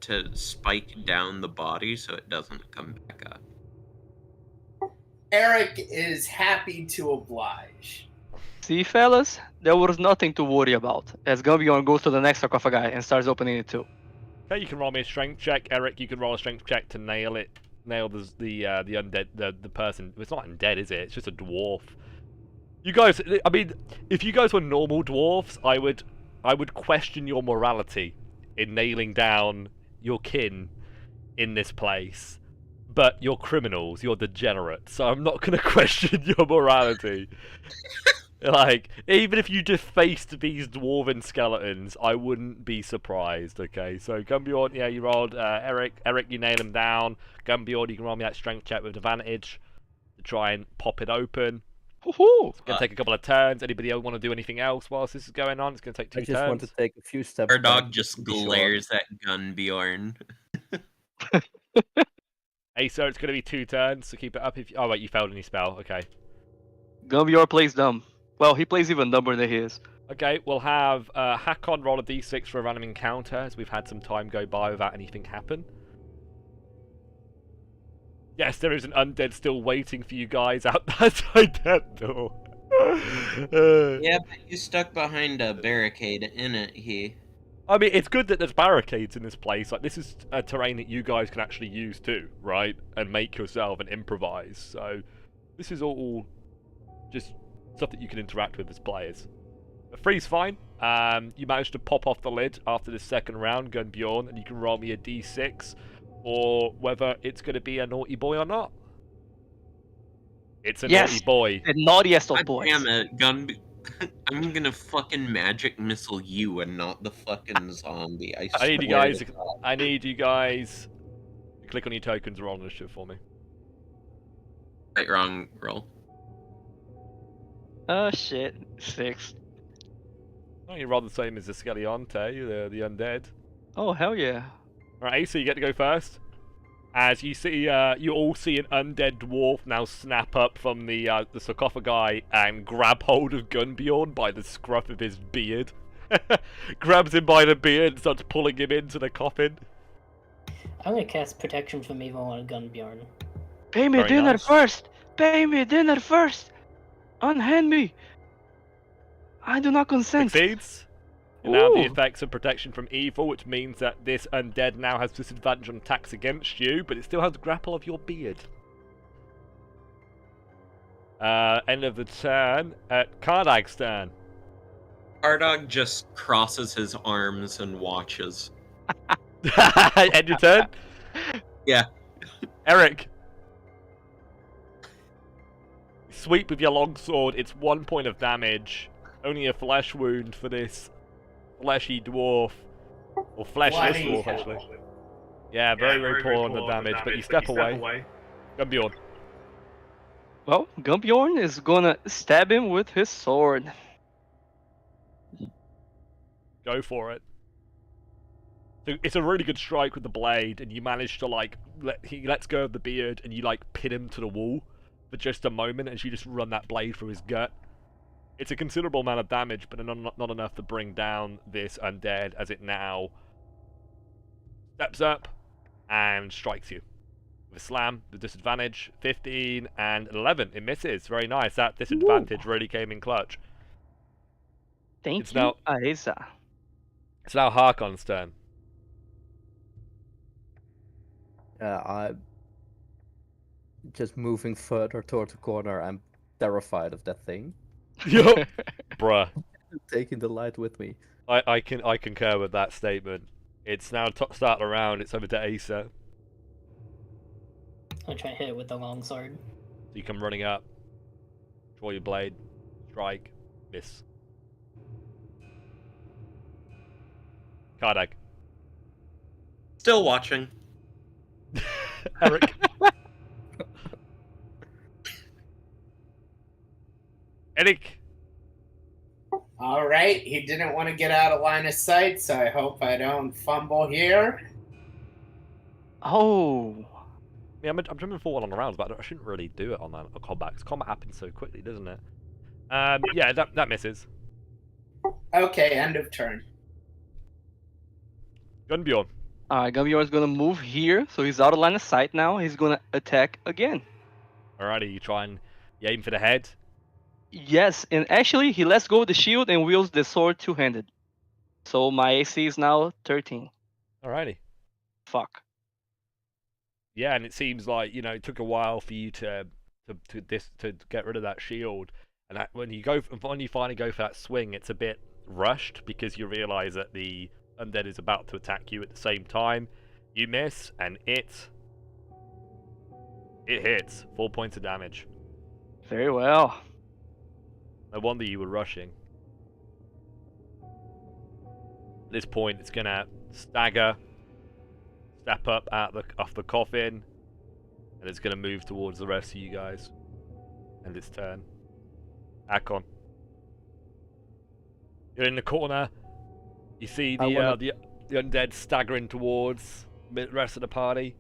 to spike down the body so it doesn't come back up. Eric is happy to oblige. See, fellas, there was nothing to worry about. As Gumbjorn goes to the next sarcophagi and starts opening it too. Okay, you can roll me a strength check. Eric, you can roll a strength check to nail it. Nail the undead, the person. It's not undead, is it? It's just a dwarf. You guys, I mean, if you guys were normal dwarfs, I would question your morality in nailing down your kin in this place. But you're criminals, you're degenerates, so I'm not going to question your morality. Like, even if you defaced these dwarven skeletons, I wouldn't be surprised, okay? So, Gumbjorn, yeah, you rolled. Eric, you nailed him down. Gumbjorn, you can roll me that strength check with advantage to try and pop it open. Woohoo! It's going to take a couple of turns. Anybody else want to do anything else whilst this is going on? It's going to take 2 I turns. just want to take a few steps. Our back dog just to be sure. glares at Gunbjorn. Hey, so it's going to be 2 turns, so keep it up. Oh, wait, you failed any spell. Okay. Gumbjorn plays dumb. Well, he plays even number than his. Okay, we'll have Hakon roll a d6 for a random encounter, as we've had some time go by without anything happen. Yes, there is an undead still waiting for you guys outside that door. Yeah, but he's stuck behind a barricade in it, he. I mean, it's good that there's barricades in this place. Like, this is a terrain that you guys can actually use too, right? And make yourself and improvise. So, this is all just stuff that you can interact with as players. But Free's fine. You managed to pop off the lid after the second round, Gunbjorn, and you can roll me a d6, or whether it's going to be a naughty boy or not. It's a naughty boy. The naughtiest of God boys. damn it, I'm gonna fucking magic missile you and not the fucking zombie. I need you swear guys. to God. I need you guys to click on your tokens and roll initiative for me. Right, wrong roll. Oh shit. 6. Oh, you're rather the same as the Scalionte, the undead. Oh hell yeah. Right, so you get to go first. As you see, you all see an undead dwarf now snap up from the sarcophagi and grab hold of Gunbjorn by the scruff of his beard. Grabs him by the beard and starts pulling him into the coffin. I'm gonna cast Protection from Evil on Gunbjorn. Pay me Very dinner nice. first. Pay me dinner first. Unhand me. I do not consent. Succeeds. You now have the Ooh. effects of protection from evil, which means that this undead now has disadvantage on attacks against you, but it still has the grapple of your beard. End of the turn at Kardag's turn. Ardog just crosses his arms and watches. End your turn? Yeah. Eric. Sweep with your longsword, it's 1 point of damage. Only a flesh wound for this fleshy dwarf. Or fleshless Bloody dwarf, hell. actually. Yeah, very poor on the damage, but you step away. Gunbjorn. Well, Gunbjorn is gonna stab him with his sword. Go for it. So it's a really good strike with the blade, and you manage to he lets go of the beard, and you pin him to the wall for just a moment as you just run that blade through his gut. It's a considerable amount of damage, but not enough to bring down this undead as it now steps up and strikes you. With a slam, with disadvantage, 15 and 11. It misses. Very nice. That disadvantage really came in clutch. Thank It's you, now- Aisa. It's now Harkon's turn. I'm just moving further toward the corner. I'm terrified of that thing. Yup. Bruh. Taking the light with me. I concur with that statement. It's now start the round. It's over to Asa. I'm gonna try to hit it with the longsword. So you come running up, draw your blade, strike, miss. Kardak. Still watching. Eric. Eric. All right, he didn't want to get out of line of sight, so I hope I don't fumble here. Oh. Yeah, I'm jumping forward on the rounds, but I shouldn't really do it on that combat, because combat happens so quickly, doesn't it? Yeah, that misses. Okay, end of turn. Gunbjorn. Alright, Gunbjorn's gonna move here, so he's out of line of sight now. He's gonna attack again. Alrighty, you try and you aim for the head. Yes, and actually he lets go of the shield and wields the sword two-handed. So my AC is now 13. Alrighty. Fuck. Yeah, and it seems like it took a while for you to get rid of that shield, and that, when you finally go for that swing, it's a bit rushed because you realise that the undead is about to attack you at the same time. You miss, and it hits 4 points of damage. Very well. No wonder you were rushing. At this point, it's gonna stagger, step up off the coffin, and it's gonna move towards the rest of you guys. And its turn. Akon. You're in the corner. You see the undead staggering towards the rest of the party.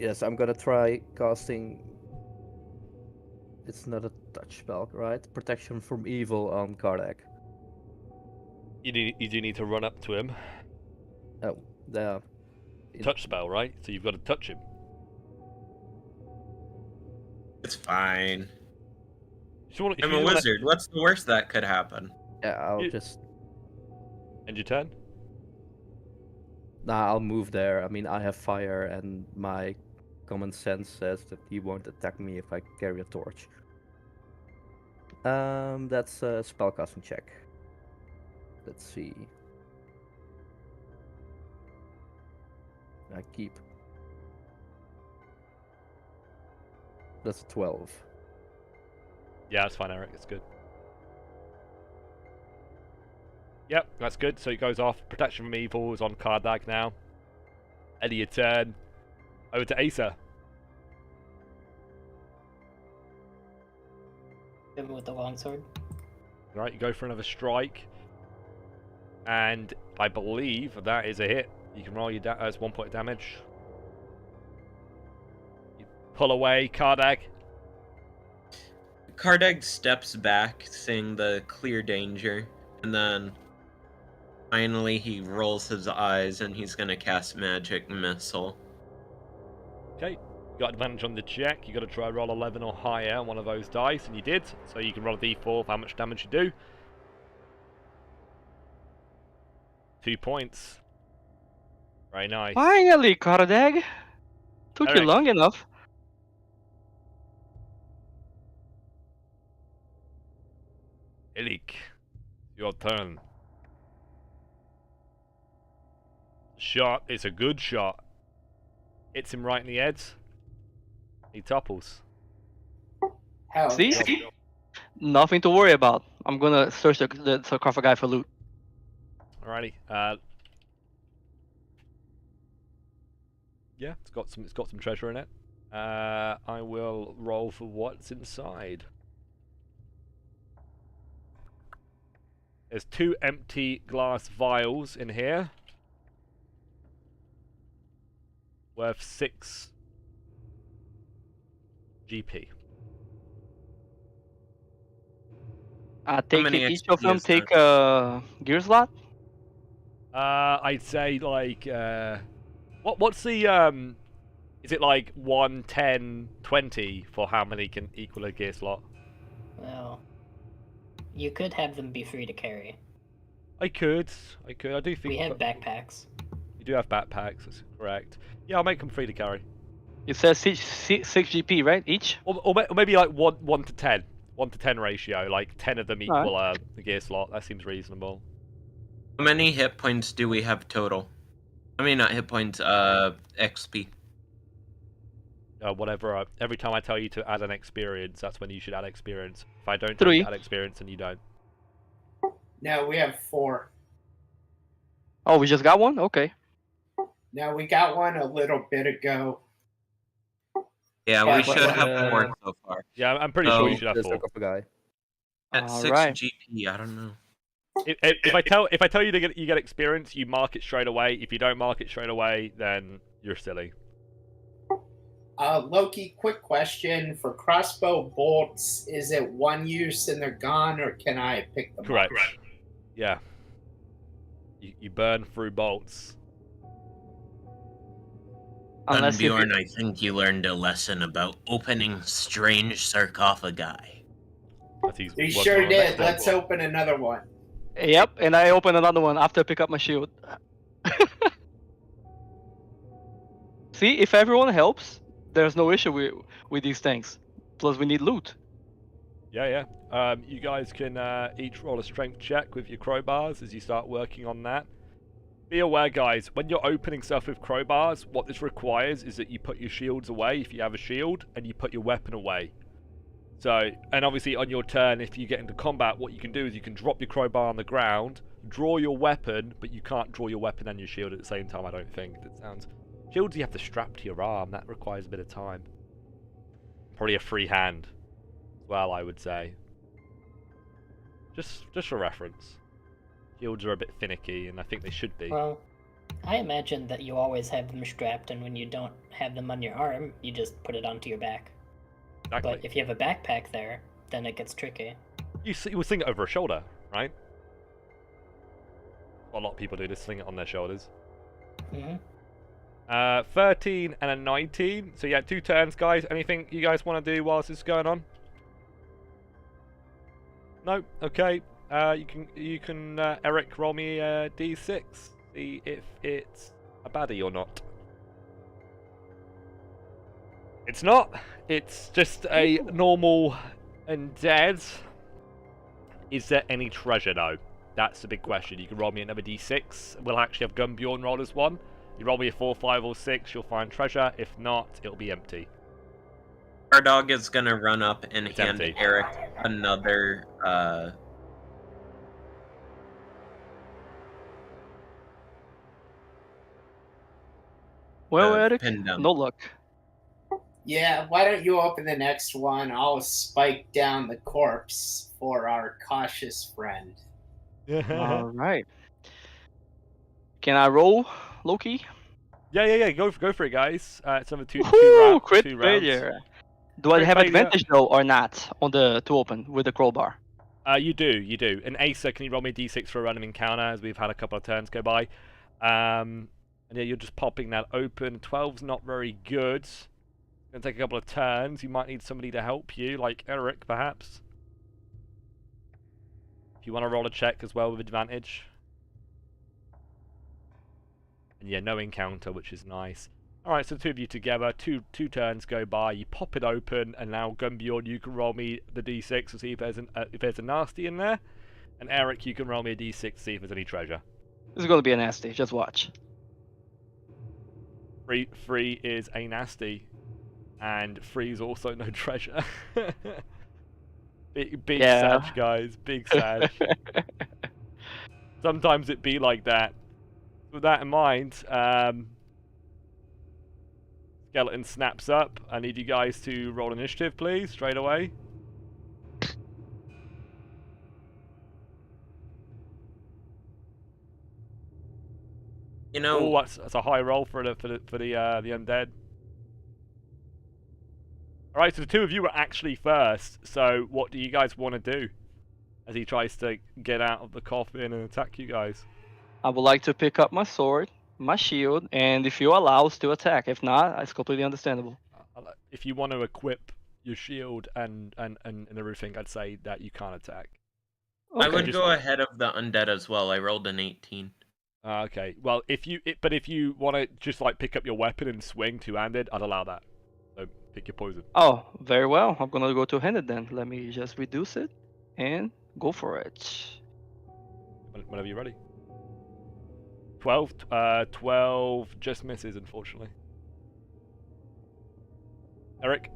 Yes, I'm gonna try casting It's not a touch spell, right? Protection from evil on Kardak. You do need to run up to him. Oh, there. Touch spell, right? So you've got to touch him. It's fine. If I'm you a wanna wizard. What's the worst that could happen? Yeah, I'll You- just. End your turn. Nah, I'll move there. I mean, I have fire, and my common sense says that he won't attack me if I carry a torch. That's a spellcasting check. Let's see. I keep. That's a 12. Yeah, that's fine, Eric. It's good. Yep, that's good. So it goes off. Protection from evil is on Kardak now. End of your turn. Over to Asa. Hit him with the longsword. Right, you go for another strike. And I believe that is a hit. You can roll your as 1 point of damage. You pull away, Kardak. Kardag steps back, seeing the clear danger, and then finally he rolls his eyes and he's gonna cast Magic Missile. Okay, you got advantage on the check. You got to try roll 11 or higher on one of those dice, and you did. So you can roll a d4 for how much damage you do. 2 points. Very nice. Finally, Kardag. Took you Alright. long enough. Elik, your turn. Shot. It's a good shot. Hits him right in the head. He topples. Hell, See? Nothing to worry about. I'm gonna search the sarcophagi for loot. Alrighty. Yeah, it's got some treasure in it. I will roll for what's inside. There's 2 empty glass vials in here. Worth 6 GP. Take many each of XP them is take a gear slot. I'd say like what's the is it like 1, 10, 20 for how many can equal a gear slot? Well, you could have them be free to carry. I could. I do think We have backpacks. you do have backpacks. That's correct. Yeah, I'll make them free to carry. It says 6 GP, right? Each? Or maybe like 1 to 10. 1 to 10 ratio. Like 10 of them equal the gear slot. That seems reasonable. How many hit points do we have total? I mean, not hit points, XP. Whatever. Every time I tell you to add an experience, that's when you should add experience. If I don't 3. add experience, and you don't. No, we have 4. Oh, we just got one? Okay. No, we got one a little bit ago. Yeah, Yeah, we but should what- have 4 so far. Yeah, I'm pretty sure you Oh, should have The 4. sarcophagi. At 6 Alright. GP, I don't know. If I tell you to you get experience, you mark it straight away. If you don't mark it straight away, then you're silly. Loki, quick question. For crossbow bolts, is it one use and they're gone, or can I pick them Correct. up? Yeah. You burn through bolts. Unless you Bjorn, I think you learned a lesson about opening strange sarcophagi. As he's You working sure on the next did. Let's level. open another one. Yep, and I open another one after I pick up my shield. See, if everyone helps, there's no issue with these things. Plus, we need loot. Yeah. You guys can each roll a strength check with your crowbars as you start working on that. Be aware, guys, when you're opening stuff with crowbars, what this requires is that you put your shields away if you have a shield, and you put your weapon away. So, and obviously on your turn, if you get into combat, what you can do is you can drop your crowbar on the ground, draw your weapon, but you can't draw your weapon and your shield at the same time, I don't think. That sounds... Shields you have to strap to your arm, that requires a bit of time. Probably a free hand as well, I would say. Just for reference. Shields are a bit finicky, and I think they should be. Well, I imagine that you always have them strapped, and when you don't have them on your arm, you just put it onto your back. Exactly. But if you have a backpack there, then it gets tricky. You would sling it over a shoulder, right? What a lot of people do, just sling it on their shoulders. Hmm. 13 and a 19. So yeah, 2 turns, guys. Anything you guys want to do whilst this is going on? No? Okay. You can Eric, roll me a d6. See if it's a baddie or not. It's not. It's just a normal undead. Is there any treasure though? That's the big question. You can roll me another d6. We'll actually have Gunbjorn roll as one. You roll me a 4, 5, or 6, you'll find treasure. If not, it'll be empty. Our dog is gonna run up and It's hand empty. Eric another Well, Eric, pin down. no luck. Yeah, why don't you open the next one? I'll spike down the corpse for our cautious friend. All right. Can I roll, Loki? Yeah. Go for it, guys. It's another two Woohoo! Crit rounds. failure. Do I Crit have failure. advantage though, or not, on the to open with the crowbar? You do. And Asa, can you roll me a d6 for a random encounter, as we've had a couple of turns go by? And yeah, you're just popping that open. 12's not very good. Gonna take a couple of turns. You might need somebody to help you, like Eric, perhaps. If you want to roll a check as well with advantage. And yeah, no encounter, which is nice. Alright, so the two of you together, two turns go by, you pop it open, and now Gunbjorn, you can roll me the d6 to see if there's a nasty in there. And Eric, you can roll me a d6 to see if there's any treasure. This is gonna be a nasty. Just watch. 3 is a nasty. And 3 is also no treasure. big Yeah. Sag, guys. Big Sag. Sometimes it be like that. With that in mind, skeleton snaps up. I need you guys to roll initiative, please, straight away. You know, Oh, that's a high roll for the undead. All right, so the two of you are actually first. So what do you guys want to do as he tries to get out of the coffin and attack you guys? I would like to pick up my sword, my shield, and if you allow, still attack. If not, it's completely understandable. If you want to equip your shield and everything, I'd say that you can't attack. I would Just- go ahead of the undead as well. I rolled an 18. Okay. Well, if you want to just like pick up your weapon and swing two-handed, I'd allow that. So pick your poison. Oh, very well. I'm gonna go two-handed then. Let me just reduce it and go for it. Whenever you're ready. 12. 12 just misses, unfortunately. Eric.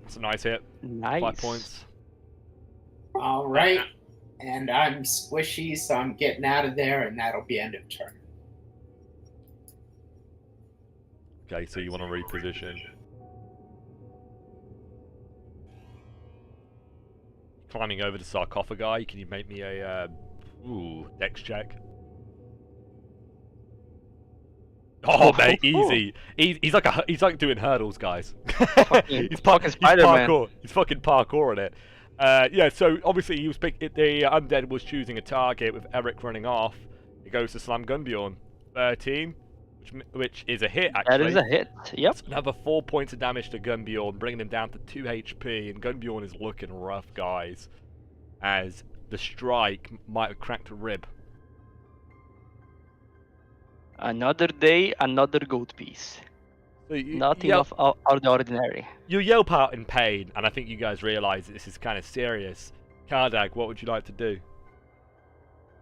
That's a nice hit. Nice. 5 points. All right, and I'm squishy, so I'm getting out of there, and that'll be end of turn. Okay, so you want to reposition. Climbing over the sarcophagi, can you make me a dex check? Oh mate, easy. He's like doing hurdles, guys. he's fucking Spider-Man. parkour. He's fucking parkouring it. Yeah, so obviously he was the undead was choosing a target with Eric running off. It goes to Slam Gunbjorn. 13, which is a hit actually. That is a hit. Yep. It's another 4 points of damage to Gunbjorn, bringing him down to 2 HP, and Gunbjorn is looking rough, guys, as the strike might have cracked a rib. Another day, another gold piece. So Nothing out of the ordinary. You yelp out in pain, and I think you guys realise that this is kind of serious. Kardak, what would you like to do?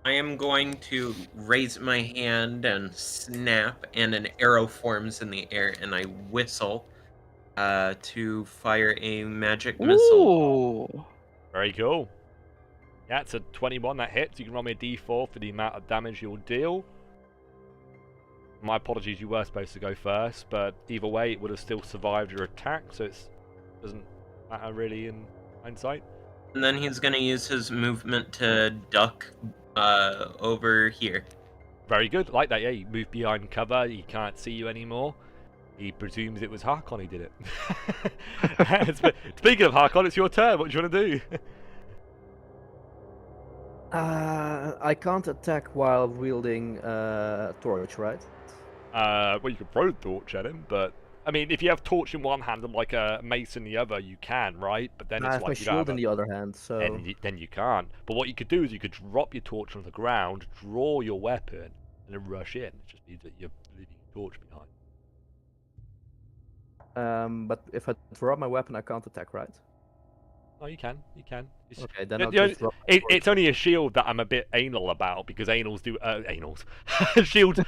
I am going to raise my hand and snap, and an arrow forms in the air, and I whistle to fire a magic missile. Ooh. Very cool. Yeah, it's a 21 that hits. You can roll me a d4 for the amount of damage you'll deal. My apologies, you were supposed to go first, but either way, it would have still survived your attack, so it doesn't matter really in hindsight. And then he's going to use his movement to duck over here. Very good, like that. Yeah, you move behind cover, he can't see you anymore. He presumes it was Harkon who did it. Speaking of Harkon, it's your turn. What do you want to do? I can't attack while wielding torch, right? Well, you can throw the torch at him, but I mean, if you have torch in one hand and like a mace in the other, you can, right? But then I it's have like my you don't shield have in the other hand, so then you can't. But what you could do is you could drop your torch on the ground, draw your weapon, and then rush in. It just means that you're leaving your torch behind. but if I drop my weapon, I can't attack, right? Oh, you can. You can. Okay, then The- I'll the only- just drop my torch. It's only a shield that I'm a bit anal about because anals do shields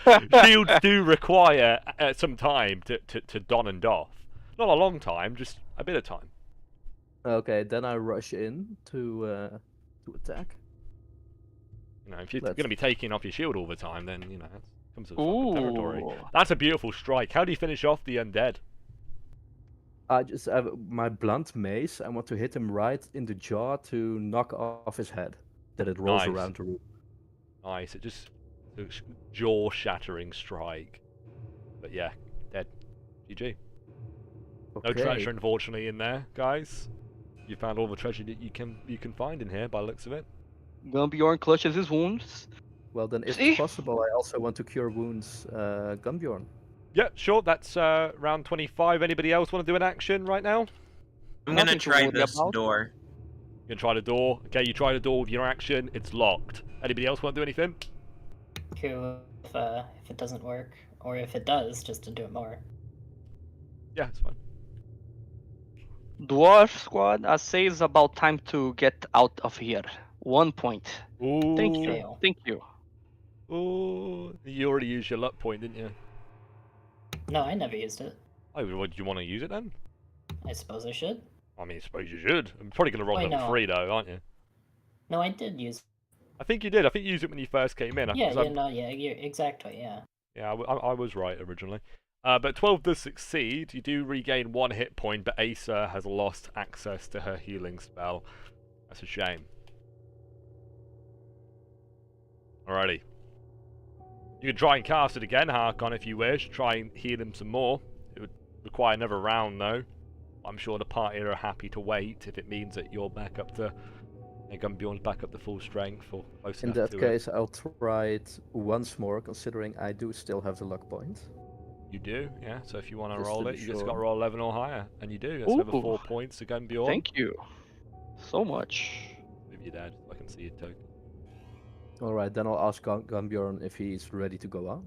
do require some time to don and doff. Not a long time, just a bit of time. Okay, then I rush in to attack. You know, if you're Let's- going to be taking off your shield all the time, then you know that comes with fucking territory. Ooh. That's a beautiful strike. How do you finish off the undead? I just have my blunt mace. I want to hit him right in the jaw to knock off his head. That it rolls Nice. around the room. Nice. It just jaw-shattering strike. But yeah, dead. GG. No Okay. treasure, unfortunately, in there, guys. You found all the treasure that you can find in here, by the looks of it. Gunbjorn clutches his wounds. Well, then, if See? possible, I also want to cure wounds, Gunbjorn. Yeah, sure. That's round 25. Anybody else want to do an action right now? I'm gonna Nothing to try worry this about. door. You can try the door. Okay, you try the door with your action. It's locked. Anybody else want to do anything? Cool. If it doesn't work, or if it does, just to do it more. Yeah, it's fine. Dwarf squad, I say it's about time to get out of here. 1 point. Ooh. Thank you. Fail. Thank you. Ooh. You already used your luck point, didn't you? No, I never used it. Oh, well, do you want to use it then? I suppose I should. I mean, I suppose you should. I'm probably going to roll Why level not? 3 though, aren't you? No, I did use. I think you did. I think you used it when you first came in. Yeah, 'cause yeah, I'm- no, yeah, yeah, exactly, yeah. Yeah, I was right originally. But 12 does succeed. You do regain 1 hit point, but Asa has lost access to her healing spell. That's a shame. Alrighty. You can try and cast it again, Harkon, if you wish. Try and heal him some more. It would require another round, though. I'm sure the party are happy to wait if it means that you're back up to... Gunbjorn's back up to full strength or close In enough that to it. case, I'll try it once more, considering I do still have the luck point. You do, yeah. So if you want to Just roll to it, be you just sure. got to roll 11 or higher, and you do. That's another Ooh. 4 points to Gunbjorn. Thank you. So much. Move your dad. So I can see your token. Alright, then I'll ask Gunbjorn if he's ready to go on.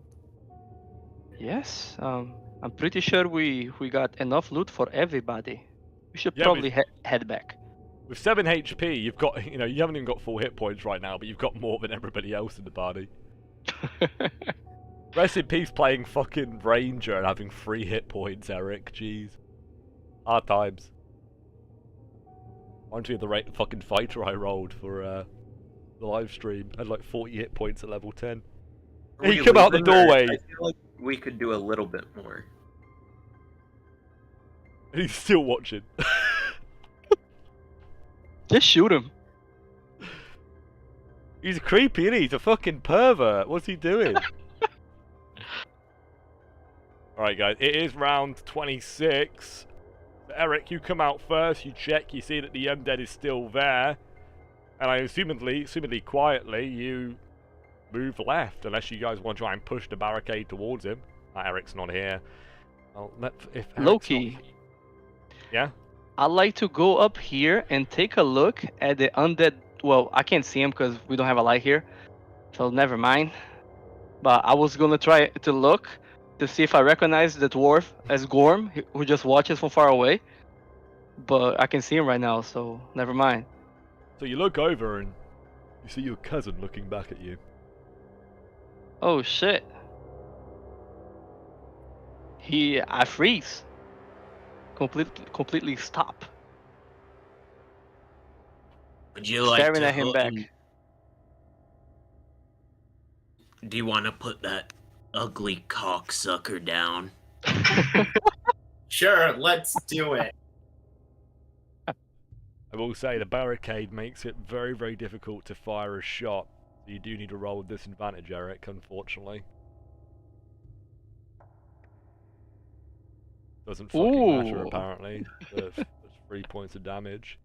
Yes. I'm pretty sure we got enough loot for everybody. We should Yeah, probably head back. With 7 HP, you've got, you haven't even got full hit points right now, but you've got more than everybody else in the party. Rest in peace playing fucking Ranger and having 3 hit points, Eric. Jeez. Hard times. Reminds me of the fucking fighter I rolled for the live stream. I had like 40 hit points at level 10. Are He we come out the leaving, or- doorway. I feel like we could do a little bit more. And he's still watching. Just shoot him. He's creepy, isn't he? He's a fucking pervert. What's he doing? Alright, guys. It is round 26. So Eric, you come out first. You check. You see that the undead is still there. And I assumedly quietly, you move left. Unless you guys want to try and push the barricade towards him. Eric's not here. Well, if Eric's Loki. not- Yeah? I'd like to go up here and take a look at the undead. Well, I can't see him because we don't have a light here, so never mind. But I was gonna try to look to see if I recognize the dwarf as Gorm, who just watches from far away. But I can see him right now, so never mind. So you look over and you see your cousin looking back at you. Oh shit! I freeze. Completely stop. Would you like Staring to at him hook back. Do you want to put that ugly cocksucker down? Sure, let's do it. I will say the barricade makes it very, very difficult to fire a shot. So you do need to roll with disadvantage, Eric, unfortunately. Doesn't fucking matter Ooh. apparently. That's 3 points of damage.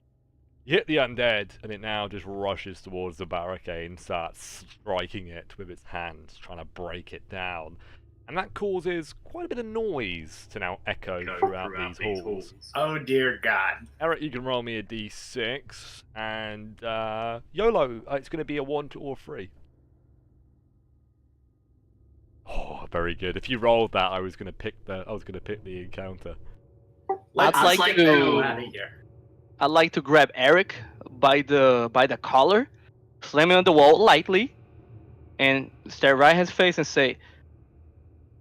You hit the undead, and it now just rushes towards the barricade and starts striking it with its hands, trying to break it down. And that causes quite a bit of noise to now echo throughout these halls. Oh dear God. Eric, you can roll me a d6, and YOLO, it's going to be a 1, 2, or 3. Oh, very good. If you rolled that, I was going to pick the encounter. Let's like like to- go out of here. I'd like to grab Eric by the collar, slam him on the wall lightly, and stare right in his face and say,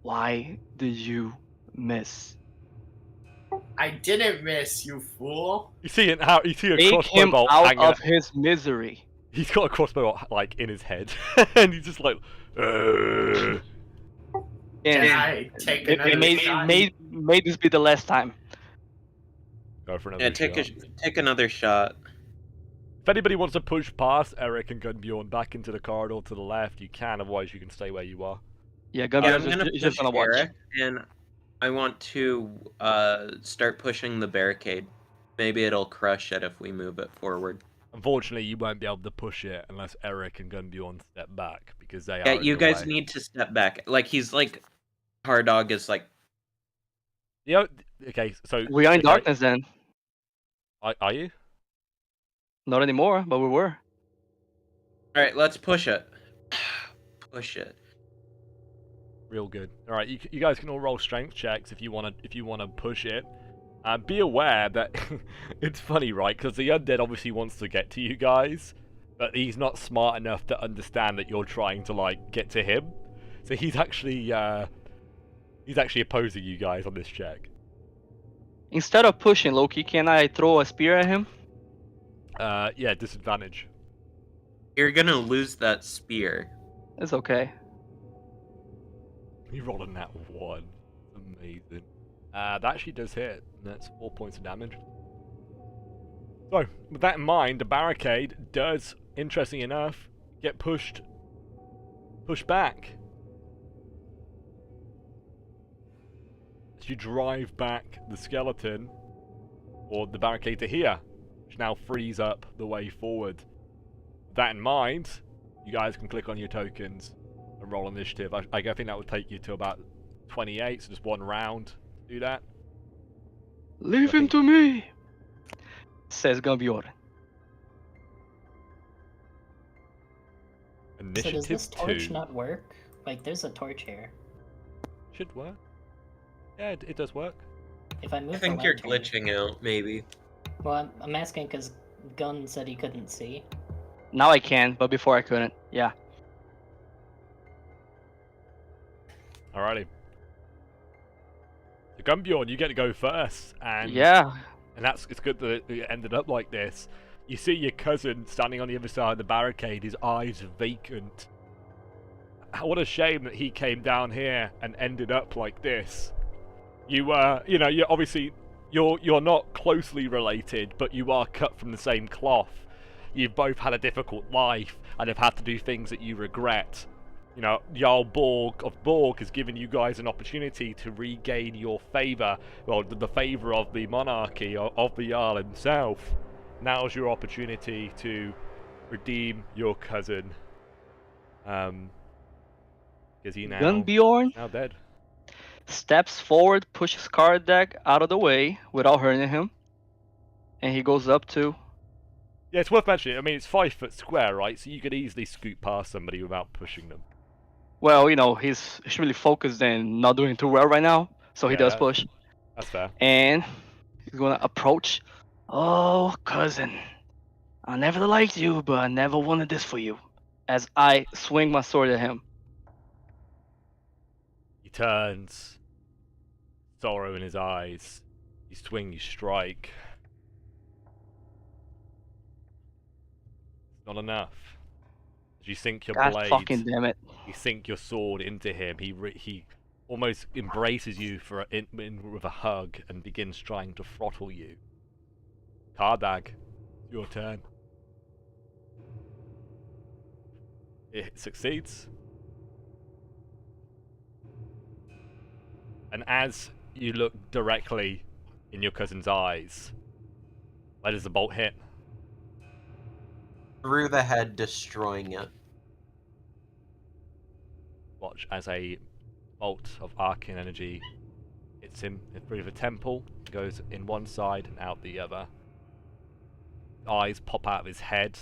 "Why did you miss? I didn't miss, you fool. You see a Take crossbow him bolt out hanging. of his misery." He's got a crossbow bolt, like in his head, and he's just like. Can And I take another shot? may this be the last time. Go for another Yeah, shot. take another shot. If anybody wants to push past Eric and Gunbjorn back into the corridor to the left, you can. Otherwise, you can stay where you are. Yeah, Yeah, Gumbjorn's I'm gonna just push gonna watch. Eric, and I want to start pushing the barricade. Maybe it'll crush it if we move it forward. Unfortunately, you won't be able to push it unless Eric and Gunbjorn step back because they are. Yeah, in you the guys way. need to step back. Like he's like, Hardog is like. Okay, so We are in okay, darkness then. Are you? Not anymore, but we were. All right, let's push it. Push it. Real good. All right, you guys can all roll strength checks if you want to push it. Be aware that it's funny, right? Because the undead obviously wants to get to you guys, but he's not smart enough to understand that you're trying to like get to him. So he's actually opposing you guys on this check. Instead of pushing Loki, can I throw a spear at him? Yeah, disadvantage. You're gonna lose that spear. It's okay. You rolled a nat 1. Amazing. That actually does hit. That's 4 points of damage. So, with that in mind, the barricade does, interesting enough, get pushed back. As you drive back the skeleton, or the barricade to here, which now frees up the way forward. With that in mind, you guys can click on your tokens and roll initiative. I think that would take you to about 28, so just one round to do that. Leave him to me, says Gumbjorn. So Initiative does this torch 2 not work? Like, there's a torch here. should work. Yeah, it does work. If I move I the think you're lantern- glitching out, maybe. Well, I'm asking because Gunn said he couldn't see. Now I can, but before I couldn't. Yeah. Alrighty. So Gumbjorn, you get to go first, and Yeah. and it's good that it ended up like this. You see your cousin standing on the other side of the barricade, his eyes vacant. What a shame that he came down here and ended up like this. You're obviously you're not closely related, but you are cut from the same cloth. You've both had a difficult life and have had to do things that you regret. You know, Jarl Borg of Borg has given you guys an opportunity to regain your favour, well, the favour of the monarchy, of the Jarl himself. Now's your opportunity to redeem your cousin. Because he now Gumbjorn dead. steps forward, pushes Kardak out of the way without hurting him, and he goes up to. Yeah, it's worth mentioning. I mean, it's 5 foot square, right? So you could easily scoot past somebody without pushing them. Well, he's really focused and not doing too well right now, so he Yeah, does push. That's fair. And he's gonna approach. Oh, cousin, I never liked you, but I never wanted this for you. As I swing my sword at him. He turns, sorrow in his eyes. You swing, you strike. It's not enough. As you sink your God blade, fucking damn it. you sink your sword into him. He almost embraces you with a hug and begins trying to throttle you. Kardag, it's your turn. It succeeds. And as you look directly in your cousin's eyes. Where does the bolt hit? Through the head, destroying it. Watch as a bolt of arcane energy hits him through the temple, goes in one side and out the other. Eyes pop out of his head.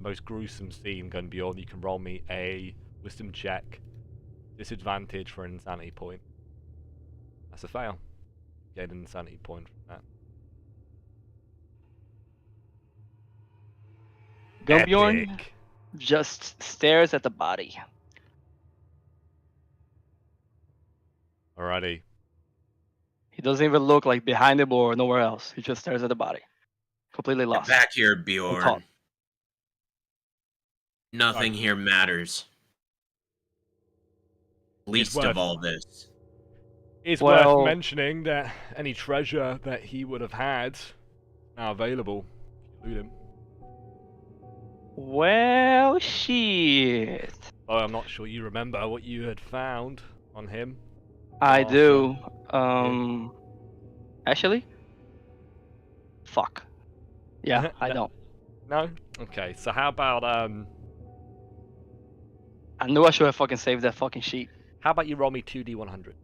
Most gruesome scene going beyond. You can roll me a wisdom check. Disadvantage for an insanity point. That's a fail. Get an insanity point from that. Gumbjorn Epic. just stares at the body. Alrighty. He doesn't even look like behind him or nowhere else. He just stares at the body. Completely Get lost. back here, thought. Bjorn. Nothing here matters. Least worth- of all this. It's Well- worth mentioning that any treasure that he would have had now available. If you loot him. Well, shit. Oh, I'm not sure you remember what you had found on him. I Awesome. do. Actually, fuck. Yeah, I No. don't. No? Okay, so how about I knew I should have fucking saved that fucking sheet. how about you roll me 2d100?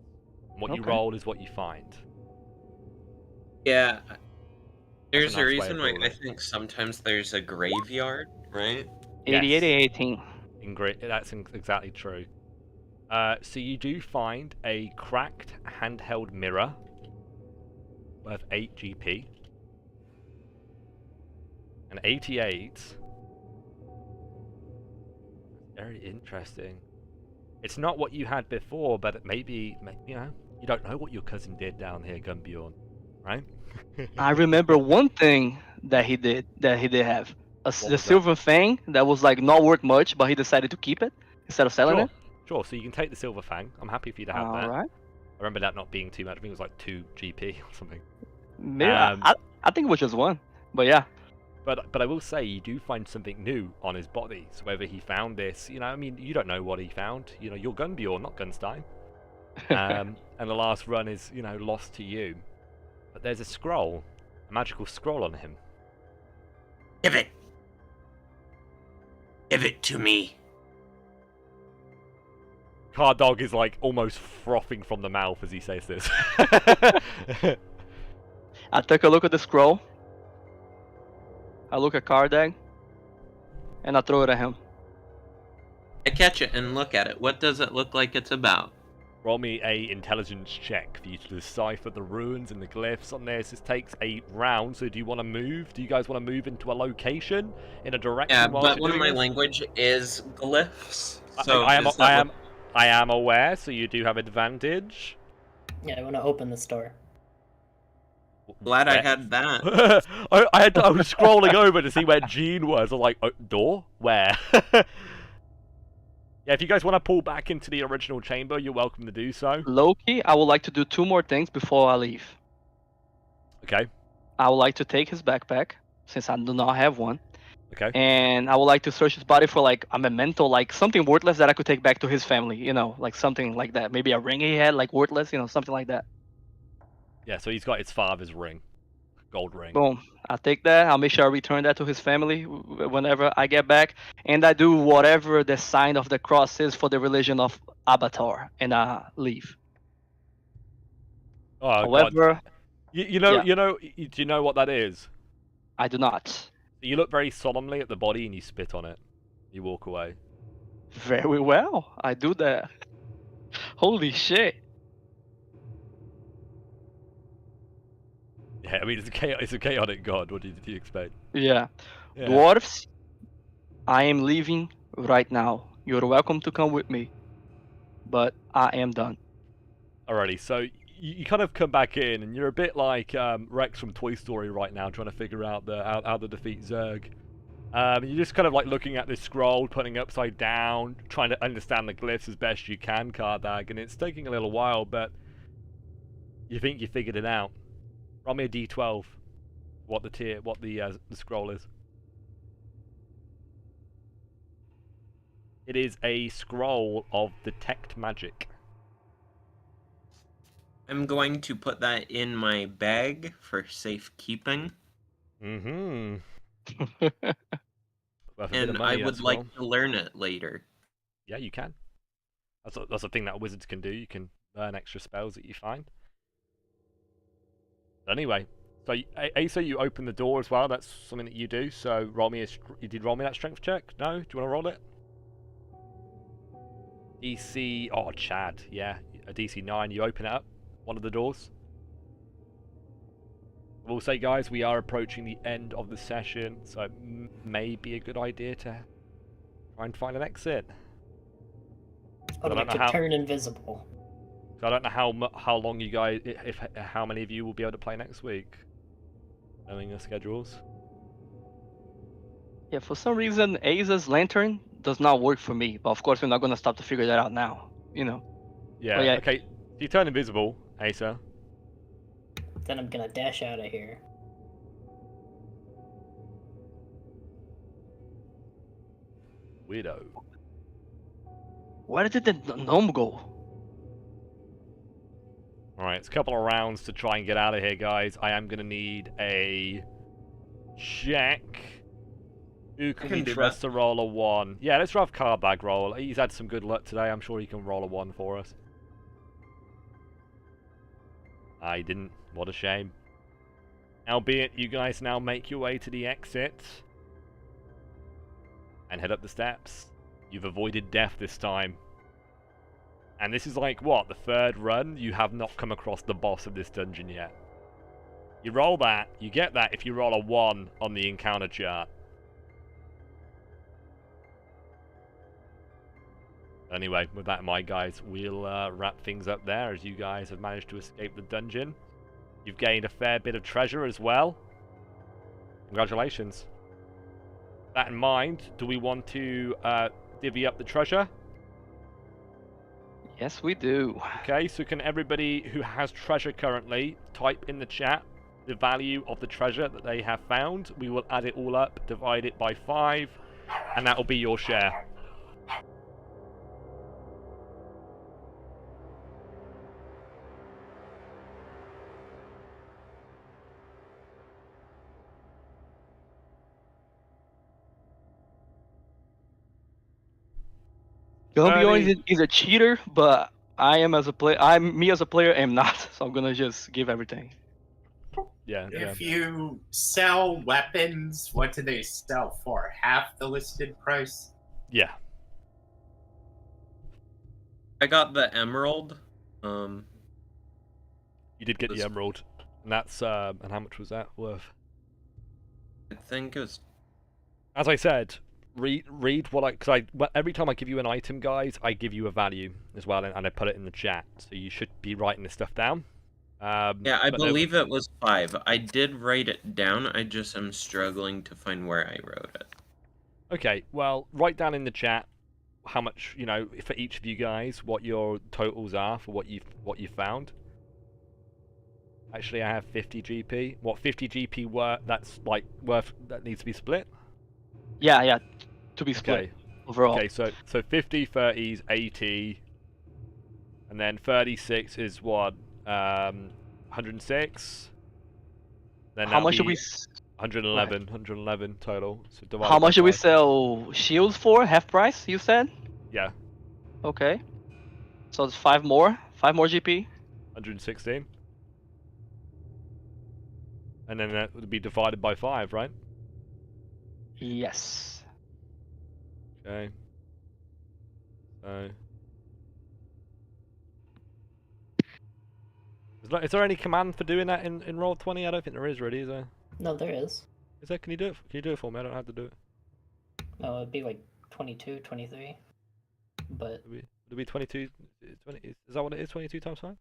What you Okay. roll is what you find. Yeah. There's That's a a nice way reason of why rolling. I think sometimes there's a graveyard, right? 88 Yes. 18. That's exactly true. So you do find a cracked handheld mirror worth 8 GP. An 88. Very interesting. It's not what you had before, but maybe you know, you don't know what your cousin did down here, Gumbjorn, right? I remember one thing that he did have. The was that? silver fang that was like not worth much, but he decided to keep it instead of selling Sure, it. sure. So you can take the silver fang. I'm happy for you to have that. Alright. I remember that not being too much. I think it was like 2 GP or something. Maybe Um, I think it was just one. But yeah. But I will say you do find something new on his body. So whether he found this, you know, I mean, you don't know what he found. You know, you're Gunbjorn, not Gunstein. And the last run is, you know, lost to you. But there's a scroll, a magical scroll on him. Give it. Give it to me. Card Dog is like almost frothing from the mouth as he says this. I took a look at the scroll. I look at Kardag. And I throw it at him. I catch it and look at it. What does it look like it's about? Roll me a intelligence check for you to decipher the runes and the glyphs on this. This takes a round, so do you want to move? Do you guys want to move into a location, in a direction? Yeah, whilst but you're one of doing my this? language is glyphs. I- So I am is that I am aware, so you do have advantage. Yeah, I want to open the store. glad I Where- had that. I was scrolling over to see where Jean was. I'm like, oh, door? Where? Yeah, if you guys want to pull back into the original chamber, you're welcome to do so. Loki, I would like to do 2 more things before I leave. Okay, I would like to take his backpack, since I do not have one. okay. And I would like to search his body for like a memento, like something worthless that I could take back to his family, you know, like something like that. Maybe a ring he had, like worthless, you know, something like that. Yeah, so he's got his father's ring. Gold ring. Boom. I'll take that. I'll make sure I return that to his family whenever I get back. And I do whatever the sign of the cross is for the religion of Abatar. And I leave. Oh, God. However, You know, yeah. do you know what that is? I do not. You look very solemnly at the body and you spit on it. You walk away. Very well. I do that. Holy shit. Yeah, I mean, it's a chaotic god. What did you expect? Yeah. Yeah. Dwarves, I am leaving right now. You're welcome to come with me. But I am done. Alrighty, so you kind of come back in, and you're a bit like Rex from Toy Story right now, trying to figure out how to defeat Zerg. You're just kind of like looking at this scroll, putting it upside down, trying to understand the glyphs as best you can, Kardag, and it's taking a little while, but you think you figured it out. Roll me a d12. What the scroll is. It is a scroll of detect magic. I'm going to put that in my bag for safekeeping. Mm-hmm. Worth a bit of And I money, would that's like cool. to learn it later. Yeah, you can. That's a thing that wizards can do. You can learn extra spells that you find. But anyway, so Asa, you open the door as well. That's something that you do. So roll me you did roll me that strength check? No? Do you want to roll it? DC. Oh, Chad. Yeah, a DC 9. You open it up. One of the doors. I will say, guys, we are approaching the end of the session, so it may be a good idea to try and find an exit. Oh, I but don't it know could how. turn invisible. So I don't know how long you guys, if how many of you will be able to play next week, knowing your schedules. Yeah, for some reason, Aza's lantern does not work for me. But of course, we're not gonna stop to figure that out now. You know. Yeah. But yeah. Okay. So you turn invisible, Asa. Then I'm gonna dash out of here. Weirdo. Where did the gnome go? All right, it's a couple of rounds to try and get out of here, guys. I am gonna need a check. Who can we do trust that. to roll a 1? Yeah, let's have Cardbag roll. He's had some good luck today. I'm sure he can roll a 1 for us. I didn't. What a shame. Albeit, you guys now make your way to the exit and head up the steps. You've avoided death this time. And this is like, what, the 3rd run? You have not come across the boss of this dungeon yet. You roll that, you get that if you roll a 1 on the encounter chart. Anyway, with that in mind, guys, we'll wrap things up there as you guys have managed to escape the dungeon. You've gained a fair bit of treasure as well. Congratulations. With that in mind, do we want to divvy up the treasure? Yes, we do. Okay, so can everybody who has treasure currently type in the chat the value of the treasure that they have found? We will add it all up, divide it by 5, and that will be your share. Gonna be Early- honest, he's a cheater, but me as a player am not. So I'm gonna just give everything. Yeah, yeah. If you sell weapons, what do they sell for? Half the listed price? Yeah. I got the emerald. You did get the emerald. And that's, and how much was that worth? I think it was. As I said, read what because every time I give you an item, guys, I give you a value as well, and I put it in the chat. So you should be writing this stuff down. Yeah, I believe it was 5. I did write it down. I just am struggling to find where I wrote it. Okay, well, write down in the chat how much, you know, for each of you guys, what your totals are for what you've found. Actually, I have 50 GP. What 50 GP worth? That's like worth that needs to be split. Yeah, to be split Okay. overall. Okay, so 50, 30 is 80, and then 36 is what? 106. Then How much do do we? 111 total. So divide How by much do we 5. sell shields for? Half price, you said? Yeah, Okay. So it's 5 more. 5 more GP. 116. And then that would be divided by 5, right? Yes. Okay. So. Is there any command for doing that in Roll20? I don't think there is really, is there? No, there is. Is there? Can you do it? Can you do it for me? I don't have to do it. No, it'd be like 22, 23. But It'll be 22. 20, is that what it is? 22 times 5?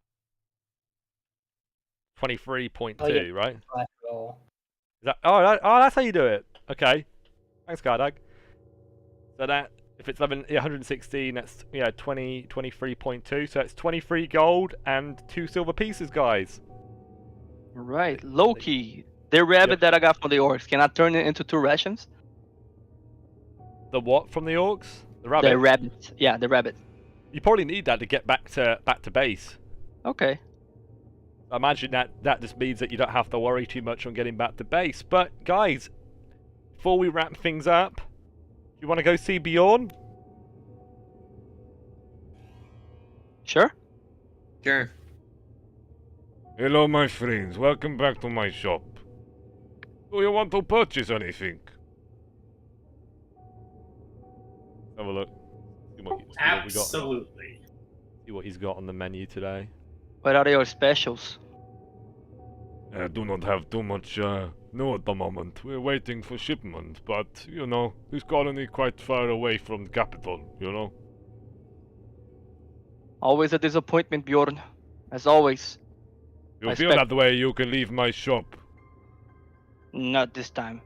23.2, Oh, yeah. right? I roll. Is that? Oh, that's how you do it. Okay. Thanks, Gardag. So that if it's 116, that's 23.2. So it's 23 gold and 2 silver pieces, guys. Right. Loki. The rabbit that I got from the orcs. Can I turn it into 2 rations? The what from the orcs? The rabbit. The rabbit. Yeah, the rabbit. You probably need that to get back to base. Okay. I imagine that just means that you don't have to worry too much on getting back to base. But guys, before we wrap things up, do you want to go see Bjorn? Sure. Sure. Hello, my friends. Welcome back to my shop. Do you want to purchase anything? Have a look. See what we got. Absolutely. See what he's got on the menu today. What are your specials? I do not have too much new at the moment. We're waiting for shipment, but, you know, this colony quite far away from the capital, you know? Always a disappointment, Bjorn. As always. You I feel expect- that way, you can leave my shop. Not this time.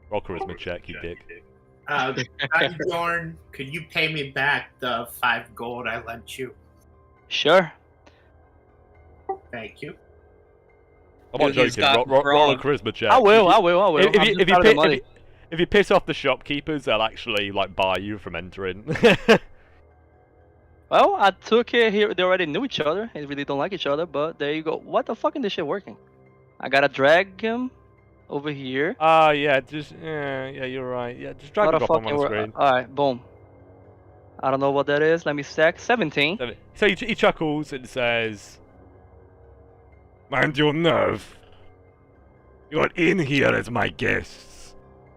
Roll charisma check, you dick. Bjorn, could you pay me back the 5 gold I lent you? Sure. Thank you. I'm not Dude, he's joking. got Roll a grog. charisma check. I will. I will. If, I'm if, just if, you out of the pi- money. if you piss off the shopkeepers, they'll actually like buy you from entering. Well, I took it here. They already knew each other. They really don't like each other, but there you go. What the fuck is this shit working? I gotta drag him over here. Yeah, yeah, you're right. Yeah, just drag it up on the screen. Alright, boom. I don't know what that is. Let me check. 17. So he chuckles and says, "Mind your nerve. You're in here as my guests.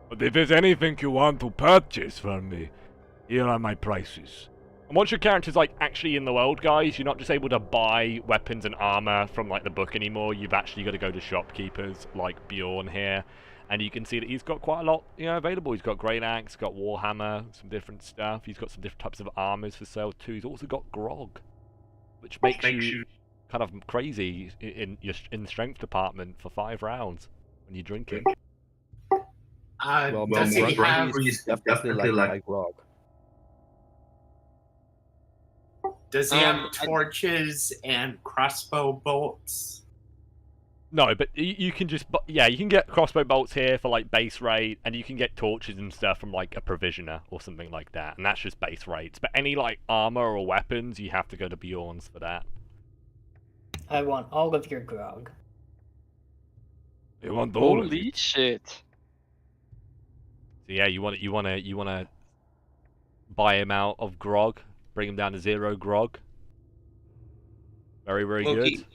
But if there's anything you want to purchase from me, here are my prices." And once your character's like actually in the world, guys, you're not just able to buy weapons and armor from like the book anymore. You've actually got to go to shopkeepers like Bjorn here, and you can see that he's got quite a lot, you know, available. He's got Great Axe, got Warhammer, some different stuff. He's got some different types of armors for sale too. He's also got grog, which makes you kind of crazy in the strength department for 5 rounds when you're drinking. Does he have? He's definitely like grog. Does he have torches and crossbow bolts? No, but you can just, yeah, you can get crossbow bolts here for like base rate, and you can get torches and stuff from like a provisioner or something like that, and that's just base rates. But any like armor or weapons, you have to go to Bjorn's for that. I want all of your grog. You want all of Holy it? shit. So yeah, you want to buy him out of grog, bring him down to 0 grog. Very, very Loki, good.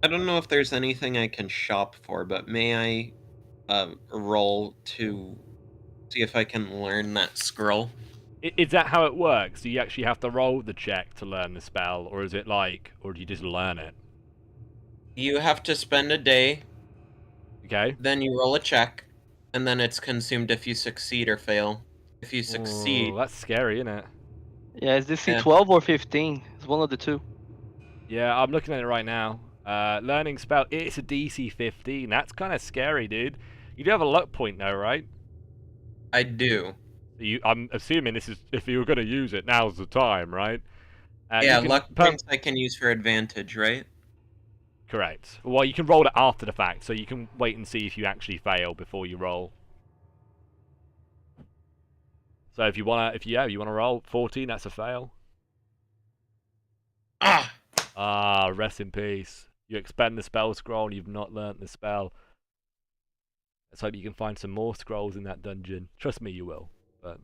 I don't know if there's anything I can shop for, but may I roll to see if I can learn that scroll? Is that how it works? Do you actually have to roll the check to learn the spell, or is it like, or do you just learn it? You have to spend a day, Okay. then you roll a check, and then it's consumed if you succeed or fail. If you succeed, Ooh, that's scary, isn't it? Yeah, is this Yeah. 12 or 15? It's one of the two. Yeah, I'm looking at it right now. Learning spell, it's a DC 15. That's kind of scary, dude. You do have a luck point though, right? I do. I'm assuming this is, if you were going to use it, now's the time, right? Yeah, luck points I can use for advantage, right? Correct. Well, you can roll it after the fact, so you can wait and see if you actually fail before you roll. So if you wanna roll 14, that's a fail. Ah, rest in peace. You expend the spell scroll and you've not learnt the spell. Let's hope you can find some more scrolls in that dungeon. Trust me, you will. But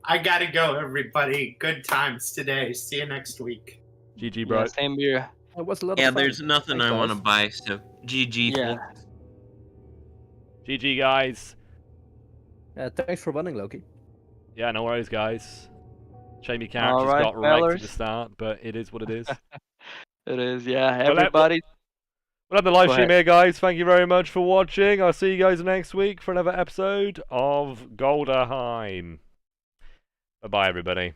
I gotta go, everybody. Good times today. See you next week. GG, bro. Yeah, same here. It was a lot Yeah, of fun. there's nothing Thanks, I want to guys. buy, so GG. Yeah. folks. GG, guys. Thanks for running, Loki. Yeah, no worries, guys. Shame your characters Alright, got wrecked at the fellers. start, but it is what it is. It is, yeah. Well, Everybody. We'll have the live Go stream ahead. here, guys. Thank you very much for watching. I'll see you guys next week for another episode of Galdrheim. Bye-bye, everybody.